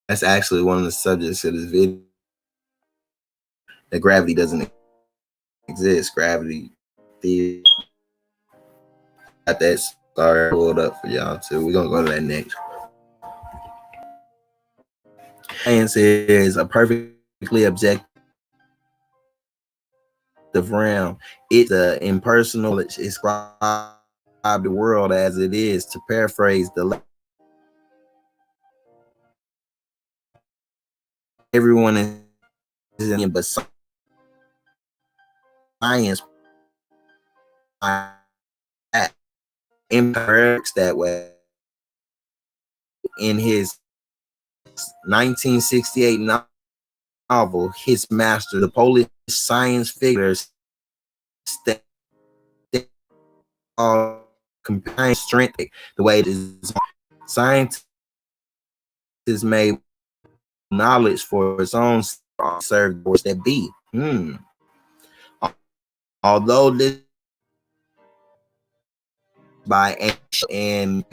That's actually one of the subjects of this video. That gravity doesn't exist. Gravity theory. Got that started pulled up for y'all too. We're gonna go to that next. Science is a perfectly objective realm. It's the impersonal. It's describe the world as it is. To paraphrase the everyone is in, but science impacts that way. In his 1968 novel, his master, the Polish science figures, comparing strength the way it is. Scientists made knowledge for its own serve that be. Although this by and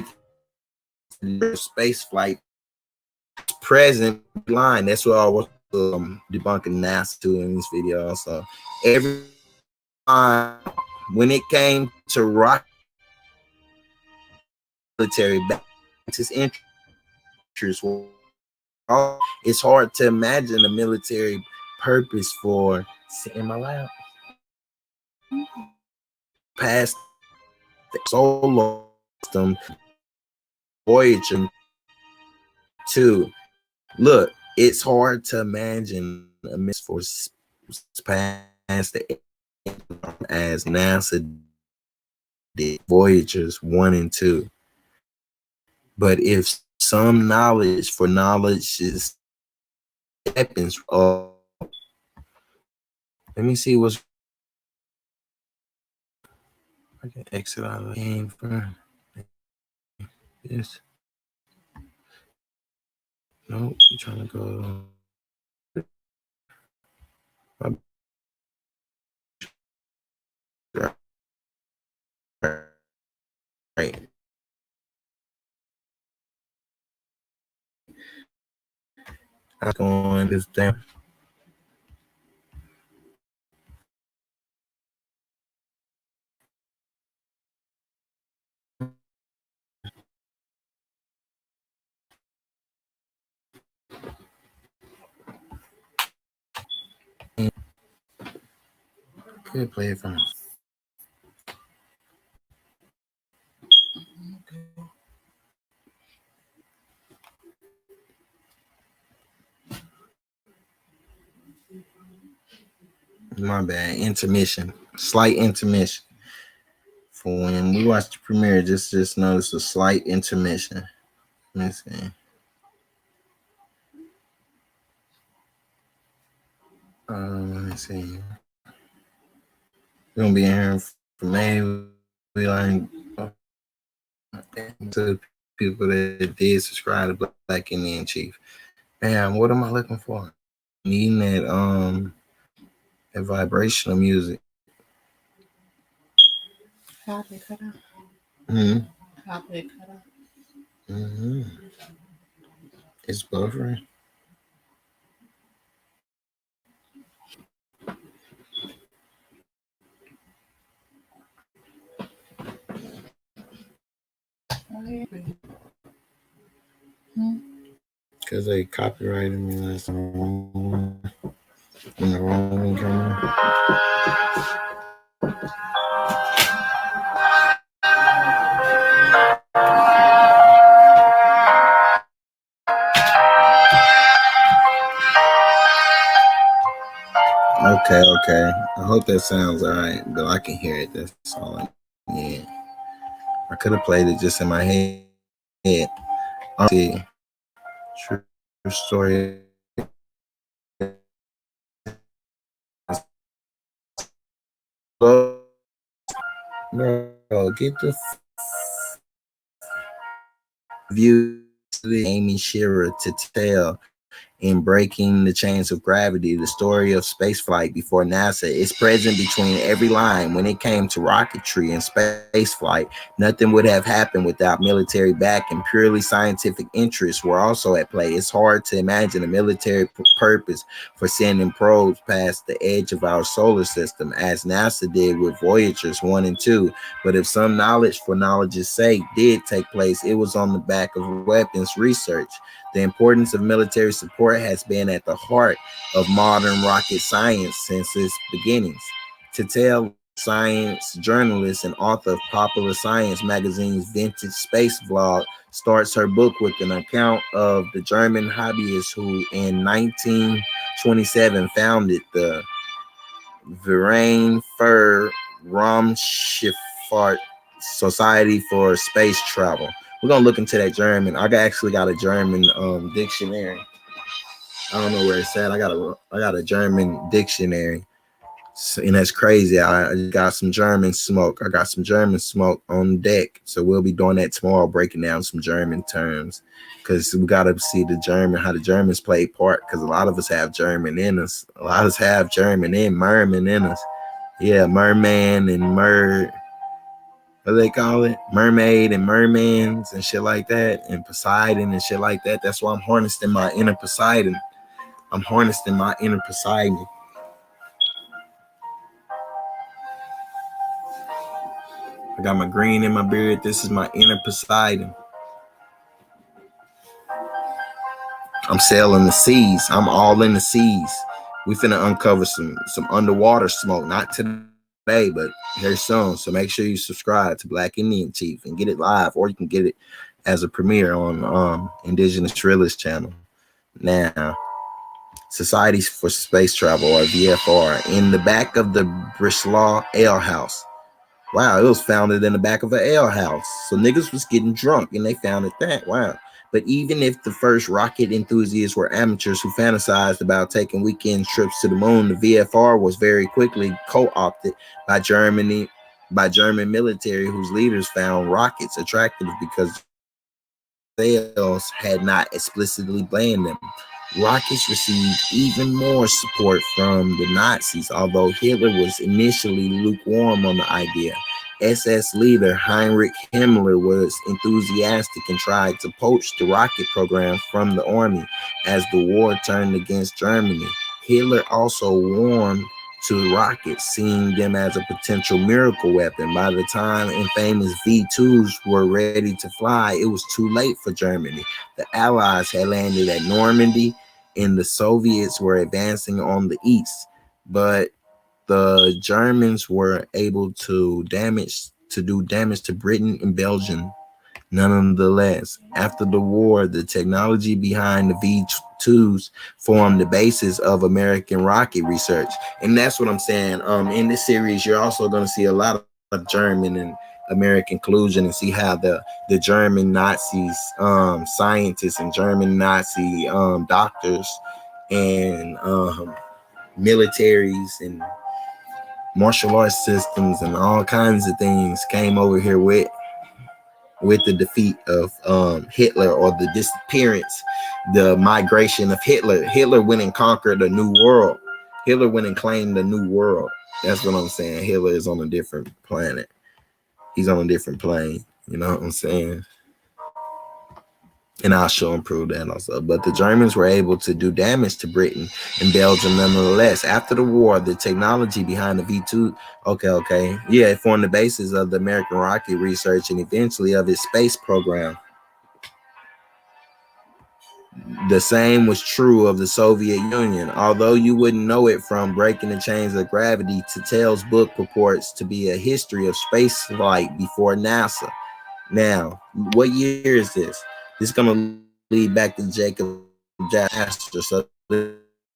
space flight present line, that's what I was debunking NASA too in this video. Also, every time when it came to rock military, his interests were. It's hard to imagine a military purpose for sitting my lap past the solar system Voyager 2. Look, it's hard to imagine a miss for past the as NASA did Voyagers 1 and 2. But if some knowledge for knowledge is happens, let me see what's. I can exit out of the game for this. Nope, you're trying to go. Right. I'm going this damn. Could play it from. My bad. Intermission. Slight intermission. For when we watch the premiere, just notice a slight intermission. Let me see. Let me see. We're gonna be in here for May. We learn to people that did subscribe to Black Indian Chief. Man, what am I looking for? Needing that vibrational music. How they cut out? Mm-hmm. How they cut out? Mm-hmm. It's buffering. Because they copyrighted me last time. In the wrong camera. Okay. I hope that sounds alright, but I can hear it. That's all I need. I could have played it just in my head. See. True story. Bro, get the view Amy Shearer to tell in Breaking the Chains of Gravity, the story of spaceflight before NASA is present between every line. When it came to rocketry and spaceflight, nothing would have happened without military backing. Purely scientific interests were also at play. It's hard to imagine a military purpose for sending probes past the edge of our solar system, as NASA did with Voyagers 1 and 2. But if some knowledge for knowledge's sake did take place, it was on the back of weapons research. The importance of military support has been at the heart of modern rocket science since its beginnings. To tell science journalist and author of Popular Science magazine's Vintage Space Vlog starts her book with an account of the German hobbyist who in 1927 founded the Verein für Raumschifffahrt Society for Space Travel. We're gonna look into that German. I actually got a German dictionary. I don't know where it's at. I got a German dictionary, and that's crazy. I got some German smoke. I got some German smoke on deck. So we'll be doing that tomorrow, breaking down some German terms, because we gotta see how the Germans play part. Because a lot of us have German in us. A lot of us have German and merman in us. Yeah, merman and what do they call it? Mermaid and mermans and shit like that, and Poseidon and shit like that. That's why I'm harnessing my inner Poseidon. I'm harnessing my inner Poseidon. I got my green in my beard. This is my inner Poseidon. I'm sailing the seas. I'm all in the seas. We finna uncover some underwater smoke. Not today, but here soon. So make sure you subscribe to Black Indian Chief and get it live, or you can get it as a premiere on Indigenous Realist channel. Now, Societies for Space Travel, or VFR, in the back of the Breslau Ale House. Wow, it was founded in the back of an ale house. So niggas was getting drunk and they founded that. Wow. But even if the first rocket enthusiasts were amateurs who fantasized about taking weekend trips to the moon, the VFR was very quickly co-opted by German military, whose leaders found rockets attractive because sales had not explicitly banned them. Rockets received even more support from the Nazis, although Hitler was initially lukewarm on the idea. SS leader Heinrich Himmler was enthusiastic and tried to poach the rocket program from the army as the war turned against Germany. Hitler also warned to rockets, seeing them as a potential miracle weapon. By the time infamous V-2s were ready to fly, it was too late for Germany. The Allies had landed at Normandy, and the Soviets were advancing on the east. But the Germans were able to do damage to Britain and Belgium. Nonetheless, after the war, the technology behind the V2s formed the basis of American rocket research. And that's what I'm saying. In this series, you're also going to see a lot of German and American collusion, and see how the German Nazis, scientists, and German Nazi doctors, and militaries, and martial arts systems, and all kinds of things came over here with the defeat of Hitler, or the disappearance, the migration of Hitler. Hitler went and conquered a new world. Hitler went and claimed a new world. That's what I'm saying. Hitler is on a different planet. He's on a different plane. You know what I'm saying? And I'll show and prove that also. But the Germans were able to do damage to Britain and Belgium nonetheless. After the war, the technology behind the V2, yeah, it formed the basis of the American rocket research and eventually of its space program. The same was true of the Soviet Union. Although you wouldn't know it from Breaking the Chains of Gravity, Tatel's book purports to be a history of space flight before NASA. Now, what year is this? This is going to lead back to Jacob Astor. So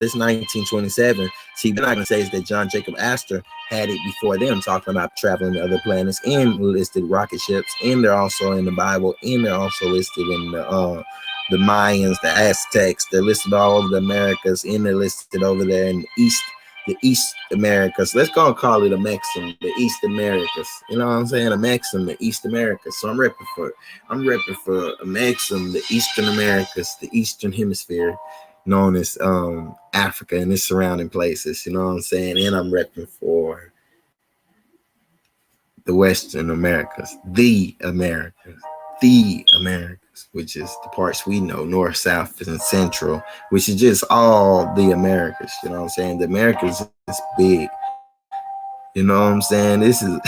this 1927. See, we're not going to say is that John Jacob Astor had it before them, talking about traveling to other planets, and listed rocket ships, and they're also in the Bible, and they're also listed in the Mayans, the Aztecs. They're listed all over the Americas, and they're listed over there in the East Americas. Let's go and call it a Maxim, the East Americas. You know what I'm saying? A Maxim, the East Americas. So I'm repping for a Maxim, the Eastern Americas, the Eastern Hemisphere, known as Africa and its surrounding places. You know what I'm saying? And I'm repping for the Western Americas, which is the parts we know, North, South, and Central, which is just all the Americas. You know what I'm saying? The Americas is big. You know what I'm saying? This is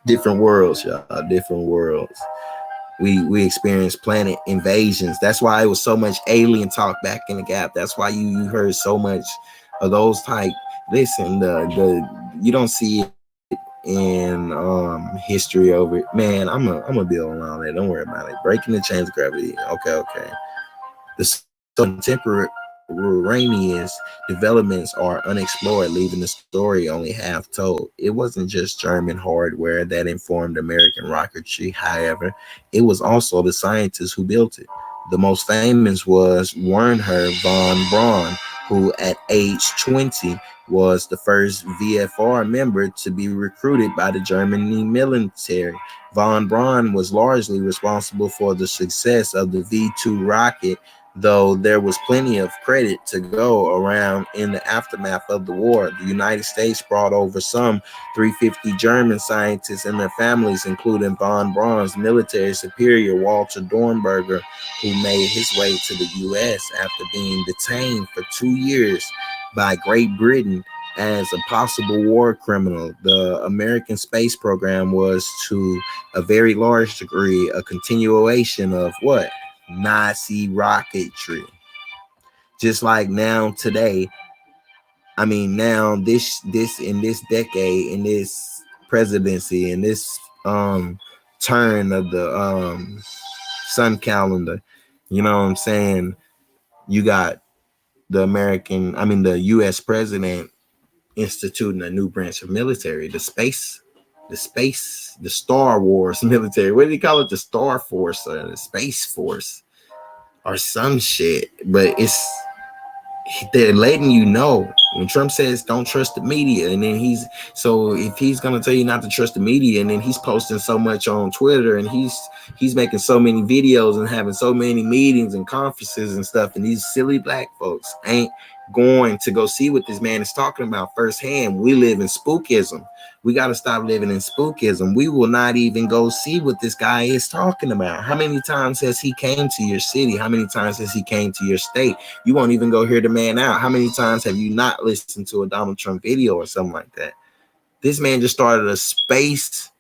different worlds, y'all. Different worlds. We experienced planet invasions. That's why it was so much alien talk back in the gap. That's why you heard so much of those type. Listen, you don't see it in history over it. Man, I'm a build on all that. Don't worry about it. Breaking the Chains of Gravity. Okay. The contemporaneous developments are unexplored, leaving the story only half told. It wasn't just German hardware that informed American rocketry, however, it was also the scientists who built it. The most famous was Wernher von Braun, who at age 20 was the first VFR member to be recruited by the German military. Von Braun was largely responsible for the success of the V2 rocket, though there was plenty of credit to go around in the aftermath of the war. The United States brought over some 350 German scientists and their families, including von Braun's military superior, Walter Dornberger, who made his way to the U.S. after being detained for 2 years by Great Britain as a possible war criminal. The American space program was, to a very large degree, a continuation of what? Nazi rocketry. Just like now today, now this in this decade, in this presidency, in this turn of the sun calendar, you know what I'm saying? You got the US president instituting a new branch of military, the Star Wars military. What do you call it? The Star Force or the Space Force or some shit. But they're letting you know. When Trump says don't trust the media, and then if he's gonna tell you not to trust the media, and then he's posting so much on Twitter, and he's making so many videos and having so many meetings and conferences and stuff, and these silly black folks ain't going to go see what this man is talking about firsthand. We live in spookism. We got to stop living in spookism. We will not even go see what this guy is talking about. How many times has he came to your city? How many times has he came to your state? You won't even go hear the man out. How many times have you not listened to a Donald Trump video or something like that? This man just started a space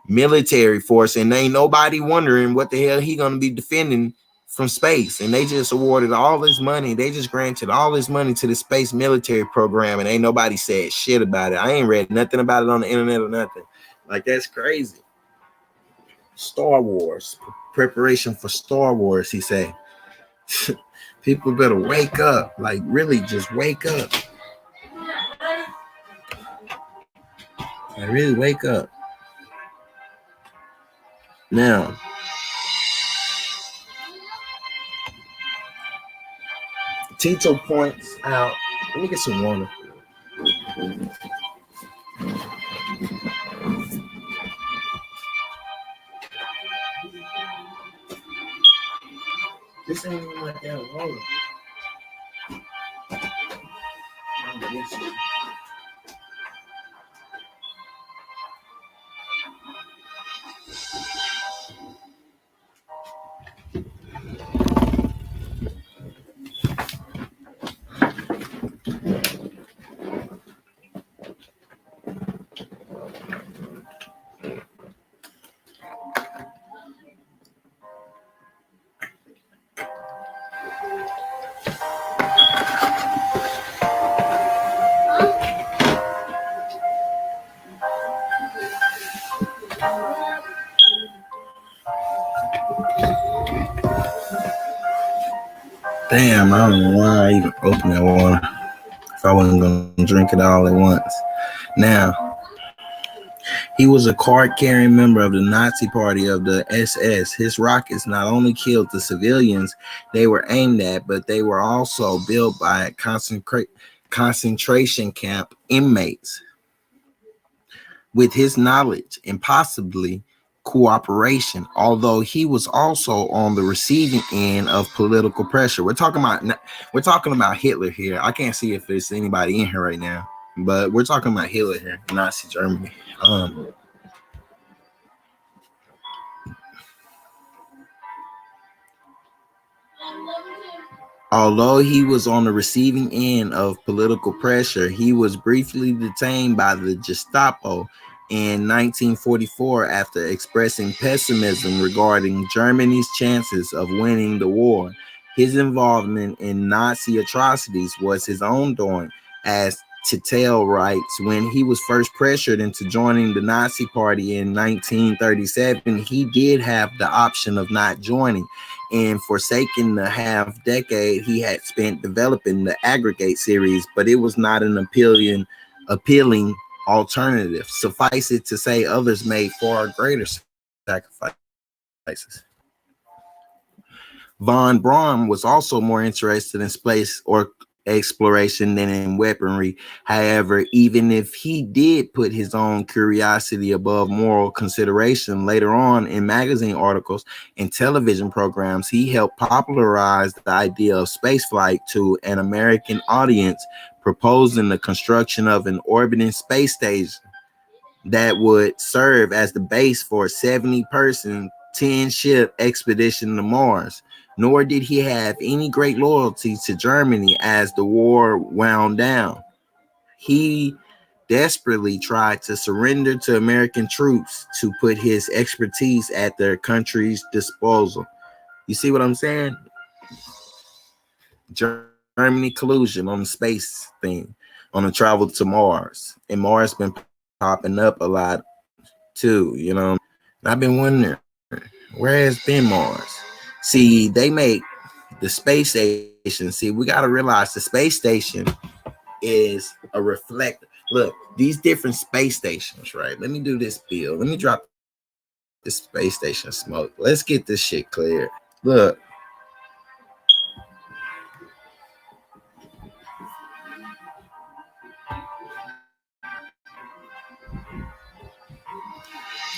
military force, and ain't nobody wondering what the hell he gonna be defending from space. And they just awarded all this money. They just granted all this money to the space military program, and ain't nobody said shit about it. I ain't read nothing about it on the internet or nothing. Like, that's crazy. Star Wars, preparation for Star Wars, he say. People better wake up. Like, really, just wake up. Like, really wake up. Now, Tito points out, let me get some water. This ain't even like that water. Damn, I don't know why I even opened that water if I wasn't going to drink it all at once. Now, he was a card-carrying member of the Nazi party of the SS. His rockets not only killed the civilians they were aimed at, but they were also built by concentration camp inmates. With his knowledge and possibly cooperation, although he was also on the receiving end of political pressure. We're talking about Hitler here. I can't see if there's anybody in here right now, but we're talking about Hitler here, Nazi Germany. Although he was on the receiving end of political pressure, he was briefly detained by the Gestapo in 1944 after expressing pessimism regarding Germany's chances of winning the war. His involvement in Nazi atrocities was his own doing, as Tittel writes. When he was first pressured into joining the Nazi party in 1937, he did have the option of not joining, and forsaking the half decade he had spent developing the Aggregate series, but it was not an appealing alternative. Suffice it to say, others made far greater sacrifices. Von Braun was also more interested in space or exploration than in weaponry. However, even if he did put his own curiosity above moral consideration, later on in magazine articles and television programs, he helped popularize the idea of spaceflight to an American audience, proposing the construction of an orbiting space station that would serve as the base for a 70-person, 10-ship expedition to Mars. Nor did he have any great loyalty to Germany as the war wound down. He desperately tried to surrender to American troops to put his expertise at their country's disposal. You see what I'm saying? Germany collusion on the space thing, on the travel to Mars. And Mars been popping up a lot too, you know. And I've been wondering, where has been Mars? See, they make the space station. See, we got to realize the space station is a reflector. Look, these different space stations, right? Let me do this bill. Let me drop this space station smoke. Let's get this shit cleared. Look.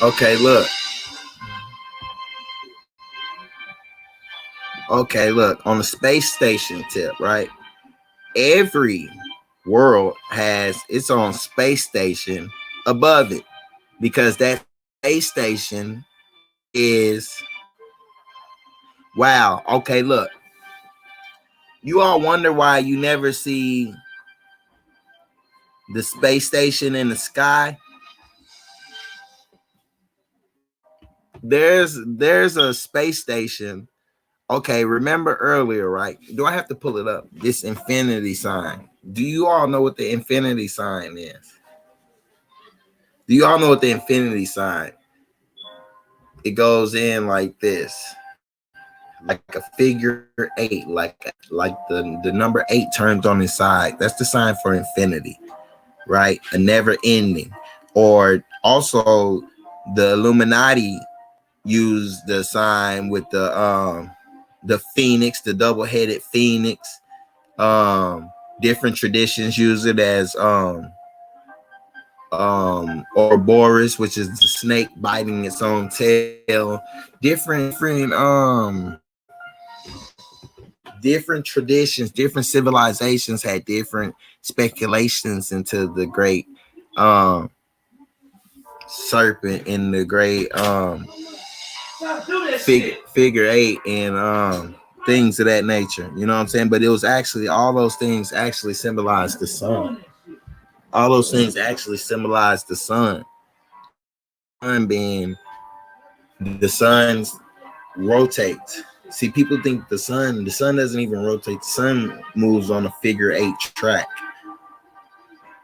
Okay, look. Okay, look, on the space station tip, right? every world has its own space station above it, because that space station is, wow. Okay, look, you all wonder why you never see the space station in the sky. There's a space station. Okay, remember earlier, right? Do I have to pull it up? This infinity sign. Do you all know what the infinity sign is? Do you all know what the infinity sign? It goes in like this, like a figure eight, like the number 8 turns on its side. That's the sign for infinity, right? A never ending. Or also the Illuminati use the sign with the phoenix, the double-headed phoenix. Different traditions use it as Ouroboros, which is the snake biting its own tail. Different traditions, different civilizations had different speculations into the great um serpent in the great figure 8 and things of that nature. You know what I'm saying? But it was actually, all those things actually symbolize the sun. All those things actually symbolize the sun. Sun being, the sun's rotates. See, people think the sun doesn't even rotate. The sun moves on a figure 8 track.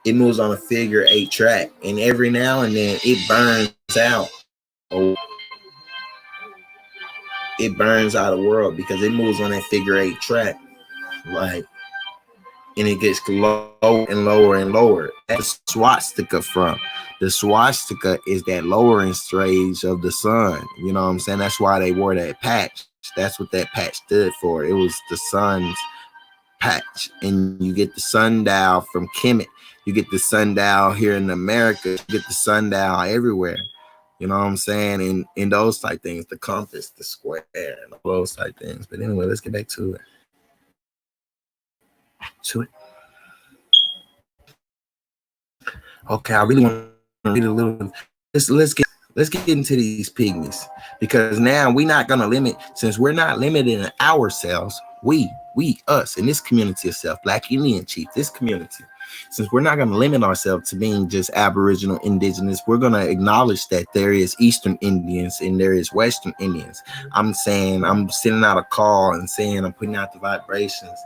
It moves on a figure 8 track, and every now and then it burns out. Oh, it burns out of the world because it moves on that figure 8 track, like, and it gets lower and lower and lower. That's the swastika from. The swastika is that lowering stage of the sun. You know what I'm saying? That's why they wore that patch. That's what that patch stood for. It was the sun's patch. And you get the sundial from Kemet. You get the sundial here in America. You get the sundial everywhere. You know what I'm saying? And those type things, the compass, the square, and all those type things. But anyway, let's get back to it. Okay, I really want to read a little. Let's get into these pygmies, because now we're not gonna limit, since we're not limiting ourselves. We us in this community itself, Black Indian Chief, this community. Since we're not gonna limit ourselves to being just Aboriginal, Indigenous, we're gonna acknowledge that there is Eastern Indians and there is Western Indians. I'm saying, I'm sending out a call and saying, I'm putting out the vibrations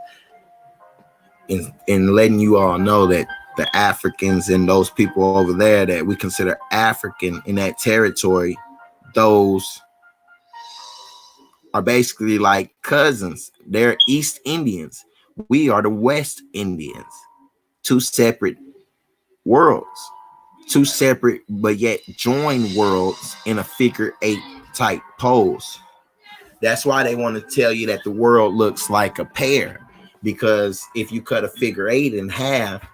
and letting you all know that the Africans and those people over there that we consider African in that territory, those are basically like cousins. They're East Indians. We are the West Indians. Two separate worlds. Two separate but yet joined worlds in a figure 8 type pose. That's why they want to tell you that the world looks like a pear, because if you cut a figure 8 in half,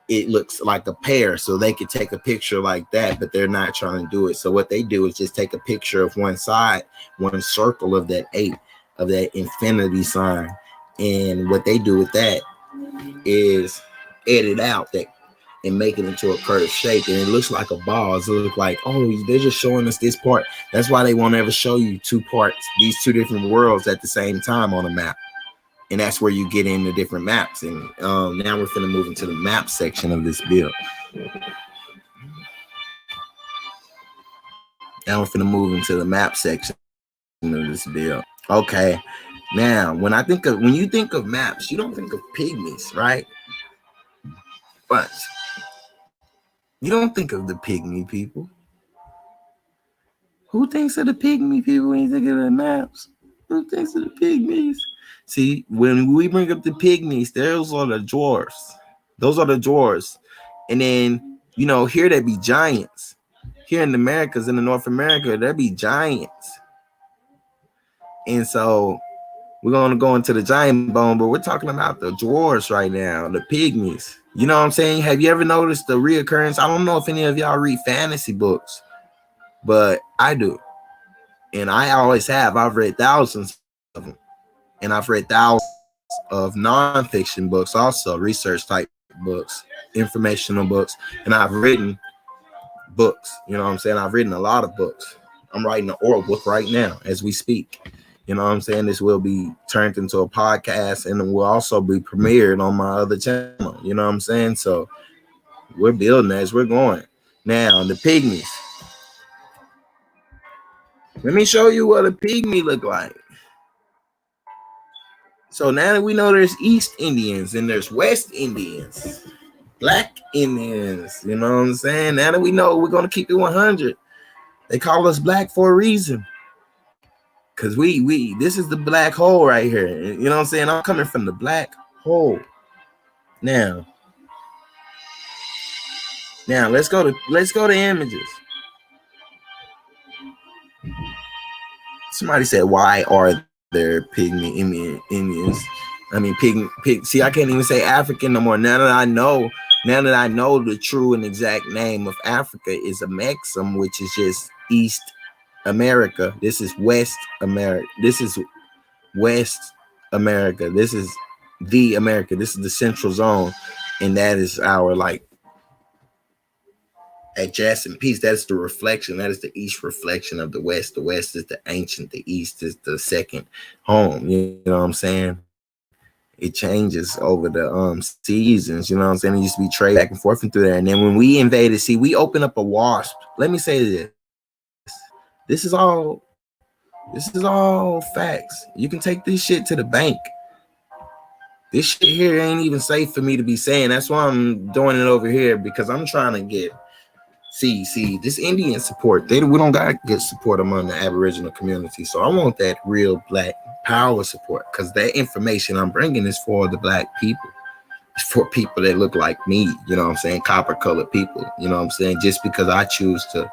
it looks like a pear. So they could take a picture like that, but they're not trying to do it. So what they do is just take a picture of one side, one circle of that 8, of that infinity sign. And what they do with that is edit out that and make it into a curved shape, and it looks like a ball. So it looks like, oh, they're just showing us this part. That's why they won't ever show you two parts, these two different worlds at the same time on a map. And that's where you get into different maps. And now we're finna move into the map section of this build. Now we're finna move into the map section of this build. Okay. Now, when you think of maps, you don't think of pygmies, right? But you don't think of the pygmy people. Who thinks of the pygmy people when you think of the maps? Who thinks of the pygmies? See, when we bring up the pygmies, those are the dwarfs. Those are the dwarfs. And then, here there be giants. Here in the Americas, in the North America, there be giants. And so we're going to go into the giant bone, but we're talking about the dwarfs right now, the pygmies. You know what I'm saying? Have you ever noticed the reoccurrence? I don't know if any of y'all read fantasy books, but I do. And I always have. I've read thousands of them. And I've read thousands of nonfiction books, also research type books, informational books, and I've written books. You know what I'm saying? I've written a lot of books. I'm writing an oral book right now as we speak. You know what I'm saying? This will be turned into a podcast and it will also be premiered on my other channel. You know what I'm saying? So we're building as we're going. Now, the pygmies. Let me show you what a pygmy look like. So now that we know there's East Indians and there's West Indians, Black Indians, you know what I'm saying? Now that we know, we're going to keep it 100. They call us black for a reason. Because this is the black hole right here. You know what I'm saying? I'm coming from the black hole. Now let's go to images. Somebody said, why are there pygmy Indians? I mean, pig. See, I can't even say African no more. Now that I know the true and exact name of Africa is a Mexum, which is just East America. This is West America. This is West America. This is the America. This is the central zone, and that is our adjacent piece. That's the reflection. That is the east reflection of the west. The west is the ancient. The east is the second home. You know what I'm saying? It changes over the seasons. You know what I'm saying? It used to be trade back and forth and through there. And then when we invaded, see, we opened up a wasp. Let me say this. This is all facts. You can take this shit to the bank. This shit here ain't even safe for me to be saying. That's why I'm doing it over here, because I'm trying to get see this Indian support. We don't got good support among the Aboriginal community. So I want that real black power support, because that information I'm bringing is for the black people. It's for people that look like me, you know what I'm saying? Copper colored people, you know what I'm saying? Just because I choose to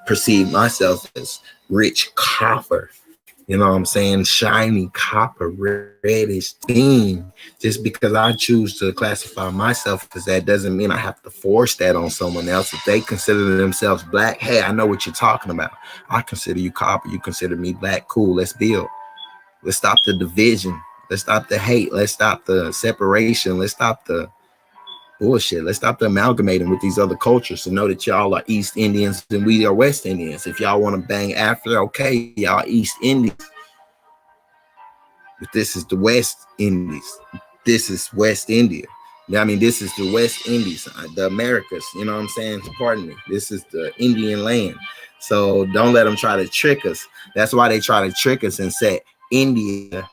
perceive myself as rich copper, you know what I'm saying? Shiny copper, reddish thing. Just because I choose to classify myself as that doesn't mean I have to force that on someone else. If they consider themselves black, hey, I know what you're talking about. I consider you copper. You consider me black. Cool, let's build. Let's stop the division. Let's stop the hate. Let's stop the separation. Let's stop the bullshit. Let's stop the amalgamating with these other cultures to know that y'all are East Indians and we are West Indians. If y'all want to bang after, okay, y'all East Indians. But this is the West Indies. This is West India. I mean, this is the West Indies, the Americas. You know what I'm saying? Pardon me. This is the Indian land. So don't let them try to trick us. That's why they try to trick us and say India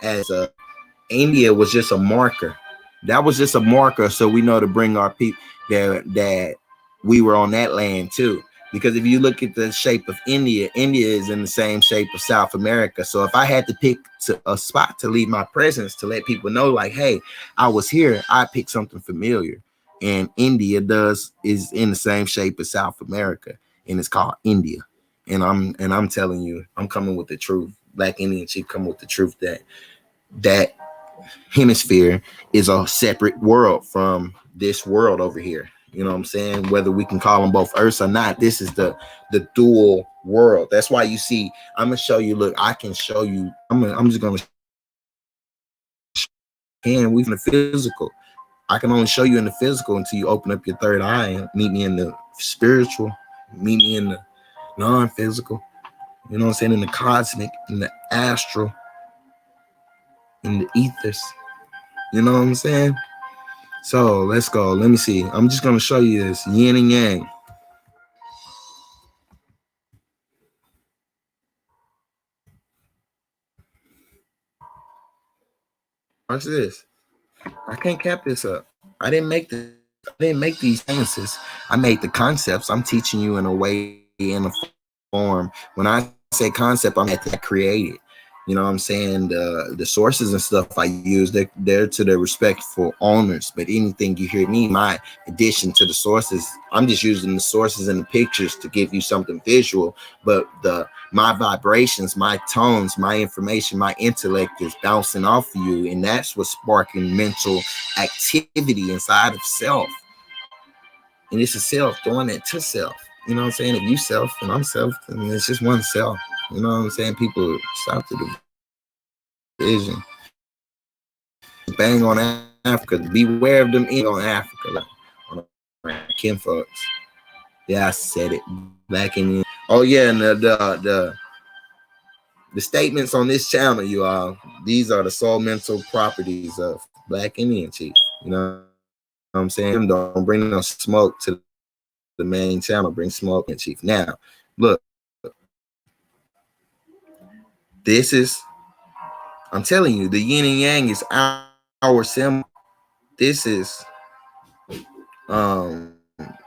as a India was just a marker. That was just a marker, so we know to bring our people that we were on that land too. Because if you look at the shape of India, India is in the same shape of South America. So if I had to pick a spot to leave my presence to let people know, like, hey, I was here, I picked something familiar. And India is in the same shape as South America, and it's called India. And I'm telling you, I'm coming with the truth. Black Indian chief coming with the truth that hemisphere is a separate world from this world over here. You know what I'm saying? Whether we can call them both Earths or not, this is the dual world. That's why you see, I'm gonna show you. Look, I can show you. I'm just gonna. And we in the physical. I can only show you in the physical until you open up your third eye and meet me in the spiritual, meet me in the non-physical. You know what I'm saying? In the cosmic, in the astral, in the ethers. You know what I'm saying? So let's go. Let me see. I'm just going to show you this yin and yang. Watch this. I can't cap this up. I didn't make these sentences. I made the concepts. I'm teaching you in a way, in a form. When I say concept, I'm at that created. You know what I'm saying? The sources and stuff I use, they're to the respectful owners. But anything you hear me, my addition to the sources, I'm just using the sources and the pictures to give you something visual. But my vibrations, my tones, my information, my intellect is bouncing off of you. And that's what's sparking mental activity inside of self. And it's a self doing that to self. You know what I'm saying? If you self and I'm self, then it's just one self. You know what I'm saying? People stop the division. just bang on Africa. Beware of them in on Africa. Like, on Kim folks. Yeah, I said it. Black Indian. Oh yeah, and the statements on this channel, you all. These are the soul mental properties of Black Indian chief. You know what I'm saying? Don't bring no smoke to the main channel. Bring smoke and chief. Now, look. This is, I'm telling you, the yin and yang is our symbol. This is the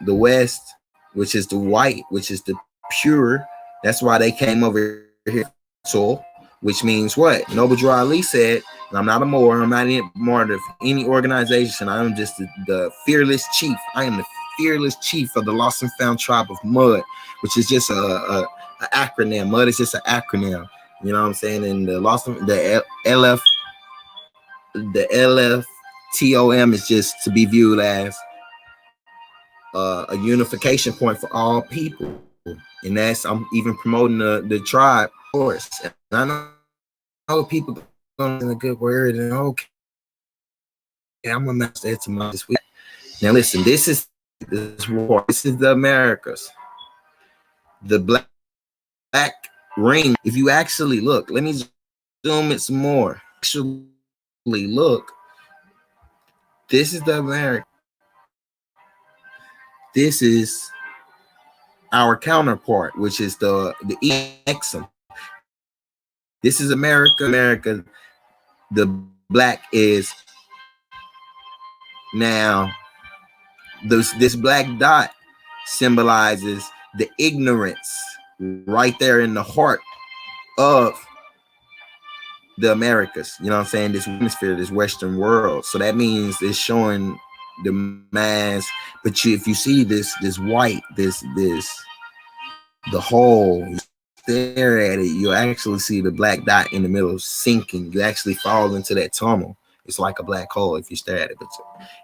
West, which is the white, which is the pure. That's why they came over here. So, which means what? Noble Drew Ali said, I'm not a Moor, I'm not any more of any organization. I am just the fearless chief. I am the fearless chief of the lost and found tribe of Mud, which is just a acronym. Mud is just an acronym. You know what I'm saying? And the lost, the LFTOM is just to be viewed as a unification point for all people. And that's, I'm even promoting the tribe course. And I know people going in a good word and okay, I'm gonna master etymology this week. Now listen, this is the Americas. The black ring. If you actually look, let me zoom it some more. Actually look, this is the America. This is our counterpart, which is the Exum. This is America. America. The black is now this black dot symbolizes the ignorance right there in the heart of the Americas. You know what I'm saying? This hemisphere, this Western world. So that means it's showing the mass. But if you see this white, the whole, you stare at it, you actually see the black dot in the middle sinking. You actually fall into that tunnel. It's like a black hole if you stare at it. But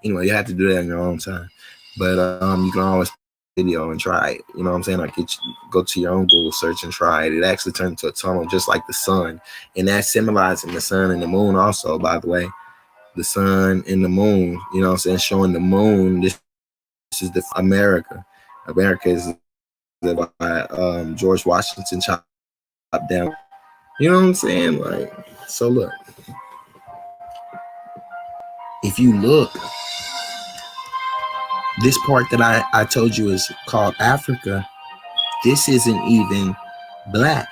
anyway, you have to do that in your own time. But you can always video and try it. You know what I'm saying? Like go to your own Google search and try it. It actually turns into a tunnel just like the sun. And that's symbolizing the sun and the moon also, by the way. The sun and the moon, you know what I'm saying? Showing the moon. This is the America. America is by George Washington chopped down. You know what I'm saying? Like, so look. If you look, this part that I told you is called Africa. This isn't even black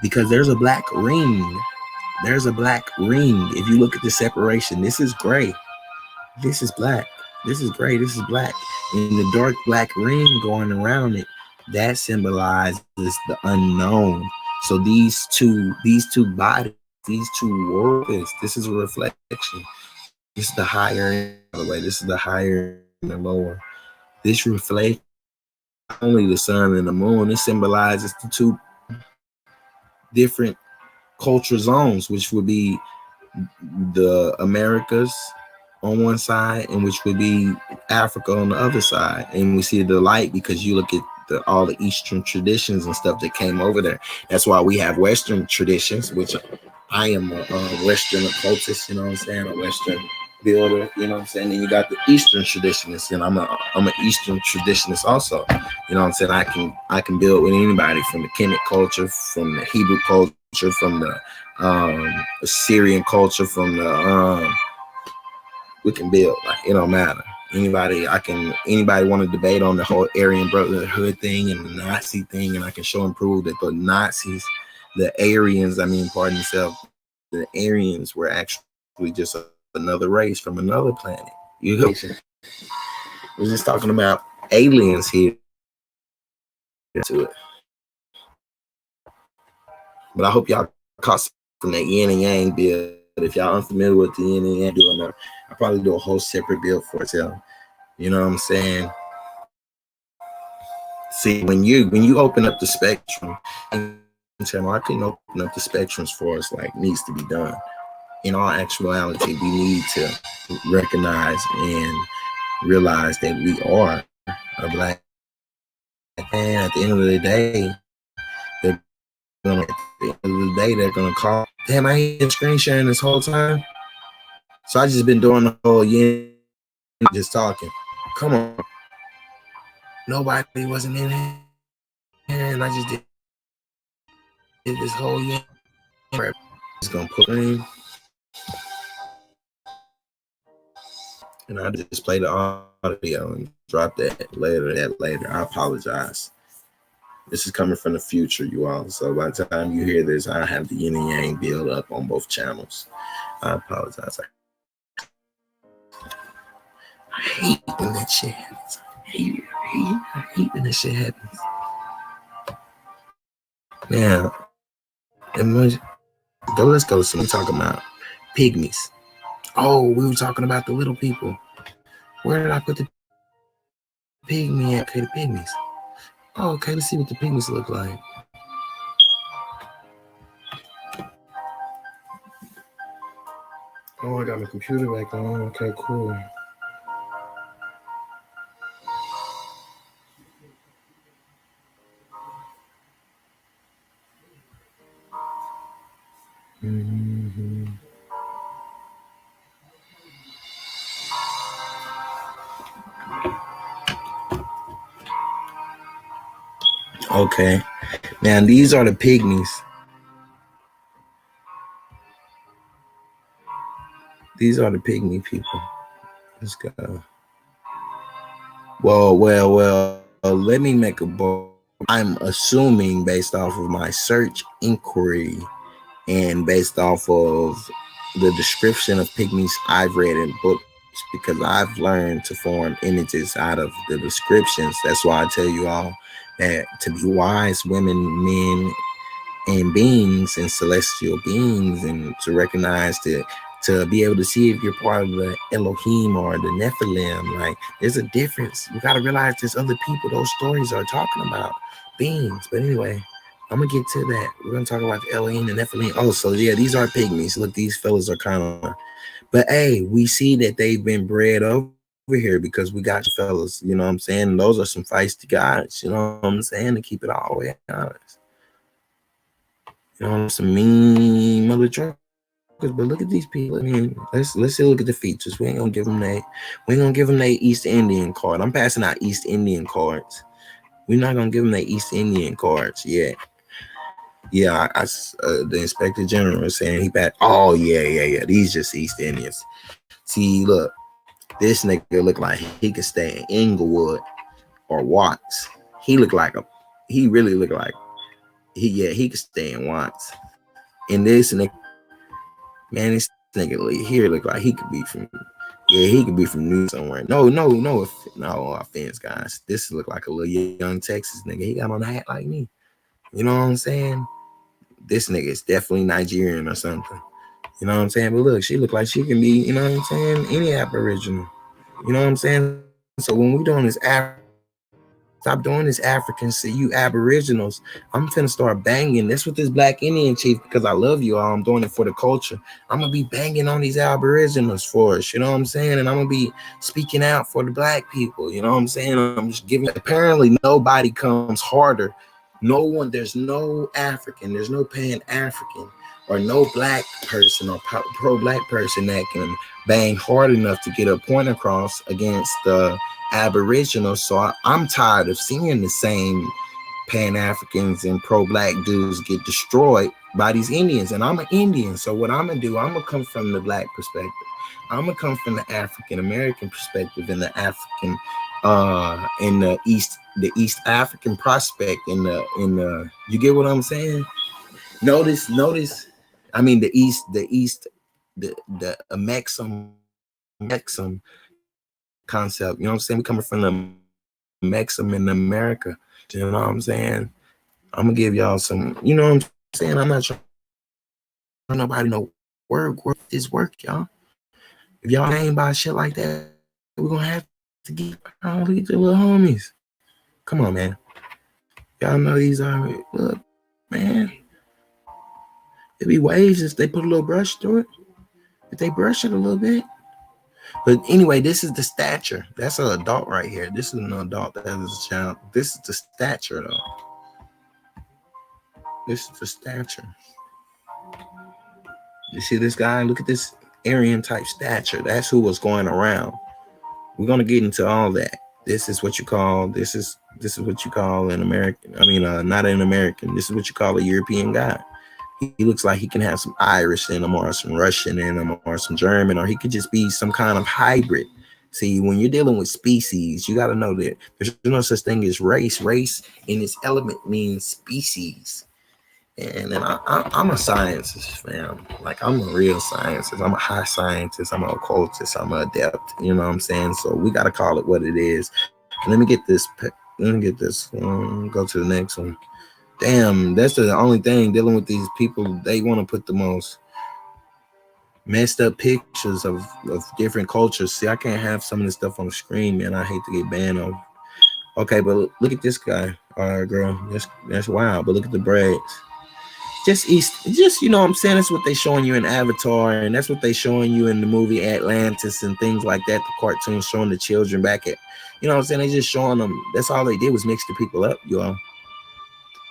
because there's a black ring. There's a black ring. If you look at the separation, this is gray. This is black. This is gray. This is black. And the dark black ring going around it, that symbolizes the unknown. So these two bodies, these two worlds, this is a reflection. This is the higher, by the way, this is the higher and the lower. This reflects not only the sun and the moon, it symbolizes the two different culture zones, which would be the Americas on one side, and which would be Africa on the other side. And we see the light because you look at all the Eastern traditions and stuff that came over there. That's why we have Western traditions, which I am a Western occultist, you know what I'm saying, a Western builder, you know what I'm saying. And you got the Eastern traditionists, and I'm an Eastern traditionist also, you know what I'm saying. I can build with anybody, from the Kemet culture, from the Hebrew culture, from the Assyrian culture, from the we can build, like, it don't matter. Anybody want to debate on the whole Aryan Brotherhood thing and the Nazi thing, and I can show and prove that the Nazis, the Aryans, pardon yourself, the Aryans were actually just another race from another planet. You know, we're just talking about aliens here to it. But I hope y'all caught from that yin and yang build. If y'all unfamiliar with the yin and yang, I'll probably do a whole separate build for itself. You know what I'm saying? See, when you open up the spectrum, I couldn't open up the spectrums for us like needs to be done. In all actuality, we need to recognize and realize that we are a black man. At the end of the day, they're gonna call. Damn, I ain't been screen sharing this whole time. So I just been doing the whole just talking. Come on. Nobody wasn't in here, and I just did this whole Just gonna put in, and I just play the audio and drop that later. I apologize. This is coming from the future, you all. So by the time you hear this, I have the yin and yang build up on both channels. I apologize. I hate when that shit happens. I hate when that shit happens. Now, let's go to some talking about pygmies. Oh, we were talking about the little people. Where did I put the pygmy at? Okay, the pygmies. Oh, okay, let's see what the pygmies look like. Oh, I got my computer back on. Okay, cool. Mm-hmm. Okay, now these are the pygmies. These are the pygmy people. Let's go. Well. Let me make a bold. I'm assuming based off of my search inquiry and based off of the description of pygmies I've read in books, because I've learned to form images out of the descriptions. That's why I tell you all that to be wise women, men, and beings and celestial beings, and to recognize that, to be able to see if you're part of the Elohim or the Nephilim, like there's a difference. You got to realize there's other people those stories are talking about, beings. But anyway, I'm gonna get to that. We're gonna talk about the Elohim and Nephilim. Oh, so yeah, these are pygmies. Look, these fellas are kind of, but hey, we see that they've been bred over here because we got fellas, you know what I'm saying? Those are some feisty guys, you know what I'm saying, to keep it all the way honest. You know, some mean mother truckers, but look at these people. I mean, let's look at the features. We ain't gonna give them they East Indian card. I'm passing out East Indian cards. We're not gonna give them the East Indian cards yet. Yeah, the Inspector General is saying he back. Oh yeah. These just East Indians. See, look, this nigga look like he could stay in Inglewood or Watts. He really look like he could stay in Watts. And this nigga, man, this nigga here look like he could be from, he could be from New somewhere. No offense, guys. This look like a little young Texas nigga. He got on a hat like me. You know what I'm saying? This nigga is definitely Nigerian or something. You know what I'm saying? But look, she look like she can be, you know what I'm saying, any Aboriginal. You know what I'm saying? So when we doing this stop doing this Africans to you Aboriginals. I'm finna start banging. That's what this Black Indian chief, because I love you all. I'm doing it for the culture. I'm gonna be banging on these Aboriginals for us. You know what I'm saying? And I'm gonna be speaking out for the Black people. You know what I'm saying? I'm just giving. Apparently, nobody comes harder. No one. There's no African. There's no Pan-African or no Black person or pro-Black person that can bang hard enough to get a point across against the Aboriginal. So I'm tired of seeing the same Pan-Africans and pro-Black dudes get destroyed by these Indians. And I'm an Indian, so what I'm gonna do, I'm gonna come from the Black perspective. I'm gonna come from the African American perspective and the African in the East African prospect in the you get what I'm saying? Notice I mean the Mexum concept. You know what I'm saying? We coming from the Mexum in America. You know what I'm saying? I'm gonna give y'all some. You know what I'm saying? I'm not trying nobody no work this work, y'all. If y'all ain't buy shit like that, we're gonna have to get all these little homies. Come on, man. Y'all know these are look, man. It be waves if they put a little brush through it. If they brush it a little bit. But anyway, this is the stature. That's an adult right here. This is an adult that is a child. This is the stature, though. This is the stature. You see this guy? Look at this. Aryan type stature. That's who was going around. We're gonna get into all that. This is what you call this is what you call an American. I mean, not an American. This is what you call a European guy. He looks like he can have some Irish in him, or some Russian in him, or some German, or he could just be some kind of hybrid. See, when you're dealing with species, you got to know that there's no such thing as race. Race in its element means species. And then I'm a scientist, fam. Like, I'm a real scientist. I'm a high scientist. I'm an occultist. I'm an adept. You know what I'm saying? So we got to call it what it is. Let me get this. Let me get this. Go to the next one. Damn, that's the only thing dealing with these people. They want to put the most messed up pictures of different cultures. See, I can't have some of this stuff on the screen, man. I hate to get banned on. Okay, but look at this guy. All right, girl. That's wild. But look at the braids. Just you know what I'm saying, that's what they showing you in Avatar, and that's what they showing you in the movie Atlantis and things like that. The cartoons showing the children back at, you know what I'm saying, they just showing them. That's all they did was mix the people up, y'all.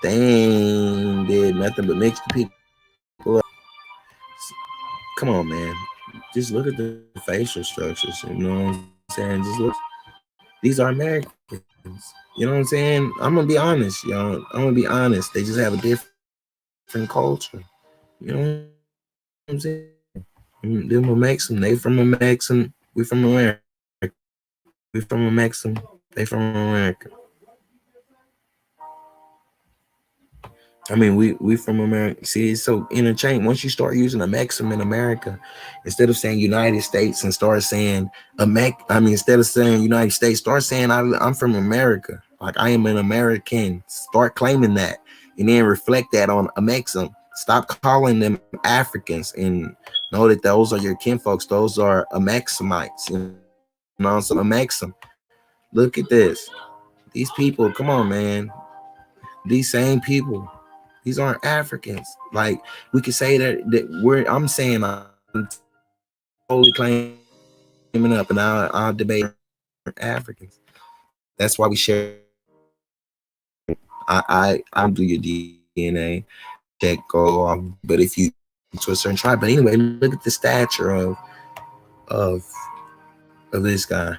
They ain't did nothing but mix the people up. Come on, man, just look at the facial structures, you know what I'm saying. Just look, these are Americans, you know what I'm saying. I'm gonna be honest, y'all. I'm gonna be honest, they just have a different culture, you know what I'm saying. Them will make some. They from a Mexican. We from America. We from a Mexican. They from America. I mean, we from America. See, it's so interchange. Once you start using a Mexican in America, instead of saying United States and start saying instead of saying United States, start saying I'm from America. Like, I am an American. Start claiming that, and then reflect that on a Mexican. Stop calling them Africans, and know that those are your kinfolks. Those are Amexamites. You know, so Amexam. Look at this. These people, come on, man. These same people. These aren't Africans. Like, we could say that we're. I'm saying I'm totally claiming up, and I'll debate Africans. That's why we share. I do your DNA check go off, but if you to a certain tribe. But anyway, look at the stature of of this guy.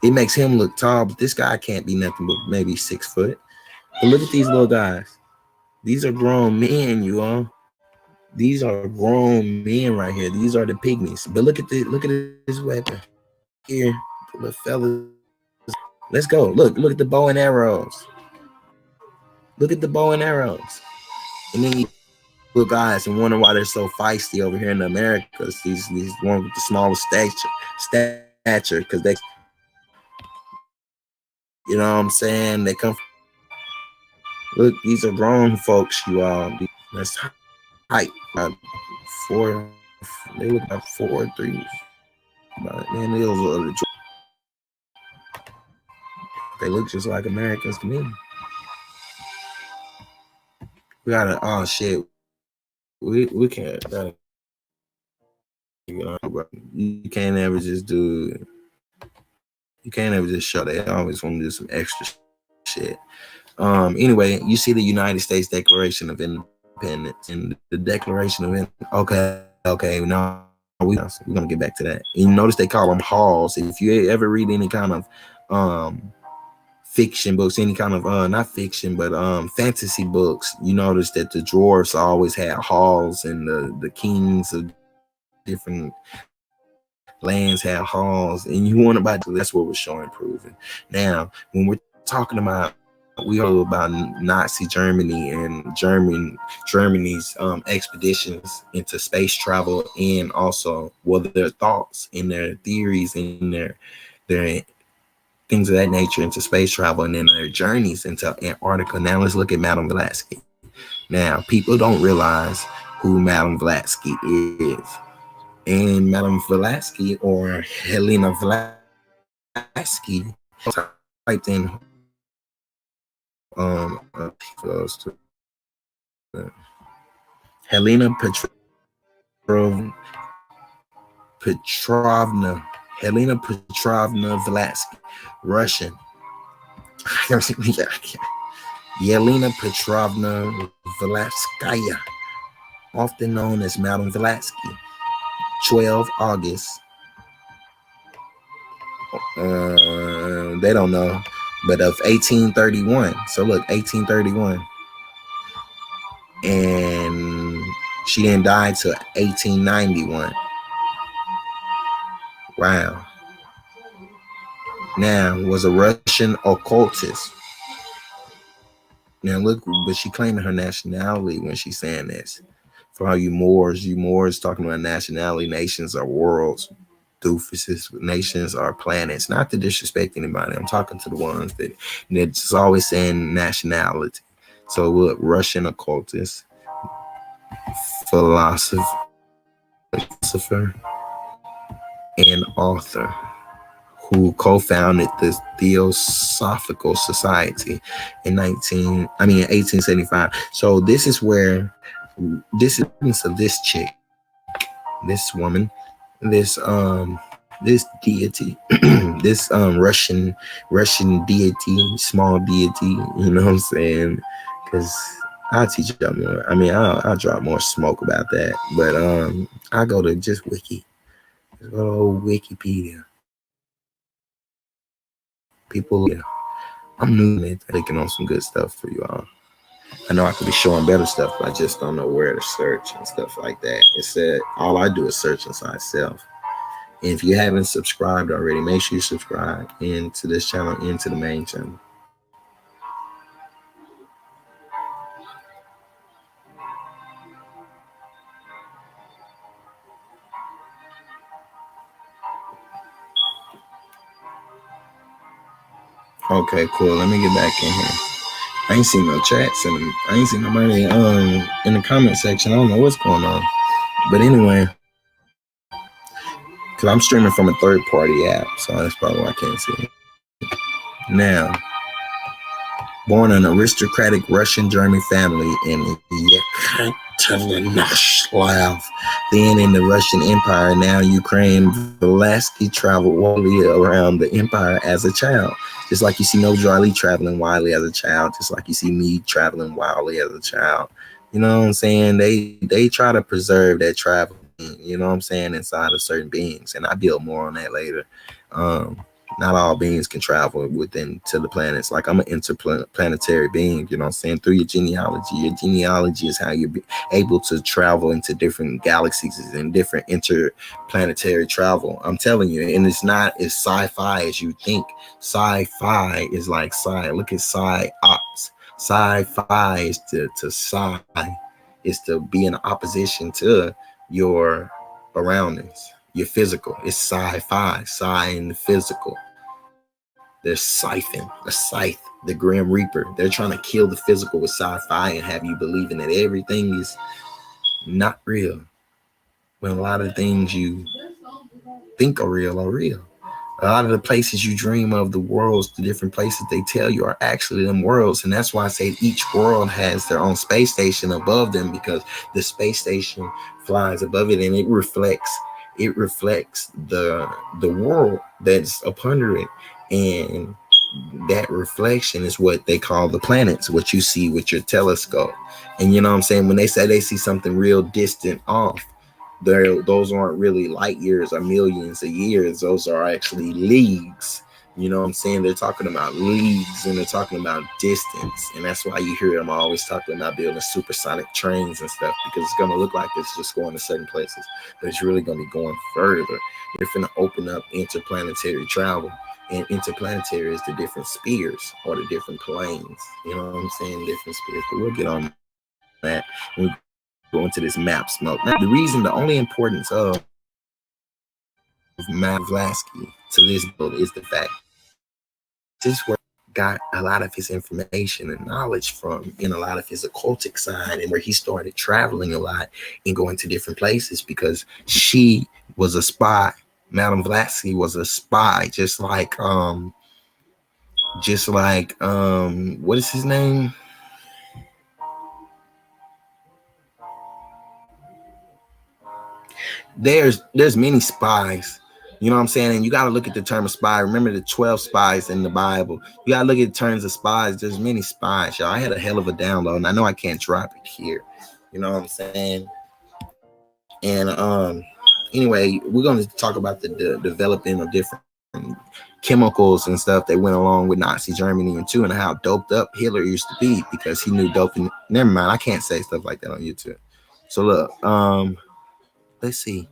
It makes him look tall, but this guy can't be nothing but maybe 6 foot. But look at these little guys. These are grown men, you all. These are grown men right here. These are the pygmies. But look at this weapon here, the little fellas. Let's go. Look at the bow and arrows. Look at the bow and arrows. And then you little guys and wonder why they're so feisty over here in the Americas. These ones with the smallest stature, because they, you know what I'm saying, they come. Look, these are grown folks, you all. That's height. Four. They look like 4'3". Man, they look just like Americans to me. We gotta. Oh shit. We can't. You can't ever just do. You can't ever just show. They always want to do some extra shit. Anyway, you see the United States Declaration of Independence and the Declaration of Okay. Now we're gonna get back to that. And you notice they call them halls. If you ever read any kind of fiction books, any kind of not fiction, but fantasy books, you notice that the dwarfs always had halls, and the kings of different lands had halls. And you want about that's what we're showing, proving. Now, when we're talking about, we are about Nazi Germany and Germany's expeditions into space travel, and also their thoughts and their theories and their things of that nature into space travel, and then their journeys into Antarctica. Now let's look at Madame Blavatsky. Now, people don't realize who Madame Blavatsky is. And Madame Blavatsky, or Helena Blavatsky, typed in Helena Petrovna Helena Petrovna Blavatsky, Russian. Yelena Petrovna Vlaskaya, often known as Madame Blavatsky. 12 August. They don't know, but of 1831. So look, 1831, and she didn't die till 1891. Wow. Now, was a Russian occultist. Now look, but she claiming her nationality when she's saying this. For all you Moors talking about nationality, nations are worlds, doofuses, nations are planets. Not to disrespect anybody. I'm talking to the ones that's always saying nationality. So look, Russian occultist, philosopher, and author who co-founded the Theosophical Society in 1875. So this is where this is of this chick, this woman, this deity, this Russian deity, small deity, you know what I'm saying? Because I'll teach you more. I mean, I'll drop more smoke about that. But I go to just wiki. Just go to Wikipedia. People, yeah, I'm new at taking on some good stuff for you all. I know I could be showing better stuff, but I just don't know where to search and stuff like that. It said all I do is search inside self. And if you haven't subscribed already, make sure you subscribe into this channel, into the main channel. Okay, cool. Let me get back in here. I ain't seen no chats and I ain't seen nobody in the comment section. I don't know what's going on. But anyway, because I'm streaming from a third party app, so that's probably why I can't see it. Now, born an aristocratic Russian-German family in Yekaterinslav, then in the Russian Empire, now Ukraine, Vlasky traveled widely around the empire as a child. Just like you see Nojali traveling widely as a child, just like you see me traveling wildly as a child. You know what I'm saying? They try to preserve that travel, you know what I'm saying, inside of certain beings. And I build more on that later. Not all beings can travel within to the planets. Like I'm an interplanetary being, you know what I'm saying? Through your genealogy. Your genealogy is how you're able to travel into different galaxies and different interplanetary travel. I'm telling you, and it's not as sci-fi as you think. Sci-fi is like sci. Look at sci-ops. Sci-fi is to sci, is to be in opposition to your surroundings. Your physical. It's sci-fi, sci and the physical. There's siphon, a scythe, the Grim Reaper. They're trying to kill the physical with sci-fi and have you believing that everything is not real. When a lot of things you think are real are real. A lot of the places you dream of, the worlds, the different places they tell you are actually them worlds. And that's why I say each world has their own space station above them, because the space station flies above it and it reflects the world that's up under it. And that reflection is what they call the planets, what you see with your telescope. And you know what I'm saying? When they say they see something real distant off, those aren't really light years or millions of years. Those are actually leagues. You know what I'm saying? They're talking about leagues and they're talking about distance. And that's why you hear them always talking about building supersonic trains and stuff, because it's going to look like it's just going to certain places, but it's really going to be going further. They're going to open up interplanetary travel. And interplanetary is the different spheres or the different planes. You know what I'm saying? Different spheres. But we'll get on that when we go into this map smoke. Now, the only importance of Matt Vlasky to this build is the fact this is where he got a lot of his information and knowledge from, in a lot of his occultic side, and where he started traveling a lot and going to different places, because she was a spy. Madame Vlasky was a spy, just like what is his name? There's many spies, you know what I'm saying? And you got to look at the term of spy. Remember the 12 spies in the Bible. You got to look at the terms of spies. There's many spies, y'all. I had a hell of a download, and I know I can't drop it here, you know what I'm saying? And Anyway, we're going to talk about the developing of different chemicals and stuff that went along with Nazi Germany and too, and how doped up Hitler used to be because he knew doping. Never mind, I can't say stuff like that on YouTube. So look, let's see.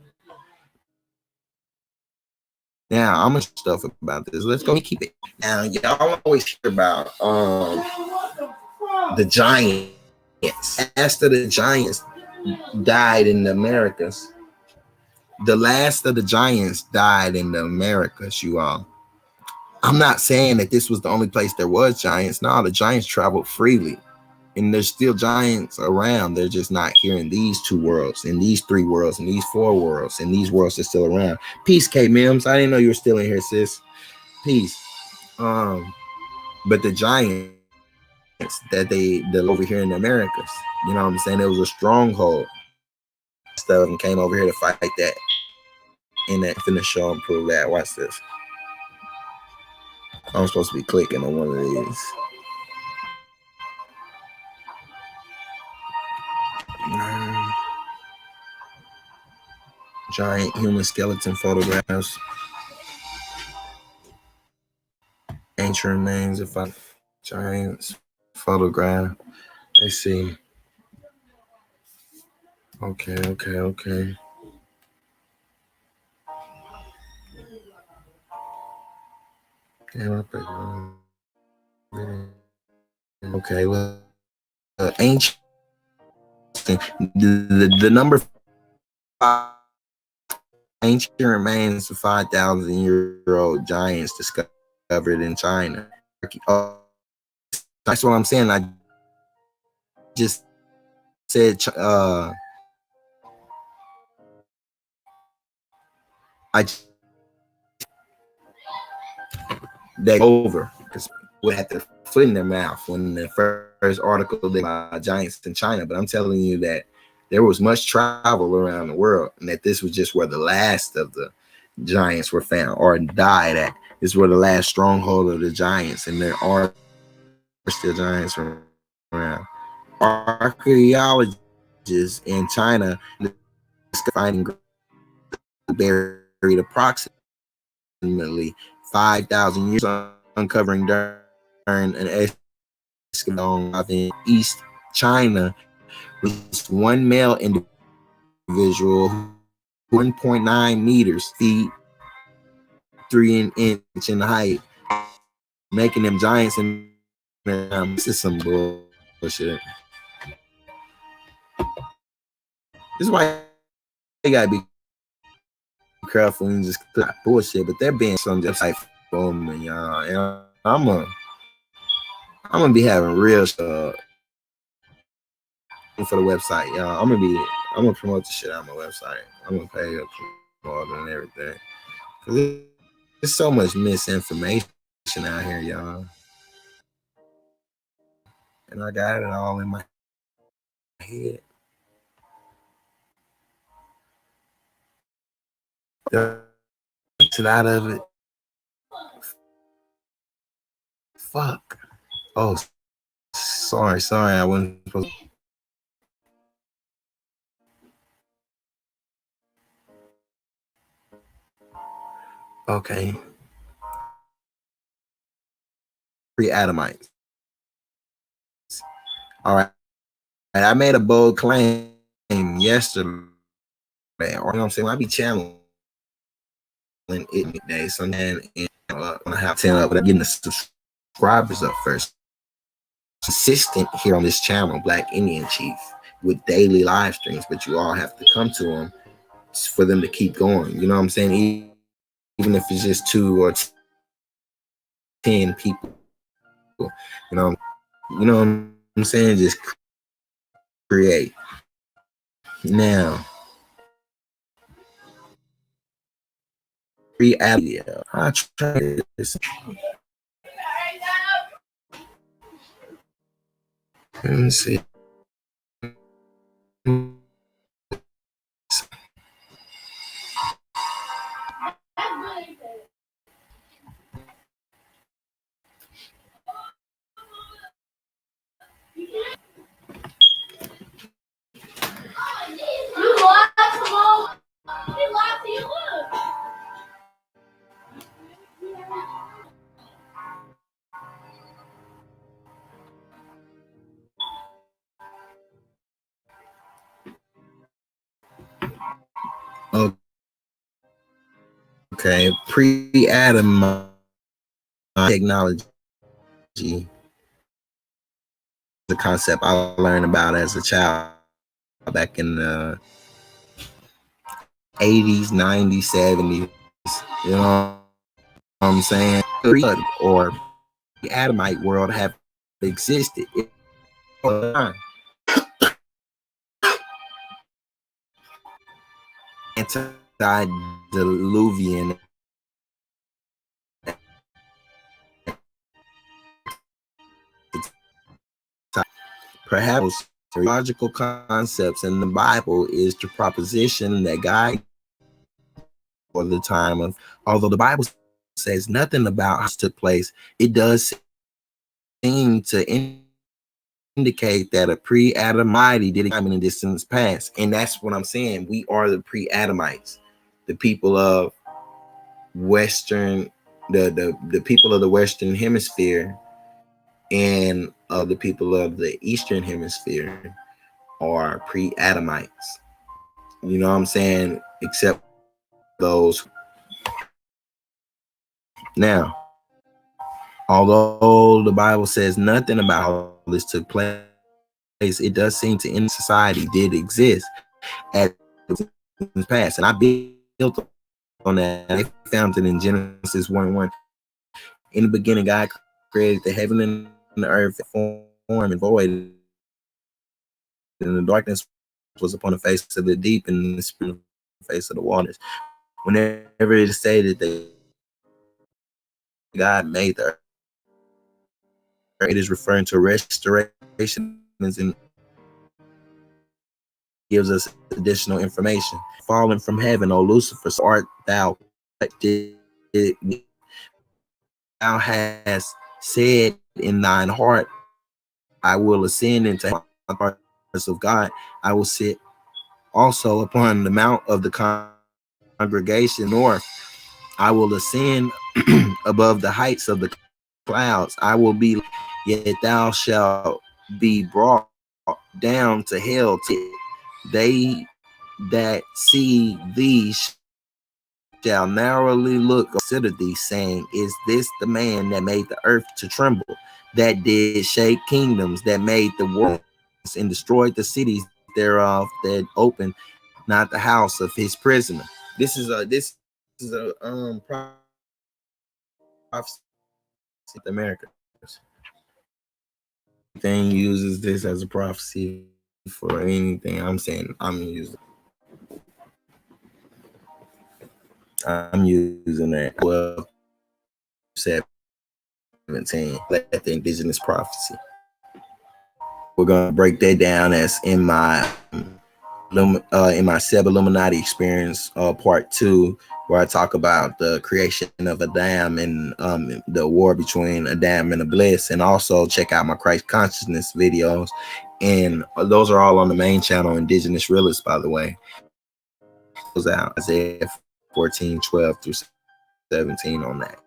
Now I'm gonna stuff about this. Let's go keep it. Now y'all always hear about the giants. After the giants died in the Americas, the last of the giants died in the Americas, you all. I'm not saying that this was the only place there was giants. No, the giants traveled freely. And there's still giants around. They're just not here in these 2 worlds, in these 3 worlds, in these 4 worlds, and these worlds are still around. Peace, K Mims. I didn't know you were still in here, sis. Peace. But the giants that they're over here in the Americas, you know what I'm saying? It was a stronghold. Stuff and came over here to fight that. And that finna show and prove that. Watch this. I'm supposed to be clicking on one of these. Giant human skeleton photographs. Ancient remains of giants photograph. Let's see. Okay. Okay, well, ancient. The number 5 ancient remains of 5,000-year-old giants discovered in China. Oh, that's what I'm saying. I just said they over because we had their foot in their mouth when the first article about giants in China. But I'm telling you that there was much travel around the world, and that this was just where the last of the giants were found or died at. This is where the last stronghold of the giants, and there are still giants around. Archaeologists in China finding buried approximately 5,000 years, uncovering during an excavation in East China with one male individual, 1.9 meters, feet, 3 inch in height, making them giants. And this is some bullshit. This is why you gotta be careful and just bullshit. But they're being some just like booming, y'all. And I'm gonna be having real stuff for the website, y'all. I'm gonna promote the shit on my website. I'm gonna pay up for and everything. Cause there's so much misinformation out here, y'all. And I got it all in my head. It's a lot of it. Fuck. Oh, sorry. I wasn't supposed to. Okay. Pre-Adamites. All right. I made a bold claim yesterday. Or, you know what I'm saying? I be channeling it midday, Sunday, and when I have 10 up, but I'm getting the subscribers up first. Consistent here on this channel, Black Indian Chief, with daily live streams, but you all have to come to them for them to keep going. You know what I'm saying? Even if it's just 2 or 10 people, you know what I'm saying? Just create. Now, reality. I try this. Let me see. Okay, pre-Adam technology, the concept I learned about as a child back in the 80s, 90s, 70s. You know what I'm saying? Or the Adamite world have existed. Antediluvian, perhaps theological concepts in the Bible is the proposition that God for the time of, although the Bible says nothing about how it took place, it does seem to indicate that a pre-Adamite did time in the distance past. And that's what I'm saying. We are the pre-Adamites, the people of Western, the people of the Western Hemisphere and the people of the Eastern Hemisphere are pre-Adamites. You know what I'm saying? Except those. Now, although the Bible says nothing about how this took place, it does seem to in society did exist at the past. And I built on that. I found it in Genesis 1:1. In the beginning, God created the heaven and the earth, form and void, and the darkness was upon the face of the deep, and the spirit on the face of the waters. Whenever it is stated that God made the earth, it is referring to restoration and gives us additional information. Fallen from heaven, O Lucifer, so art thou. Thou hast said in thine heart, I will ascend into the hearts of God. I will sit also upon the mount of the congregation north. I will ascend above the heights of the clouds. I will be, yet thou shalt be brought down to hell. They that see thee shall narrowly look, consider thee, saying, is this the man that made the earth to tremble, that did shake kingdoms, that made the world and destroyed the cities thereof, that opened not the house of his prisoner? This is a prophecy of America. Thing uses this as a prophecy for anything. I'm saying I'm using that 12, 17, let the indigenous prophecy. We're gonna break that down as in my Seb Illuminati experience, part 2, where I talk about the creation of Adam and the war between Adam and Iblis, and also check out my Christ consciousness videos, and those are all on the main channel, Indigenous Realist, by the way. Goes out Isaiah 14:12 through 17 on that.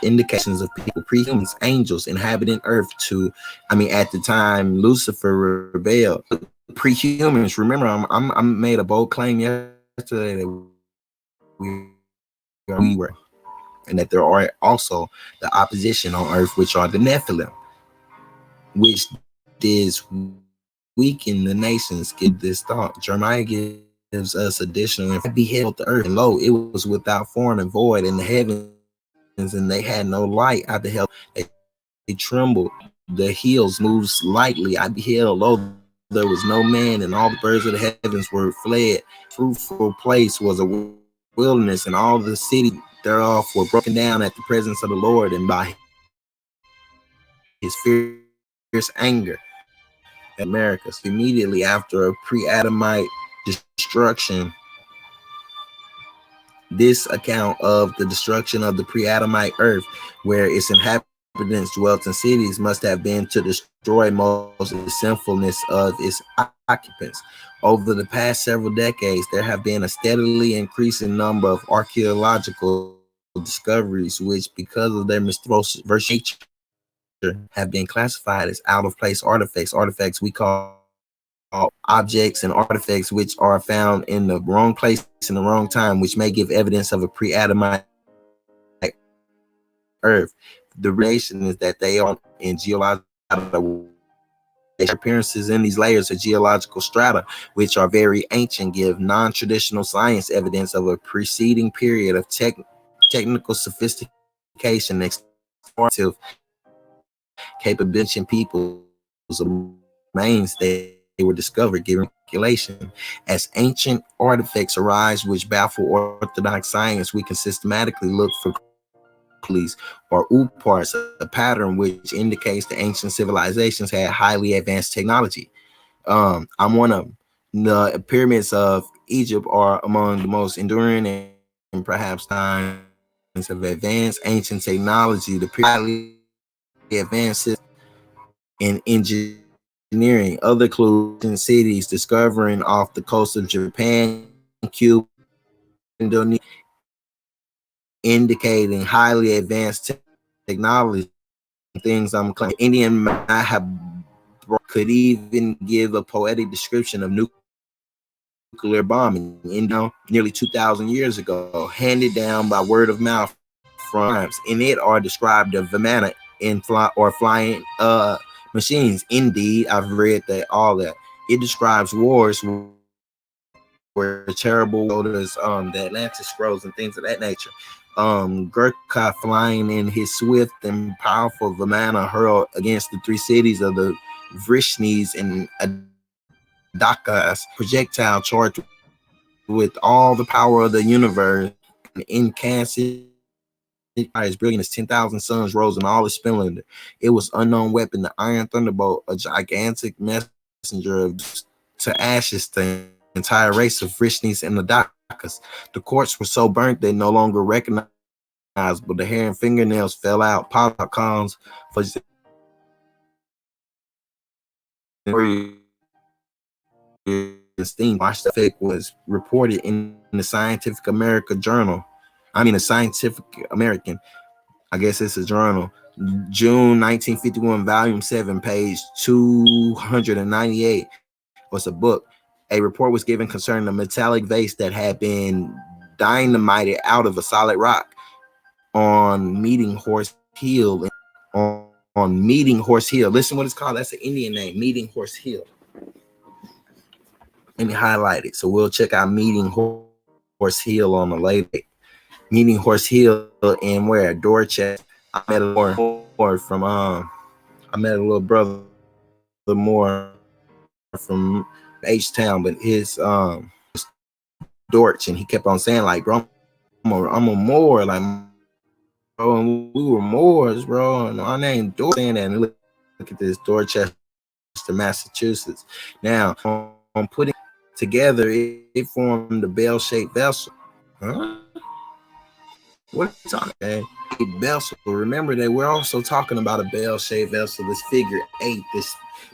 Indications of people, pre-humans, angels inhabiting earth at the time Lucifer rebelled. Pre-humans, remember, I made a bold claim yesterday that we were, and that there are also the opposition on earth, which are the Nephilim, which is weaken the nations. Give this thought. Jeremiah gives us additional. I beheld the earth, and lo, it was without form and void, in the heavens, and they had no light. I beheld, they trembled, the hills moved lightly. I beheld, lo, there was no man, and all the birds of the heavens were fled. Fruitful place was a wilderness, and all the cities thereof were broken down at the presence of the Lord, and by his fierce anger. Americas immediately after a pre-Adamite destruction. This account of the destruction of the pre-Adamite earth, where its inhabitants dwelt in cities, must have been to destroy most of the sinfulness of its occupants. Over the past several decades, there have been a steadily increasing number of archaeological discoveries, which, because of their misdiverse nature, have been classified as out-of-place artifacts we call objects and artifacts which are found in the wrong place in the wrong time, which may give evidence of a pre-Adamite Earth. The relation is that they are in geological appearances in these layers of geological strata, which are very ancient, give non-traditional science evidence of a preceding period of technical sophistication, explorative capability in peoples remains they were discovered, giving speculation. As ancient artifacts arise which baffle orthodox science, we can systematically look for or parts, a pattern which indicates the ancient civilizations had highly advanced technology. I'm one of them. The pyramids of Egypt are among the most enduring and perhaps signs of advanced ancient technology. The highly advanced in engineering. Other clues in cities discovering off the coast of Japan, Cuba, Indonesia, indicating highly advanced technology. Things I'm claiming. Indian might have could even give a poetic description of nuclear bombing in nearly 2,000 years ago, handed down by word of mouth from times. In it are described the Vimana in flying machines. Indeed, I've read that all that. It describes wars where terrible the Atlantis scrolls and things of that nature. Gurkha flying in his swift and powerful Vimana hurled against the three cities of the Vrishnis and Adakas, projectile charged with all the power of the universe. Incandescent as brilliant as 10,000 suns rose in all its splendor. It was unknown weapon, the Iron Thunderbolt, a gigantic messenger to ashes the entire race of Vrishnis and Adakas. The corpses were so burnt they no longer recognized, but the hair and fingernails fell out. Polacons for steam effect was reported in the Scientific American Journal. The Scientific American. I guess it's a journal. June 1951, volume 7, page 298 was a book. A report was given concerning a metallic vase that had been dynamited out of a solid rock on Meeting Horse Hill. On Meeting Horse Hill. Listen what it's called. That's an Indian name, Meeting Horse Hill. Let me highlight it. So we'll check out Meeting Horse Hill on the later. Meeting Horse Hill in where? Dorchester. I met a more from I met a little brother more from H-Town, but his Dorch, and he kept on saying like, bro, I'm a Moor, like, bro, and we were Moors, bro, and my name Dorch, saying that, and look at this, Dorchester, Massachusetts. Now, on putting together, it formed a bell-shaped vessel. Huh? What are you talking about? A vessel. Remember that we're also talking about a bell-shaped vessel, this figure 8,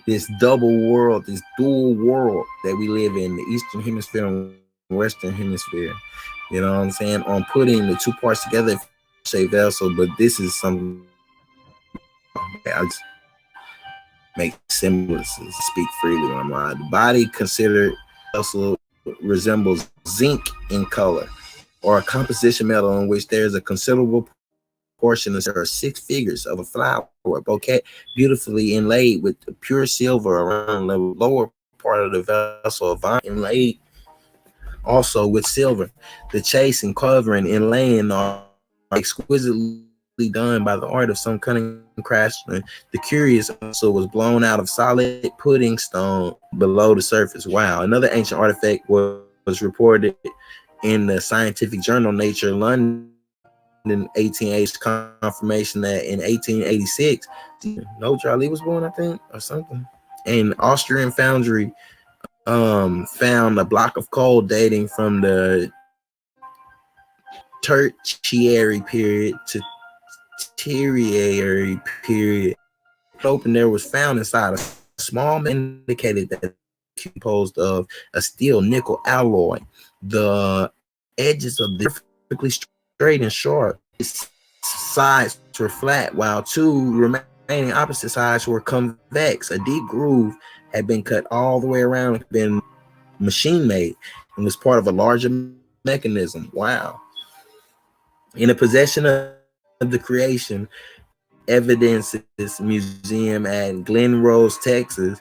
this double world, this dual world that we live in, the Eastern Hemisphere and Western Hemisphere. You know what I'm saying? On putting the two parts together, shaped vessel, but this is something I just make semblances, speak freely when I'm lying. The body considered vessel resembles zinc in color, or a composition metal in which there's a considerable portion of, there are 6 figures of a flower, a bouquet, beautifully inlaid with pure silver around the lower part of the vessel, vine inlaid also with silver. The chase and covering inlaying are exquisitely done by the art of some cunning craftsman. The curious also was blown out of solid pudding stone below the surface. Wow. Another ancient artifact was reported in the scientific journal Nature, London, in 1880, confirmation that in 1886, no, Charlie was born, I think, or something. An Austrian foundry found a block of coal dating from the Tertiary period to Tertiary period. Open there was found inside a small, indicated that composed of a steel nickel alloy. The edges of the perfectly straight and sharp. Its sides were flat, while 2 remaining opposite sides were convex. A deep groove had been cut all the way around and been machine made and was part of a larger mechanism. Wow. In the possession of the creation, Evidences Museum at Glen Rose, Texas.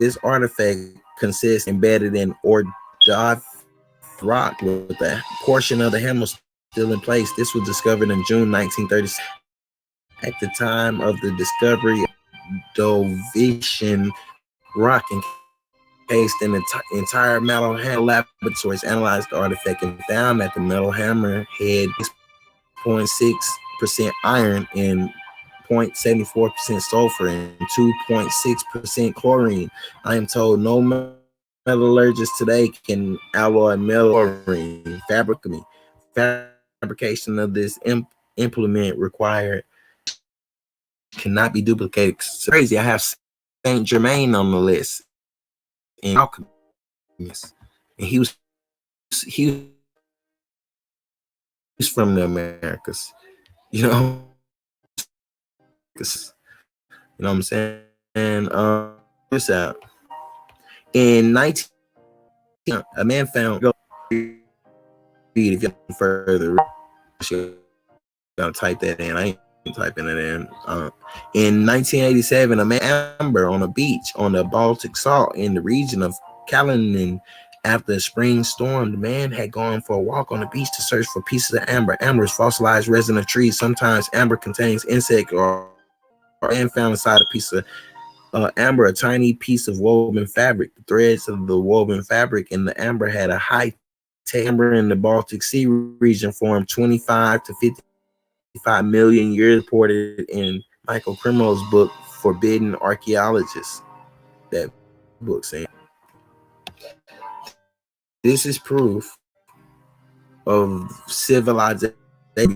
This artifact consists embedded in Ordov rock with a portion of the hammer still in place. This was discovered in June 1936. At the time of the discovery, Dovetian rock encased in the entire metal hammer laboratories analyzed the artifact and found that the metal hammer had 0.6% iron and 0.74% sulfur and 2.6% chlorine. I am told no metallurgist today can alloy metal chlorine. Fabrication of this implement required cannot be duplicated. It's crazy. I have Saint Germain on the list in alchemist, and he was from the Americas. You know, you know what I'm saying? And this out in 19, a man found. Go read if you further. Gonna type that in. I ain't typing it in 1987, a man amber on a beach on the Baltic Salt in the region of Kalinin. After a spring storm, the man had gone for a walk on the beach to search for pieces of amber. Amber is fossilized resin of trees. Sometimes amber contains insect or man found inside a piece of amber, a tiny piece of woven fabric. The threads of the woven fabric in the amber had a high amber in the Baltic Sea region formed 25 to 55 million years, reported in Michael Cremo's book Forbidden Archaeologists. That book saying this is proof of civilization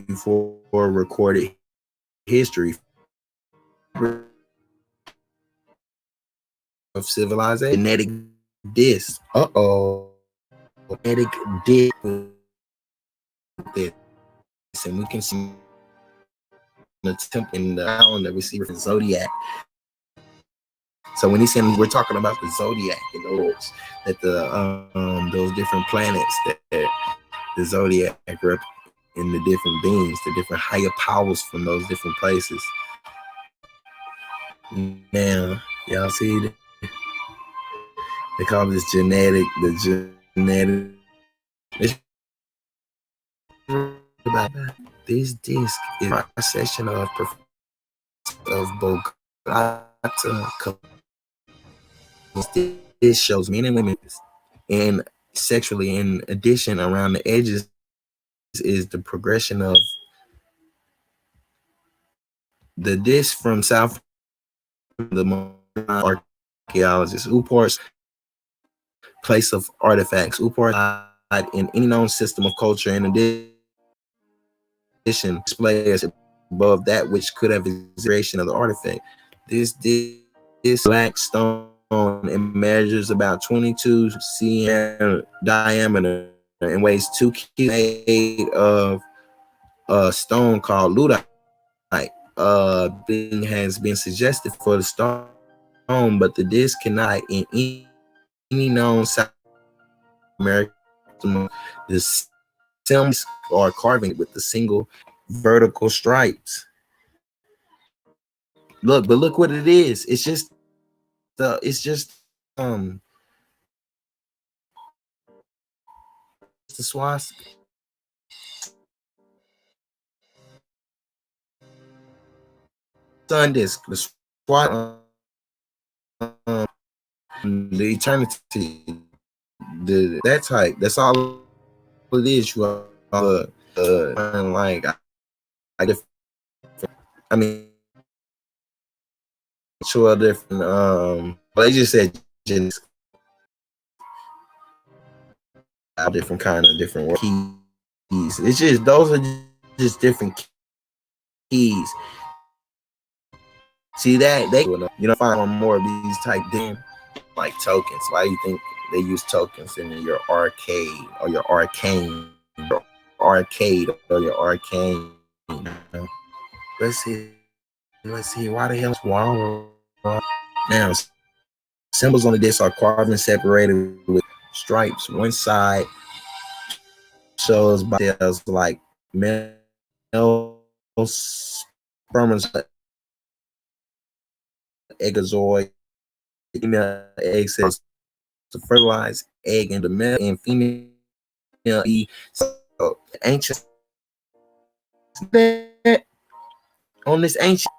before recorded history of civilization. Genetic disc. Genetic disc. And we can see the temple in the island that we see from Zodiac. So when he's saying we're talking about the Zodiac and those that those different planets that the Zodiac rep in the different beings, the different higher powers from those different places. Now, y'all see they call this genetic, the genetic. This disc is a session of Bogota. This shows men and women and sexually. In addition, around the edges is the progression of the disc from South. The archaeologists, Upar's place of artifacts. Upar in any known system of culture. In addition, displays above that which could have exaggeration of the artifact. This black stone, it measures about 22 cm diameter and weighs 2 kilos, made of a stone called ludite. Being has been suggested for the stone, but the disc cannot in any known South American. The stems are carving with the single vertical stripes. Look, but look what it is. It's just the swastika. Sun disc, the swastika, the eternity, that type. That's all it is. You are like I mean, sure different. They just said genetics, different kind of different keys. It's just those are just different keys. See that they find more of these type damn like tokens. Why do you think they use tokens in your arcade or your arcane, or your arcane? Let's see. Why the hell is wrong now? Symbols on the disc are carved and separated with stripes. One side shows details like male spermatozoid, eggozoid, female egg cells to fertilize egg, and the male and female E. So ancient on this ancient.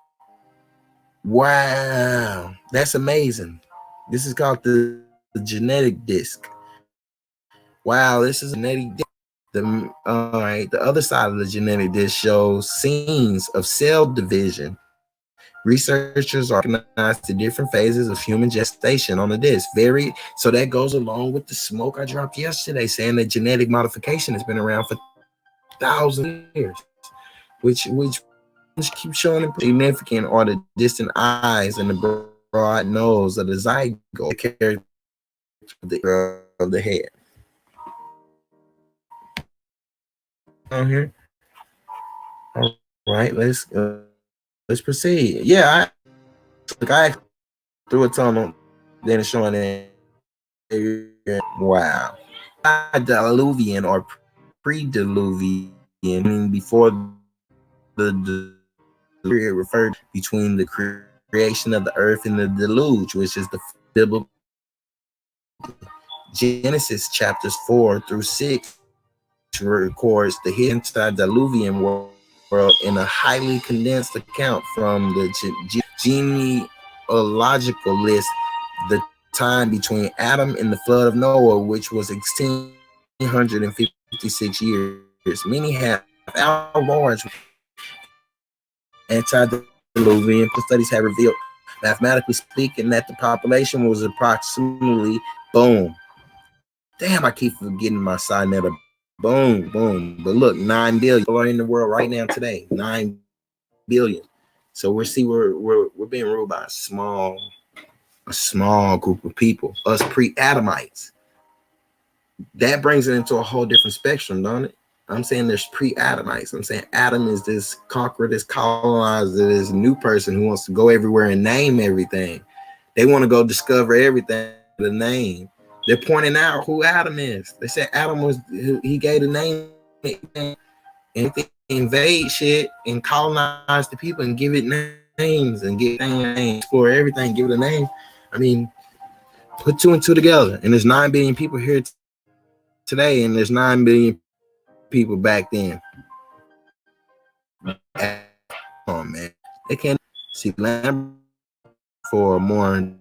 Wow, that's amazing. This is called the genetic disc. Wow, this is a genetic disc. All right, the other side of the genetic disc shows scenes of cell division. Researchers are organized to different phases of human gestation on the disc. So that goes along with the smoke I dropped yesterday, saying that genetic modification has been around for thousands of years, which keep showing significant are the distant eyes and the broad nose of the zygote, character of the head. On here. All right, let's proceed. Yeah, I threw a tunnel, then it's showing it. Wow. Diluvian or pre-diluvian, meaning before the period referred between the creation of the earth and the deluge, which is the biblical Genesis chapters 4-6 records the antediluvian world in a highly condensed account from the genealogical list. The time between Adam and the flood of Noah, which was 1,656 years. Many have large antediluvian studies have revealed, mathematically speaking, that the population was approximately boom. Damn, I keep forgetting my side net of boom. But look, 9 billion people are in the world right now today. 9 billion. So we're being ruled by a small group of people, us pre-Adamites. That brings it into a whole different spectrum, don't it? I'm saying there's pre-Adamites. I'm saying Adam is this conqueror, this colonizer, this new person who wants to go everywhere and name everything. They want to go discover everything, the name. They're pointing out who Adam is. They said Adam was, he gave the name and invade shit and colonize the people and give it names and get names, explore everything, give it a name. I mean, put 2 and 2 together, and there's 9 billion people here today, and there's 9 billion people back then. Oh man, they can't see land for a more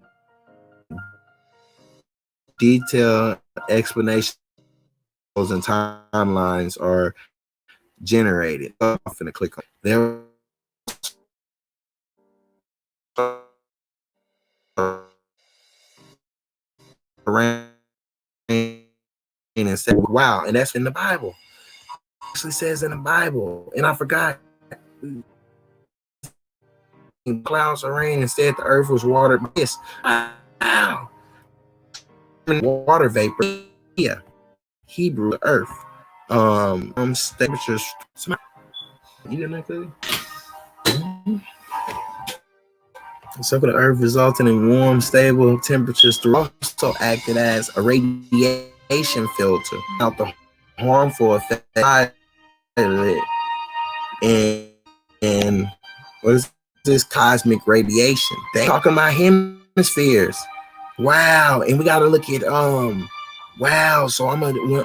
detailed explanation and timelines are generated. I'm gonna click on there. And said, wow, and that's in the Bible. It actually says in the Bible, and I forgot. Clouds or rain, instead the earth was watered by this. Wow. Water vapor. Yeah. Hebrew earth. Temperatures. You didn't know that? The circle of the earth resulting in warm, stable temperatures through also acted as a radiation filter out the harmful effect and what is this cosmic radiation? They talking about hemispheres. Wow, and we gotta look at wow. So I'm gonna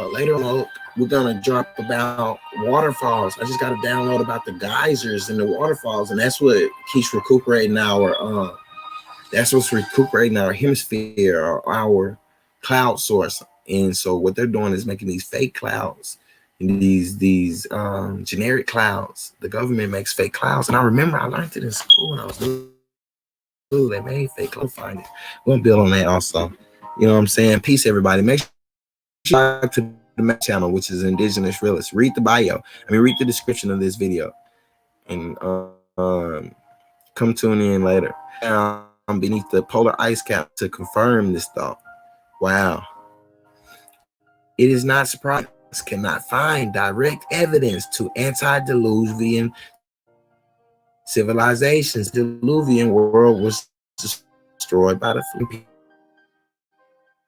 later on we're gonna drop about waterfalls. I just gotta download about the geysers and the waterfalls, and that's what keeps recuperating our that's what's recuperating our hemisphere or our cloud source. And so what they're doing is making these fake clouds. These generic clouds. The government makes fake clouds, and I remember I learned it in school when I was doing. They made fake clouds. Find it. We'll build on that also. You know what I'm saying? Peace, everybody. Make sure you subscribe to the channel, which is Indigenous Realist. Read the bio. Read the description of this video, and come tune in later. Beneath the polar ice cap to confirm this thought. Wow. It is not surprising. Cannot find direct evidence to antediluvian civilizations. The Diluvian world was destroyed by the flood.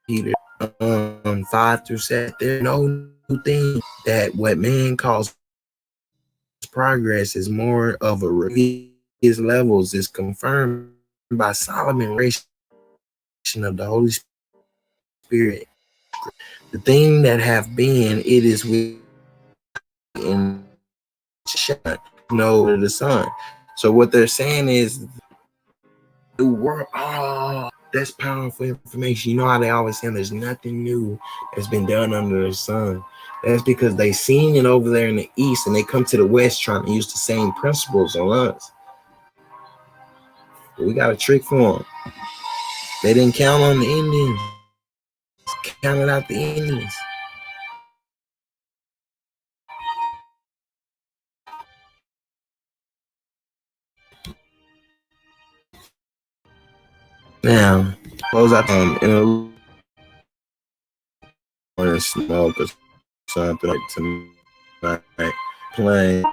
Peter 5-7. There's no new thing that what man calls progress is more of a his levels is confirmed by Solomon of the Holy Spirit. The thing that have been, it is within the sun. So what they're saying is the world. Oh, that's powerful information. You know how they always say there's nothing new that's been done under the sun. That's because they seen it over there in the east, and they come to the west trying to use the same principles on us. But we got a trick for them. They didn't count on the Indians. Counted out the Indians. Now, close out in a smoke or something like tonight. Playing.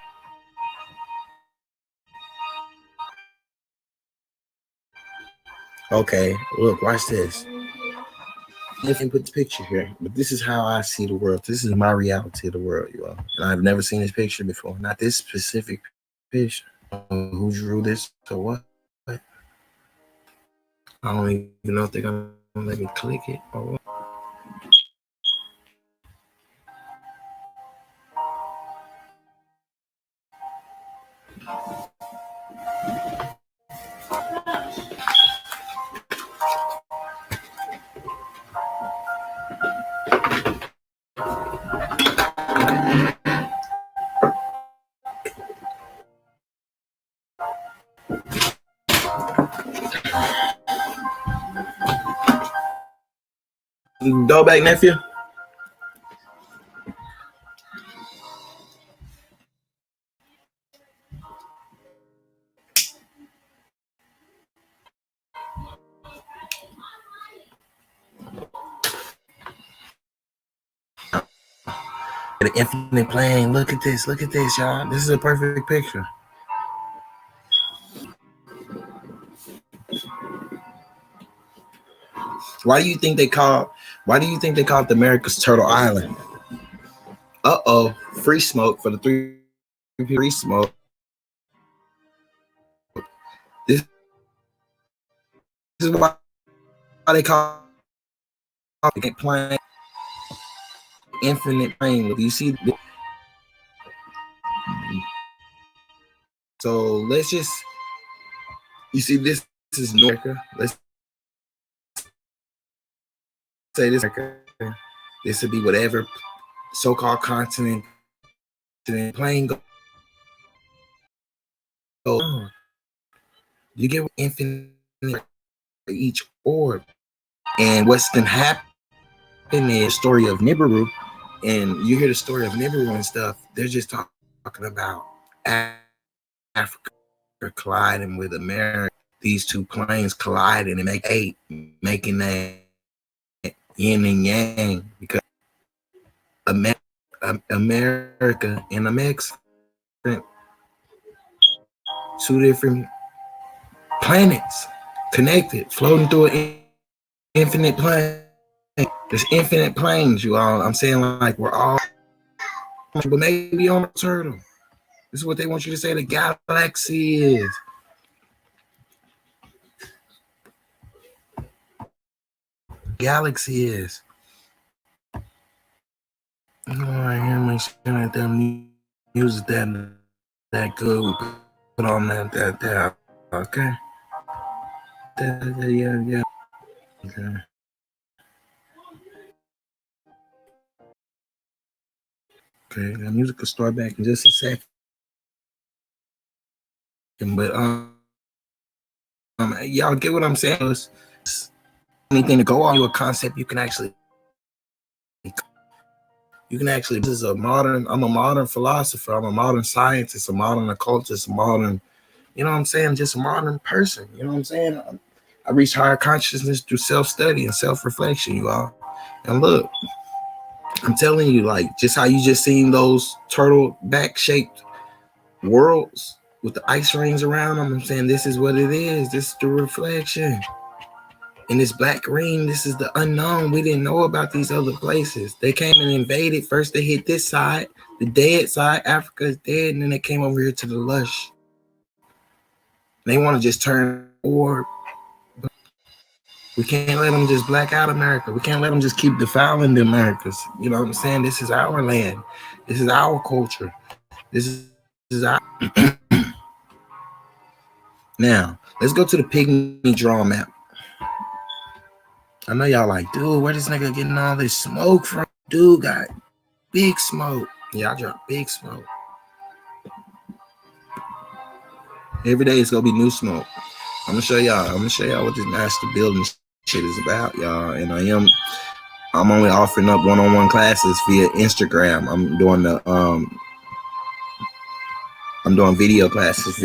Okay, look, watch this. If you put the picture here, but this is how I see the world. This is my reality of the world, you all. And I've never seen this picture before. Not this specific picture. Who drew this or what? I don't even know if they're gonna let me click it or what. Go back, nephew. The infinite plane. Look at this, y'all. This is a perfect picture. Why do you think they called the America's Turtle Island? Free smoke for the three free smoke. This is why they call it plane infinite plane. You see, so let's just, you see, this is America. Let's say this America. This would be whatever so-called continent plane go. You get infinite each orb, and what's gonna happen is the story of Nibiru, and you hear the story of Nibiru and stuff. They're just talking about Africa colliding with America. These two planes colliding and make eight, making that yin and yang, because America and Mexico, two different planets connected, floating through an infinite plane. There's infinite planes, you all. I'm saying, like, we're all, but maybe on a turtle. This is what they want you to say the galaxy is. Galaxy is. Oh, I hear my shit like that music that good. We put on that okay. Yeah. Okay. Okay, the music will start back in just a second. But y'all get what I'm saying? It's anything to go on to a concept you can actually. This is I'm a modern philosopher. I'm a modern scientist, a modern occultist, a modern, you know what I'm saying? Just a modern person. You know what I'm saying? I reach higher consciousness through self-study and self-reflection, you all. And look, I'm telling you, like, just how you just seen those turtle back-shaped worlds with the ice rings around them, I'm saying this is what it is. This is the reflection. And this black ring, this is the unknown. We didn't know about these other places. They came and invaded. First they hit this side, the dead side. Africa is dead. And then they came over here to the lush. They want to just turn war. We can't let them just black out America. We can't let them just keep defiling the Americas. You know what I'm saying? This is our land. This is our culture. This is our... Now, let's go to the pygmy draw map. I know y'all like, dude, where this nigga getting all this smoke from? Dude got big smoke. Yeah, I drop big smoke. Every day it's gonna be new smoke. I'm gonna show y'all what this master building shit is about, y'all. And I'm only offering up one-on-one classes via Instagram. I'm doing video classes,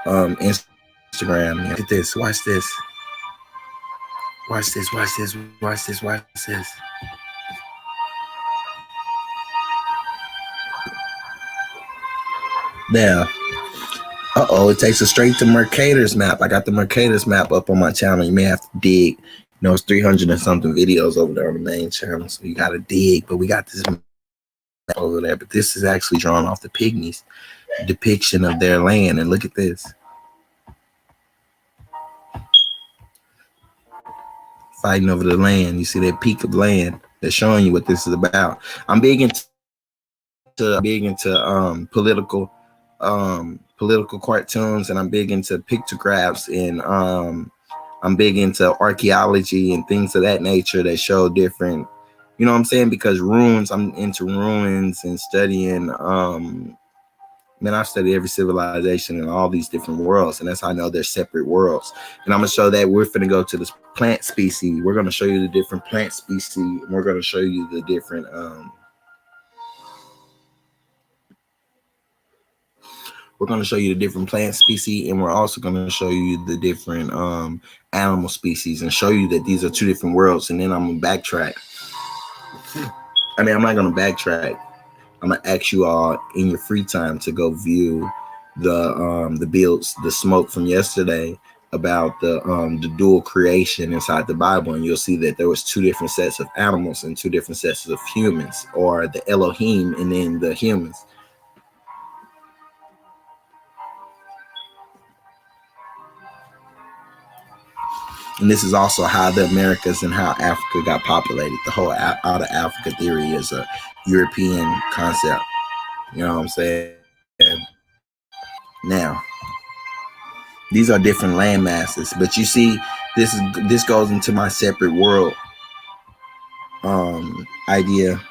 Instagram. Look at this. Watch this. Watch this. Watch this. Watch this. Watch this. There. Uh-oh, it takes us straight to Mercator's map. I got the Mercator's map up on my channel. You may have to dig. You know, it's 300 and something videos over there on the main channel, so you got to dig. But we got this map over there. But this is actually drawn off the Pygmies depiction of their land. And look at this. Fighting over the land. You see that peak of land. They're showing you what this is about. I'm big into political cartoons, and I'm big into pictographs, and I'm big into archaeology and things of that nature that show different, you know what I'm saying? Because ruins, I'm into ruins and studying. I've studied every civilization in all these different worlds, and that's how I know they're separate worlds. And I'm gonna show that we're finna go to this plant species. We're gonna show you the different plant species, and we're gonna show you the different plant species, and we're also going to show you the different animal species and show you that these are two different worlds. And then I'm going to backtrack. I'm not going to backtrack. I'm going to ask you all in your free time to go view the builds, the smoke from yesterday about the dual creation inside the Bible, and you'll see that there was two different sets of animals and two different sets of humans, or the Elohim and then the humans. And this is also how the Americas and how Africa got populated. The whole out of Africa theory is a European concept. You know what I'm saying? Now, these are different land masses, but you see, this goes into my separate world idea,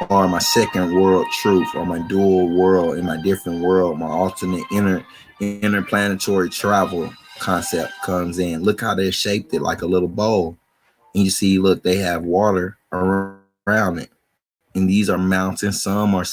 or my second world truth, or my dual world, in my different world, my alternate interplanetary travel concept comes in. Look how they shaped it like a little bowl, and you see, look, they have water around it, and these are mountains. Some are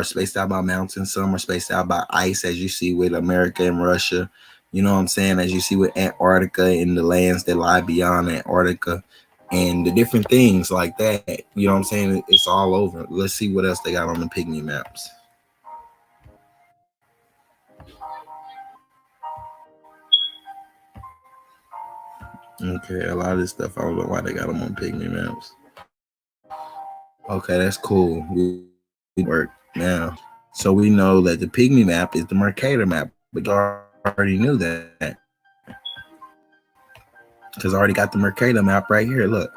spaced out by mountains, some are spaced out by ice, as you see with America and Russia. You know what I'm saying? As you see with Antarctica and the lands that lie beyond Antarctica, and the different things like that. You know what I'm saying? It's all over. Let's see what else they got on the pygmy maps. Okay, a lot of this stuff, I don't know why they got them on pygmy maps. Okay, that's cool. We work now. So we know that the pygmy map is the Mercator map, but you already knew that, because I already got the Mercator map right here. Look,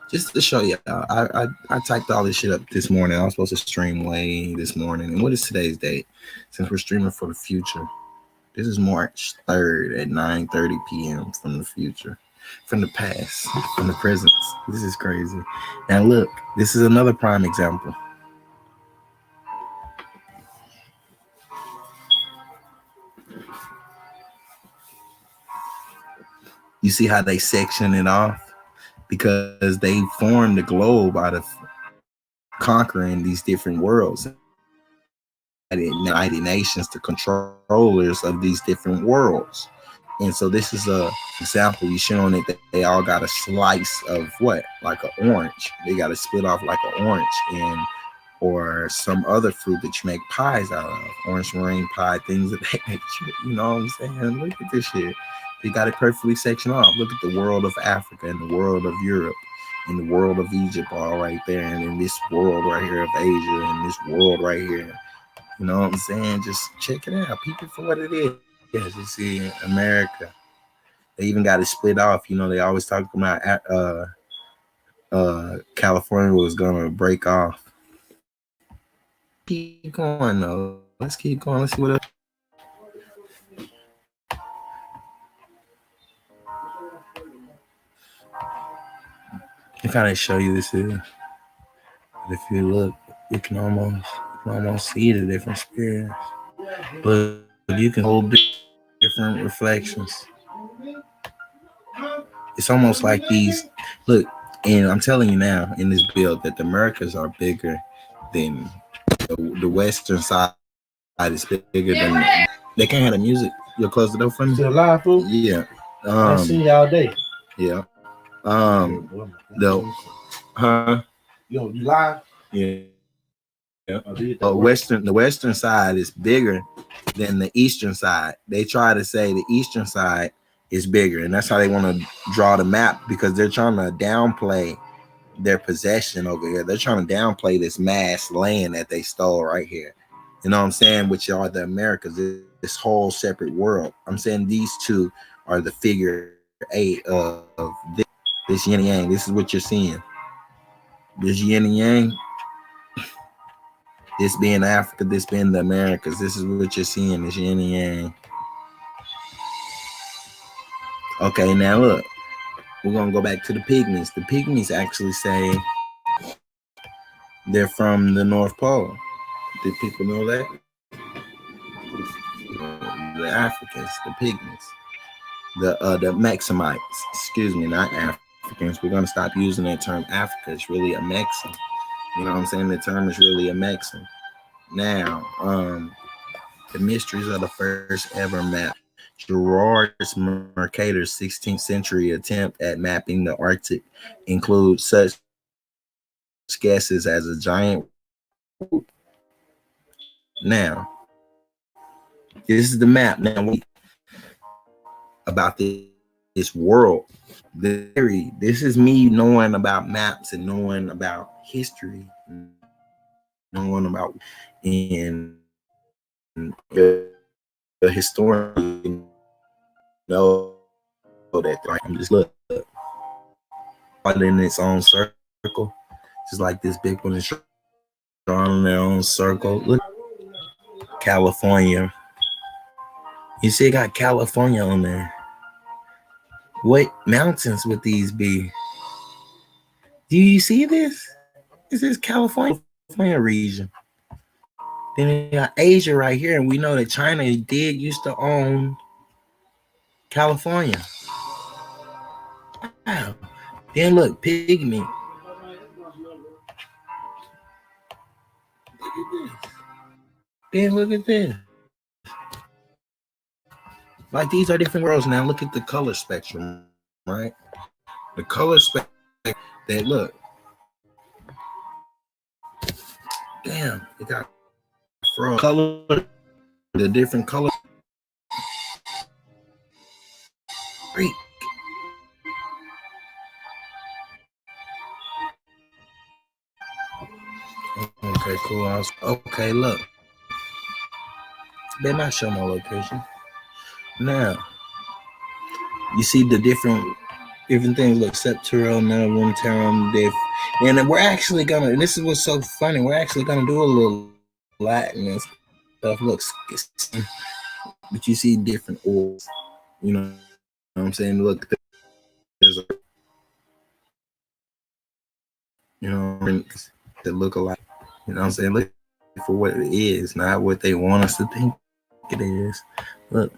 just to show you, I typed all this shit up this morning. I was supposed to stream way this morning. And what is today's date? Since we're streaming for the future, this is March 3rd at 9:30 p.m. from the future, from the past, from the present. This is crazy. Now look, this is another prime example. You see how they section it off? Because they formed the globe out of conquering these different worlds. United Nations, the controllers of these different worlds. And so this is a example. You're showing that they all got a slice of what? Like an orange. They got to split off like an orange, and or some other fruit that you make pies out of. Orange meringue pie, things of that nature. You know what I'm saying? Look at this shit. He got it perfectly sectioned off. Look at the world of Africa and the world of Europe and the world of Egypt all right there, and in this world right here of Asia and this world right here. You know what I'm saying? Just check it out. Peep it for what it is. You see, America. They even got it split off. You know, they always talk about California was gonna break off. Keep going though. Let's keep going. Let's see what else. I kind of show you this is. But if you look, you can almost see the different spirits. But you can hold different reflections. It's almost like these. Look, and I'm telling you now in this build that the Americas are bigger than the Western side is bigger than. They can't have the music. You'll close the door for me. Still live, fool? Yeah. I ain't seen you all day. Yeah. The You live? Yeah. The Western side is bigger than the Eastern side. They try to say the Eastern side is bigger, and that's how they want to draw the map, because they're trying to downplay their possession over here. They're trying to downplay this mass land that they stole right here. You know what I'm saying? Which are the Americas, this whole separate world. I'm saying these two are the figure eight of this yin and yang. This is what you're seeing. This yin and yang. This being Africa, this being the Americas. This is what you're seeing, this yin and yang. Okay, now look. We're going to go back to the Pygmies. The Pygmies actually say they're from the North Pole. Did people know that? The Africans, the Pygmies. The Maximites. Excuse me, not Africans. We're going to stop using that term Africa. It's really a Mexican. You know what I'm saying? The term is really a Mexican. Now, the mysteries of the first ever map. Gerard Mercator's 16th century attempt at mapping the Arctic includes such guesses as a giant. Now, this is the map. Now, about this world. This is me knowing about maps and knowing about history, knowing about in the historian know that I'm just look in its own circle, just like this big one is drawn in their own circle. Look, California. You see, it got California on there. What mountains would these be? Do you see this? This is California region. Then we got Asia right here, and we know that China did used to own California. Wow. Then look, Pygmy. Look at this. Then look at this. Like, these are different worlds. Now look at the color spectrum, right? The color spectrum. That look. Damn, it got from color, the different colors. Great. Okay, cool. Okay, look. Better not show my location. Now, you see the different things like Septero, Melvin, Terum, Diff. And we're actually gonna, and this is what's so funny, we're actually gonna do a little Latin and stuff. Look, but you see different oils. You know what I'm saying? Look, there's a, you know, that look alike. You know what I'm saying? Look for what it is, not what they want us to think it is. Look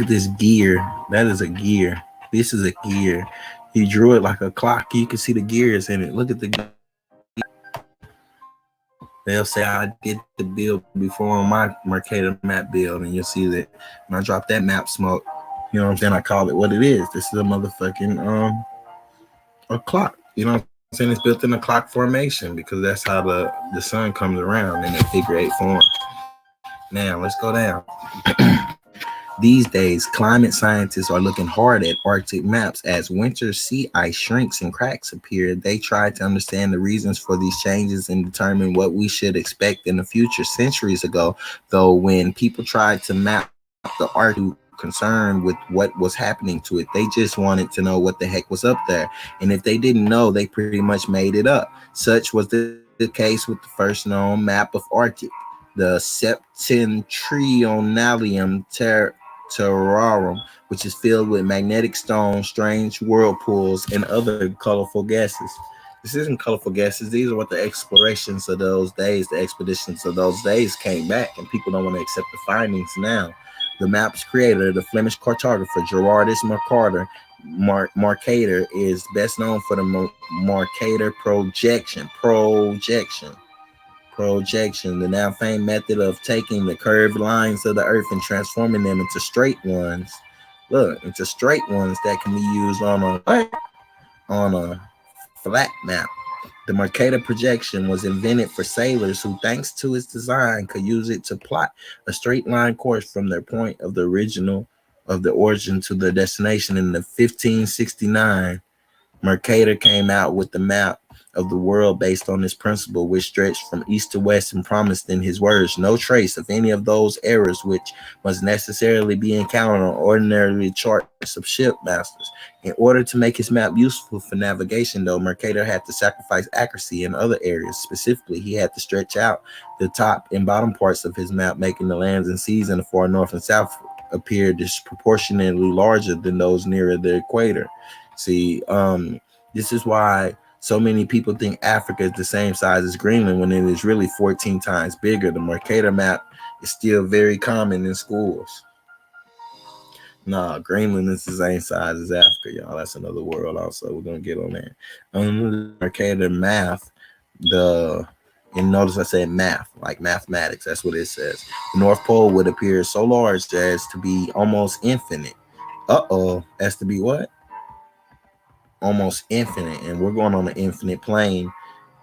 at this gear. That is a gear. This is a gear. He drew it like a clock. You can see the gears in it. Look at the gear. They'll say I did the build before on my Mercator map build, and you'll see that when I drop that map smoke, you know what I'm saying? I call it what it is. This is a motherfucking a clock. You know what I'm saying? It's built in a clock formation because that's how the sun comes around in a figure eight form. Now let's go down. These days, climate scientists are looking hard at Arctic maps as winter sea ice shrinks and cracks appear. They try to understand the reasons for these changes and determine what we should expect in the future. Centuries ago, though, when people tried to map the Arctic concerned with what was happening to it, they just wanted to know what the heck was up there. And if they didn't know, they pretty much made it up. Such was the case with the first known map of Arctic, the Septentrionalium terrarum, which is filled with magnetic stones, strange whirlpools, and other colorful gases. This isn't colorful gases. These are what the explorations of those days, the expeditions of those days came back, and people don't want to accept the findings now. The map's creator, the Flemish cartographer Gerardus Mercator, is best known for the Mercator projection, the now famed method of taking the curved lines of the earth and transforming them into straight ones. Look, into straight ones that can be used on a flat map. The Mercator projection was invented for sailors who, thanks to its design, could use it to plot a straight line course from their point of the origin to the destination. In the 1569, Mercator came out with the map of the world based on this principle, which stretched from east to west and promised in his words no trace of any of those errors which must necessarily be encountered on ordinary charts of shipmasters. In order to make his map useful for navigation, though, Mercator had to sacrifice accuracy in other areas. Specifically, he had to stretch out the top and bottom parts of his map, making the lands and seas in the far north and south appear disproportionately larger than those nearer the equator. See, this is why so many people think Africa is the same size as Greenland when it is really 14 times bigger. The Mercator map is still very common in schools. Nah, Greenland is the same size as Africa, y'all. That's another world also. We're going to get on that. Under the Mercator math, and notice I said math, like mathematics. That's what it says. The North Pole would appear so large as to be almost infinite. As to be what? Almost infinite, and we're going on an infinite plane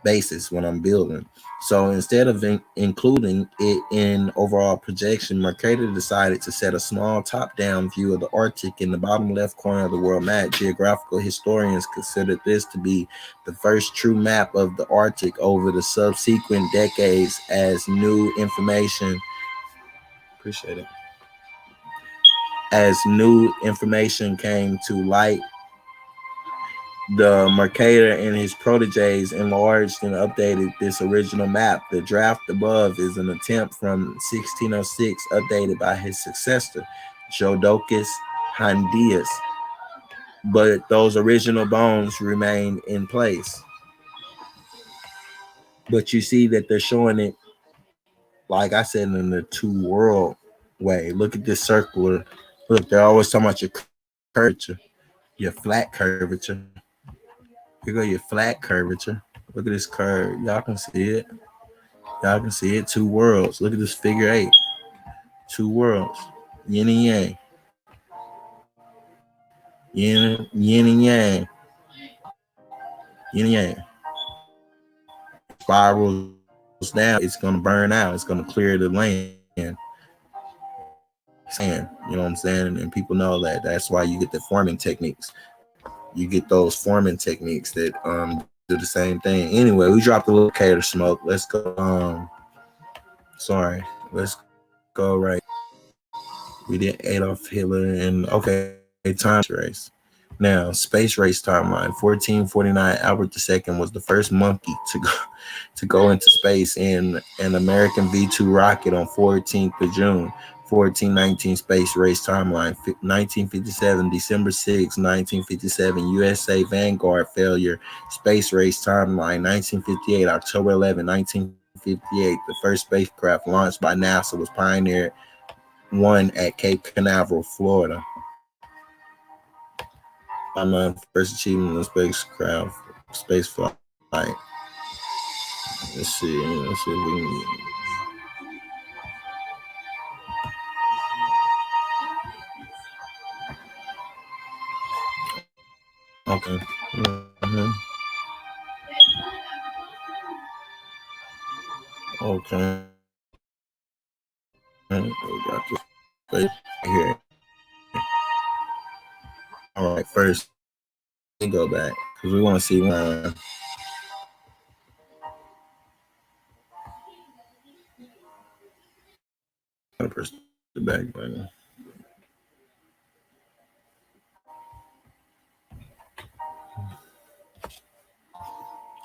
basis when I'm building. So instead of including it in overall projection, Mercator decided to set a small top-down view of the Arctic in the bottom left corner of the world map. Geographical historians considered this to be the first true map of the Arctic. Over the subsequent decades, as new information came to light, the Mercator and his proteges enlarged and updated this original map. The draft above is an attempt from 1606, updated by his successor, Jodocus Hondius, but those original bones remain in place. But you see that they're showing it, like I said, in the two world way. Look at this circular. Look, they're always talking about your curvature, your flat curvature. Here go your flat curvature. Look at this curve. Y'all can see it. Y'all can see it. Two worlds. Look at this figure 8. Two worlds. Yin and yang. Yin and yang. Yin and yang. Spirals down. It's going to burn out. It's going to clear the land. Sand. You know what I'm saying? And people know that. That's why you get the forming techniques. You get those forming techniques that do the same thing. Anyway, we dropped a little cater smoke. Let's go. Let's go right. We did Adolf Hitler and time race. Now, space race timeline. 1449, Albert II was the first monkey to go into space in an American V2 rocket on 14th of June. 1419 space race timeline. 1957, December 6, 1957, USA Vanguard failure. Space race timeline. 1958, October 11, 1958, the first spacecraft launched by NASA was Pioneer 1 at Cape Canaveral, Florida. My first achievement of spacecraft, space flight. Let's see if we can. Okay. Mm-hmm. Okay. We got this here. All right, first, let me go back because we want to see one. I'm gonna press the back button.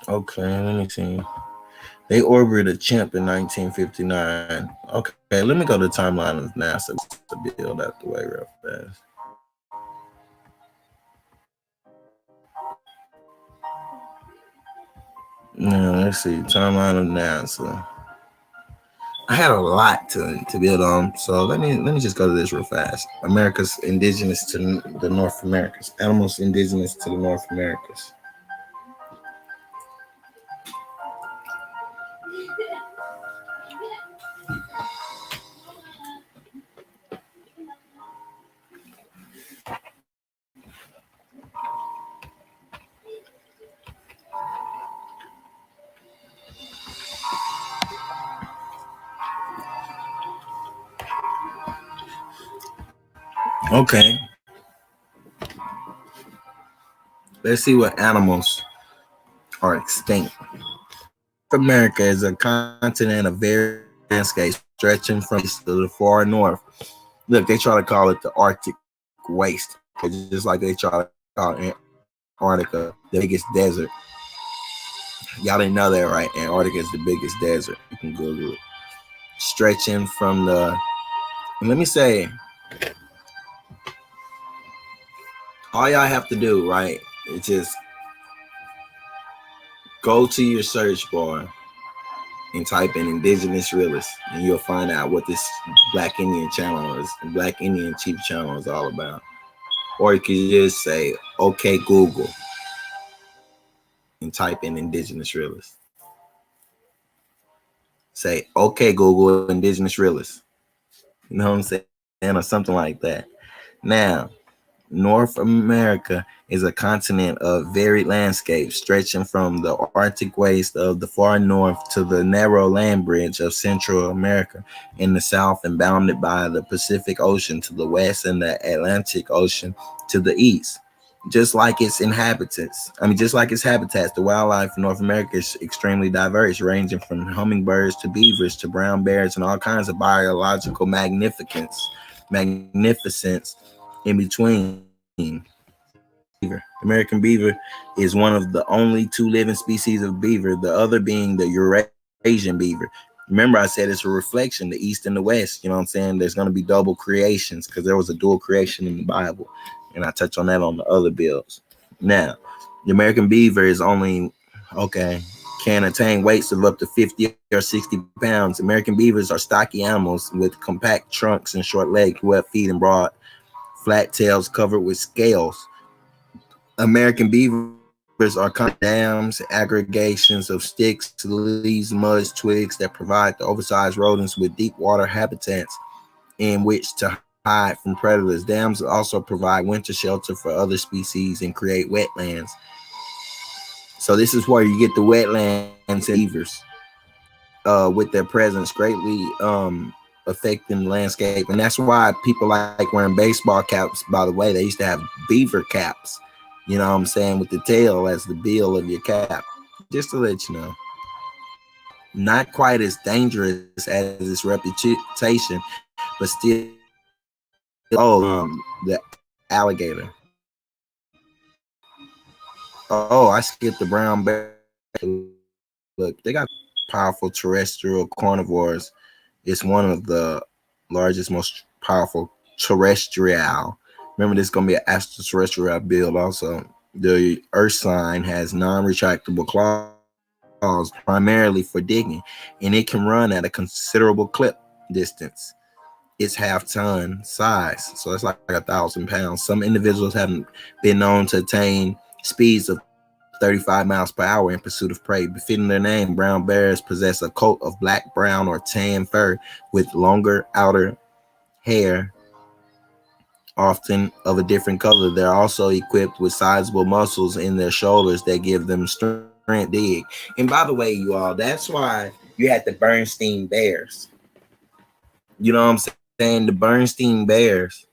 Okay, let me see. They orbited a chimp in 1959. Okay, let me go to the timeline of NASA to build out the way real fast. Now, let's see. Timeline of NASA. I had a lot to build on, so let me just go to this real fast. America's indigenous to the North Americas. Animals indigenous to the North Americas. Okay. Let's see what animals are extinct. America is a continent of varied landscapes stretching from east to the far north. Look, they try to call it the Arctic waste, just like they try to call Antarctica the biggest desert. Y'all didn't know that, right? Antarctica is the biggest desert. You can Google it. Stretching from the, and let me say, all y'all have to do, right, is just go to your search bar and type in indigenous realist, and you'll find out what this Black Indian channel is, Black Indian Chief channel is all about. Or you can just say, okay, Google, and type in indigenous realist. Say, okay, Google, indigenous realist. You know what I'm saying? Or something like that. Now, North America is a continent of varied landscapes stretching from the Arctic waste of the far north to the narrow land bridge of Central America in the south, and bounded by the Pacific Ocean to the west and the Atlantic Ocean to the east. Just like its habitats, the wildlife in North America is extremely diverse, ranging from hummingbirds to beavers to brown bears and all kinds of biological magnificence in between. American beaver is one of the only two living species of beaver, the other being the Eurasian beaver. Remember, I said it's a reflection, the east and the west. You know what I'm saying? There's going to be double creations because there was a dual creation in the Bible, and I touch on that on the other builds. Now, the American beaver is only, can attain weights of up to 50 or 60 pounds. American beavers are stocky animals with compact trunks and short legs, webbed feet, and broad flat tails covered with scales. American beavers are dams, aggregations of sticks, leaves, mud, twigs that provide the oversized rodents with deep water habitats in which to hide from predators. Dams also provide winter shelter for other species and create wetlands. So this is where you get the wetlands and beavers with their presence greatly affecting the landscape. And that's why people like wearing baseball caps. By the way, they used to have beaver caps, you know what I'm saying, with the tail as the bill of your cap. Just to let you know. Not quite as dangerous as its reputation, but still, the alligator. Oh, I skipped the brown bear. Look, they got powerful terrestrial carnivores. It's one of the largest, most powerful terrestrial. Remember, this is going to be an extraterrestrial build also. The Earth sign has non-retractable claws, primarily for digging, and it can run at a considerable clip distance. It's half-ton size, so it's like 1,000 pounds. Some individuals have been known to attain speeds of 35 miles per hour in pursuit of prey. Befitting their name, brown bears possess a coat of black, brown, or tan fur with longer outer hair, often of a different color. They're also equipped with sizable muscles in their shoulders that give them strength to dig. And by the way, you all, that's why you had the Bernstein Bears. You know what I'm saying? The Bernstein Bears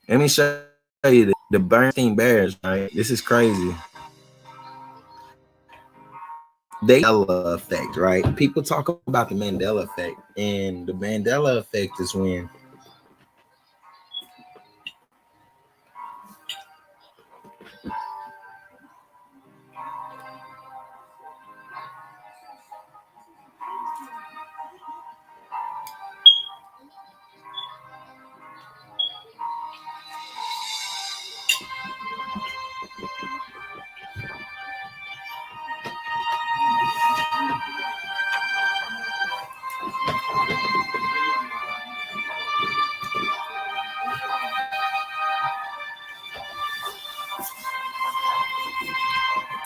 Let me show you the Bernstein Bears, right? This is crazy. The Mandela effect, right? People talk about the Mandela effect, and the Mandela effect is when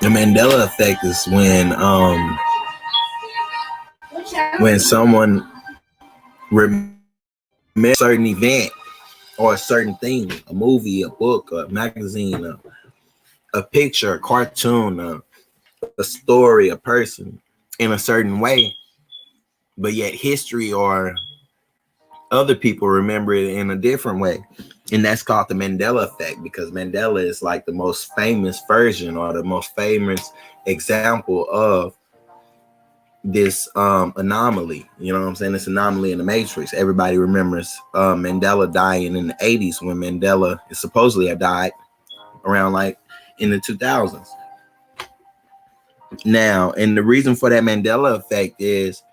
the Mandela effect is when someone remembers a certain event or a certain thing, a movie, a book, a magazine, a picture, a cartoon, a story, a person in a certain way, but yet history or other people remember it in a different way. And that's called the Mandela effect, because Mandela is like the most famous version or the most famous example of this anomaly. You know what I'm saying? This anomaly in the Matrix. Everybody remembers Mandela dying in the 80s, when Mandela is supposedly had died around like in the 2000s. Now, and the reason for that Mandela effect is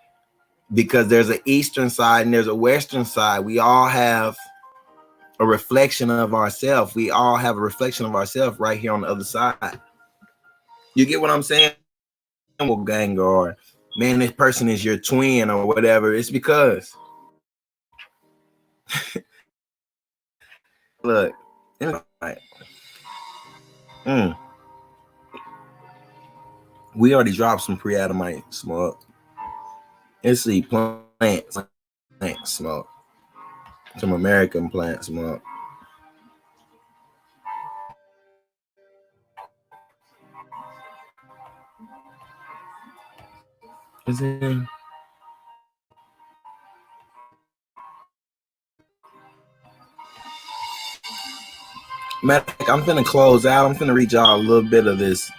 because there's an Eastern side and there's a Western side. We all have a reflection of ourselves. We all have a reflection of ourselves right here on the other side. You get what I'm saying? Gang, or man, this person is your twin or whatever. It's because look, like, we already dropped some pre-Adamite smoke. Let's see, plant smoke. Some American plant smoke. Is it? Matter of fact, I'm finna close out. I'm finna read y'all a little bit of this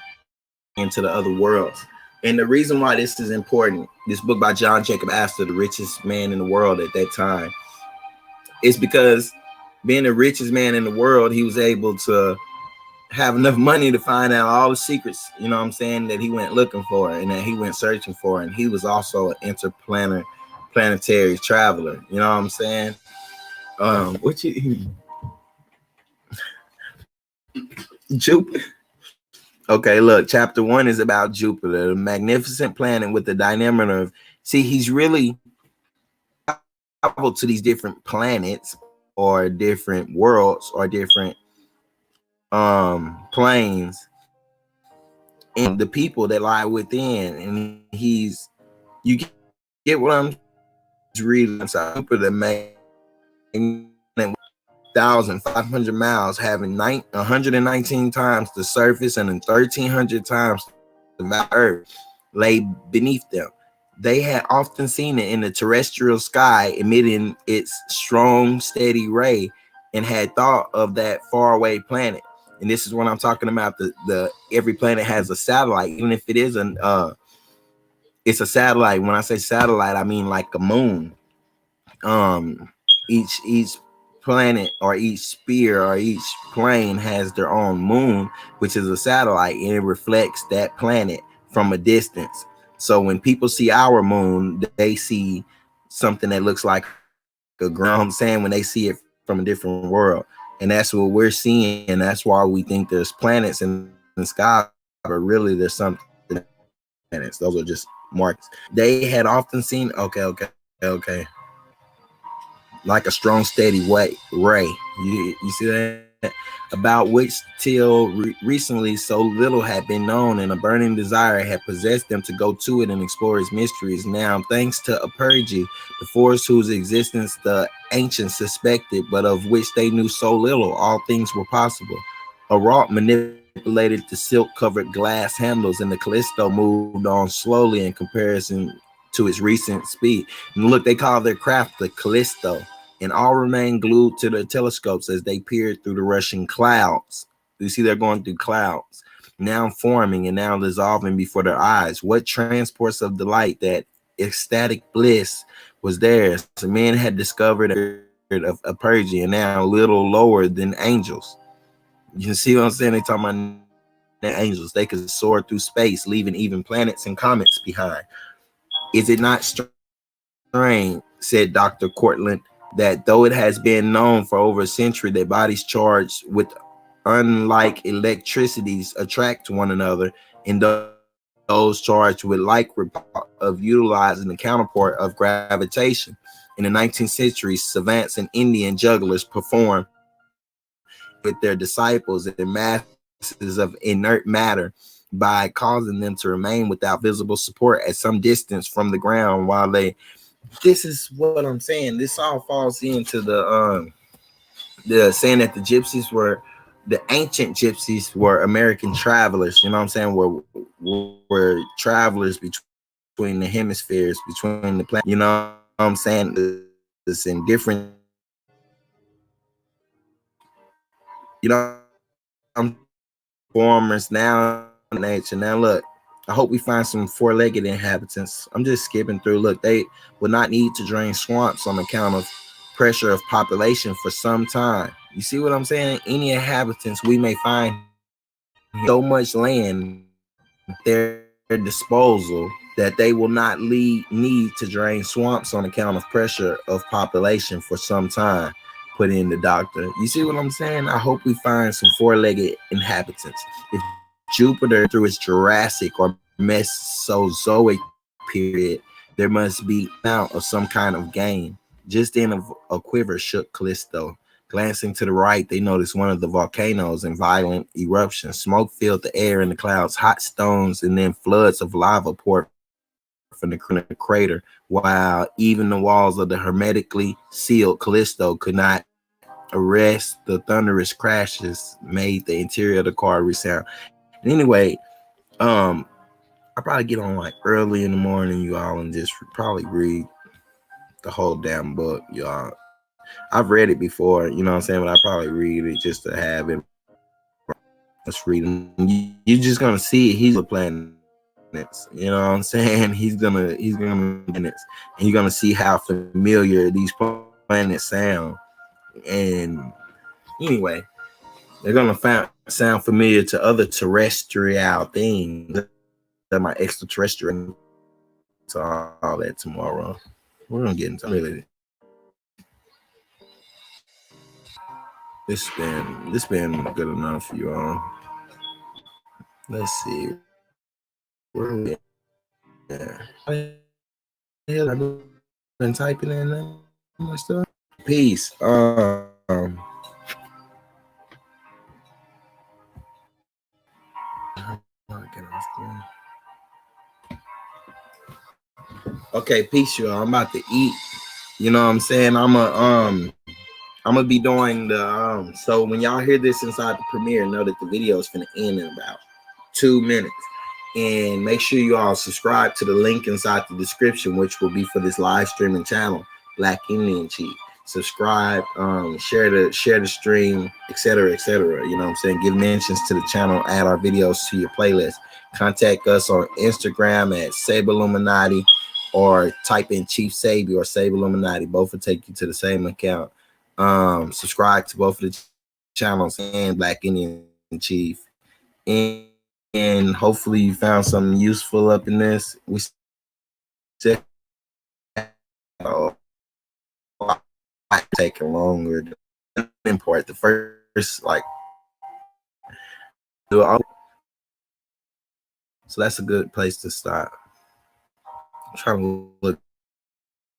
into the other worlds. And the reason why this is important, this book by John Jacob Astor, the richest man in the world at that time, is because being the richest man in the world, he was able to have enough money to find out all the secrets, you know what I'm saying, that he went looking for and that he went searching for. And he was also an interplanetary traveler, you know what I'm saying? Jupiter. Okay, look, chapter 1 is about Jupiter, the magnificent planet with the diameter of, see, he's really traveled to these different planets or different worlds or different planes and the people that lie within. And he's, you get what I'm reading? Jupiter, man, 1,500 miles, having 119 times the surface and 1,300 times the Earth lay beneath them. They had often seen it in the terrestrial sky, emitting its strong, steady ray, and had thought of that faraway planet. And this is what I'm talking about. The every planet has a satellite, even if it is it's a satellite. When I say satellite, I mean like a moon. Each planet or each sphere or each plane has their own moon, which is a satellite, and it reflects that planet from a distance. So when people see our moon, they see something that looks like a ground sand when they see it from a different world. And that's what we're seeing. And that's why we think there's planets in the sky, but really there's something planets. Those are just marks. They had often seen, okay. Like a strong, steady ray. You see that? About which till recently so little had been known, and a burning desire had possessed them to go to it and explore its mysteries. Now, thanks to Apergy, the force whose existence the ancients suspected, but of which they knew so little, all things were possible. A wrought manipulated the silk-covered glass handles, and the Callisto moved on slowly in comparison to its recent speed. And look, they call their craft the Callisto. and all remained glued to their telescopes as they peered through the rushing clouds. You see, they're going through clouds, now forming and now dissolving before their eyes. What transports of delight, that ecstatic bliss was theirs. The men had discovered of a purgy, and now a little lower than angels. You see what I'm saying? They talking about angels. They could soar through space, leaving even planets and comets behind. Is it not strange, said Dr. Cortland, that though it has been known for over a century that bodies charged with unlike electricities attract one another, and those charged with like of utilizing the counterpart of gravitation. In the 19th century, savants and Indian jugglers performed with their disciples in masses of inert matter by causing them to remain without visible support at some distance from the ground while they, this is what I'm saying, this all falls into the saying that the gypsies were, the ancient gypsies were American travelers, you know what I'm saying, were travelers between the hemispheres, between the planet, you know what I'm saying, it's in different, you know, I'm formers now in nature. Now look, I hope we find some four-legged inhabitants. I'm just skipping through. Look, they will not need to drain swamps on account of pressure of population for some time. You see what I'm saying? Any inhabitants we may find, so much land at their disposal that they will not need to drain swamps on account of pressure of population for some time, put in the doctor. You see what I'm saying? I hope we find some four-legged inhabitants. If Jupiter through its Jurassic or Mesozoic period, there must be amount of some kind of game. Just then a quiver shook Callisto. Glancing to the right, they noticed one of the volcanoes in violent eruption. Smoke filled the air in the clouds, hot stones, and then floods of lava poured from the crater, while even the walls of the hermetically sealed Callisto could not arrest the thunderous crashes made the interior of the car resound. And anyway, I probably get on like early in the morning, you all, and just probably read the whole damn book, y'all. I've read it before, you know what I'm saying, but I probably read it just to have it. Let's read him. You're just gonna see it. He's a planets. You know what I'm saying? He's gonna planets, and you're gonna see how familiar these planets sound. And anyway, they're gonna sound familiar to other terrestrial things. That my extraterrestrial, to all that tomorrow. We're gonna get into it. This been good enough for you all. Let's see. Where are we at? I've been typing in that much stuff. Peace. Okay, peace, y'all. I'm about to eat. You know what I'm saying? I'm gonna be doing the so when y'all hear this inside the premiere, know that the video is gonna end in about 2 minutes. And make sure you all subscribe to the link inside the description, which will be for this live streaming channel, Black Indian Chief. Subscribe, share the stream, etc., etc. You know what I'm saying? Give mentions to the channel, add our videos to your playlist. Contact us on Instagram at Saber Illuminati, or type in Chief Sabi or Saber Illuminati. Both will take you to the same account. Subscribe to both of the channels and Black Indian Chief. And hopefully you found something useful up in this. We said taking longer than import. The first so that's a good place to start. I'm trying to look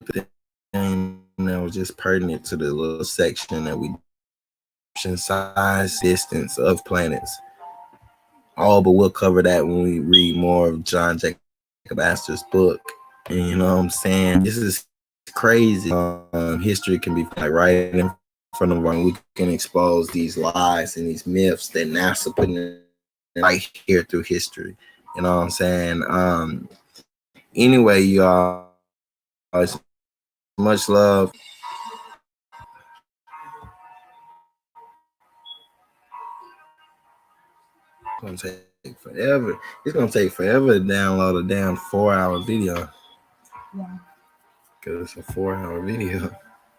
at the thing that was just pertinent to the little section that we size distance of planets. But we'll cover that when we read more of John Jacob Astor's book. And you know what I'm saying? This is crazy. History can be like right in front of us. We can expose these lies and these myths that NASA put in right here through history. You know what I'm saying? Anyway, y'all, much love. gonna take forever. It's gonna take forever to download a damn 4-hour video. Yeah. Cause it's a 4-hour video.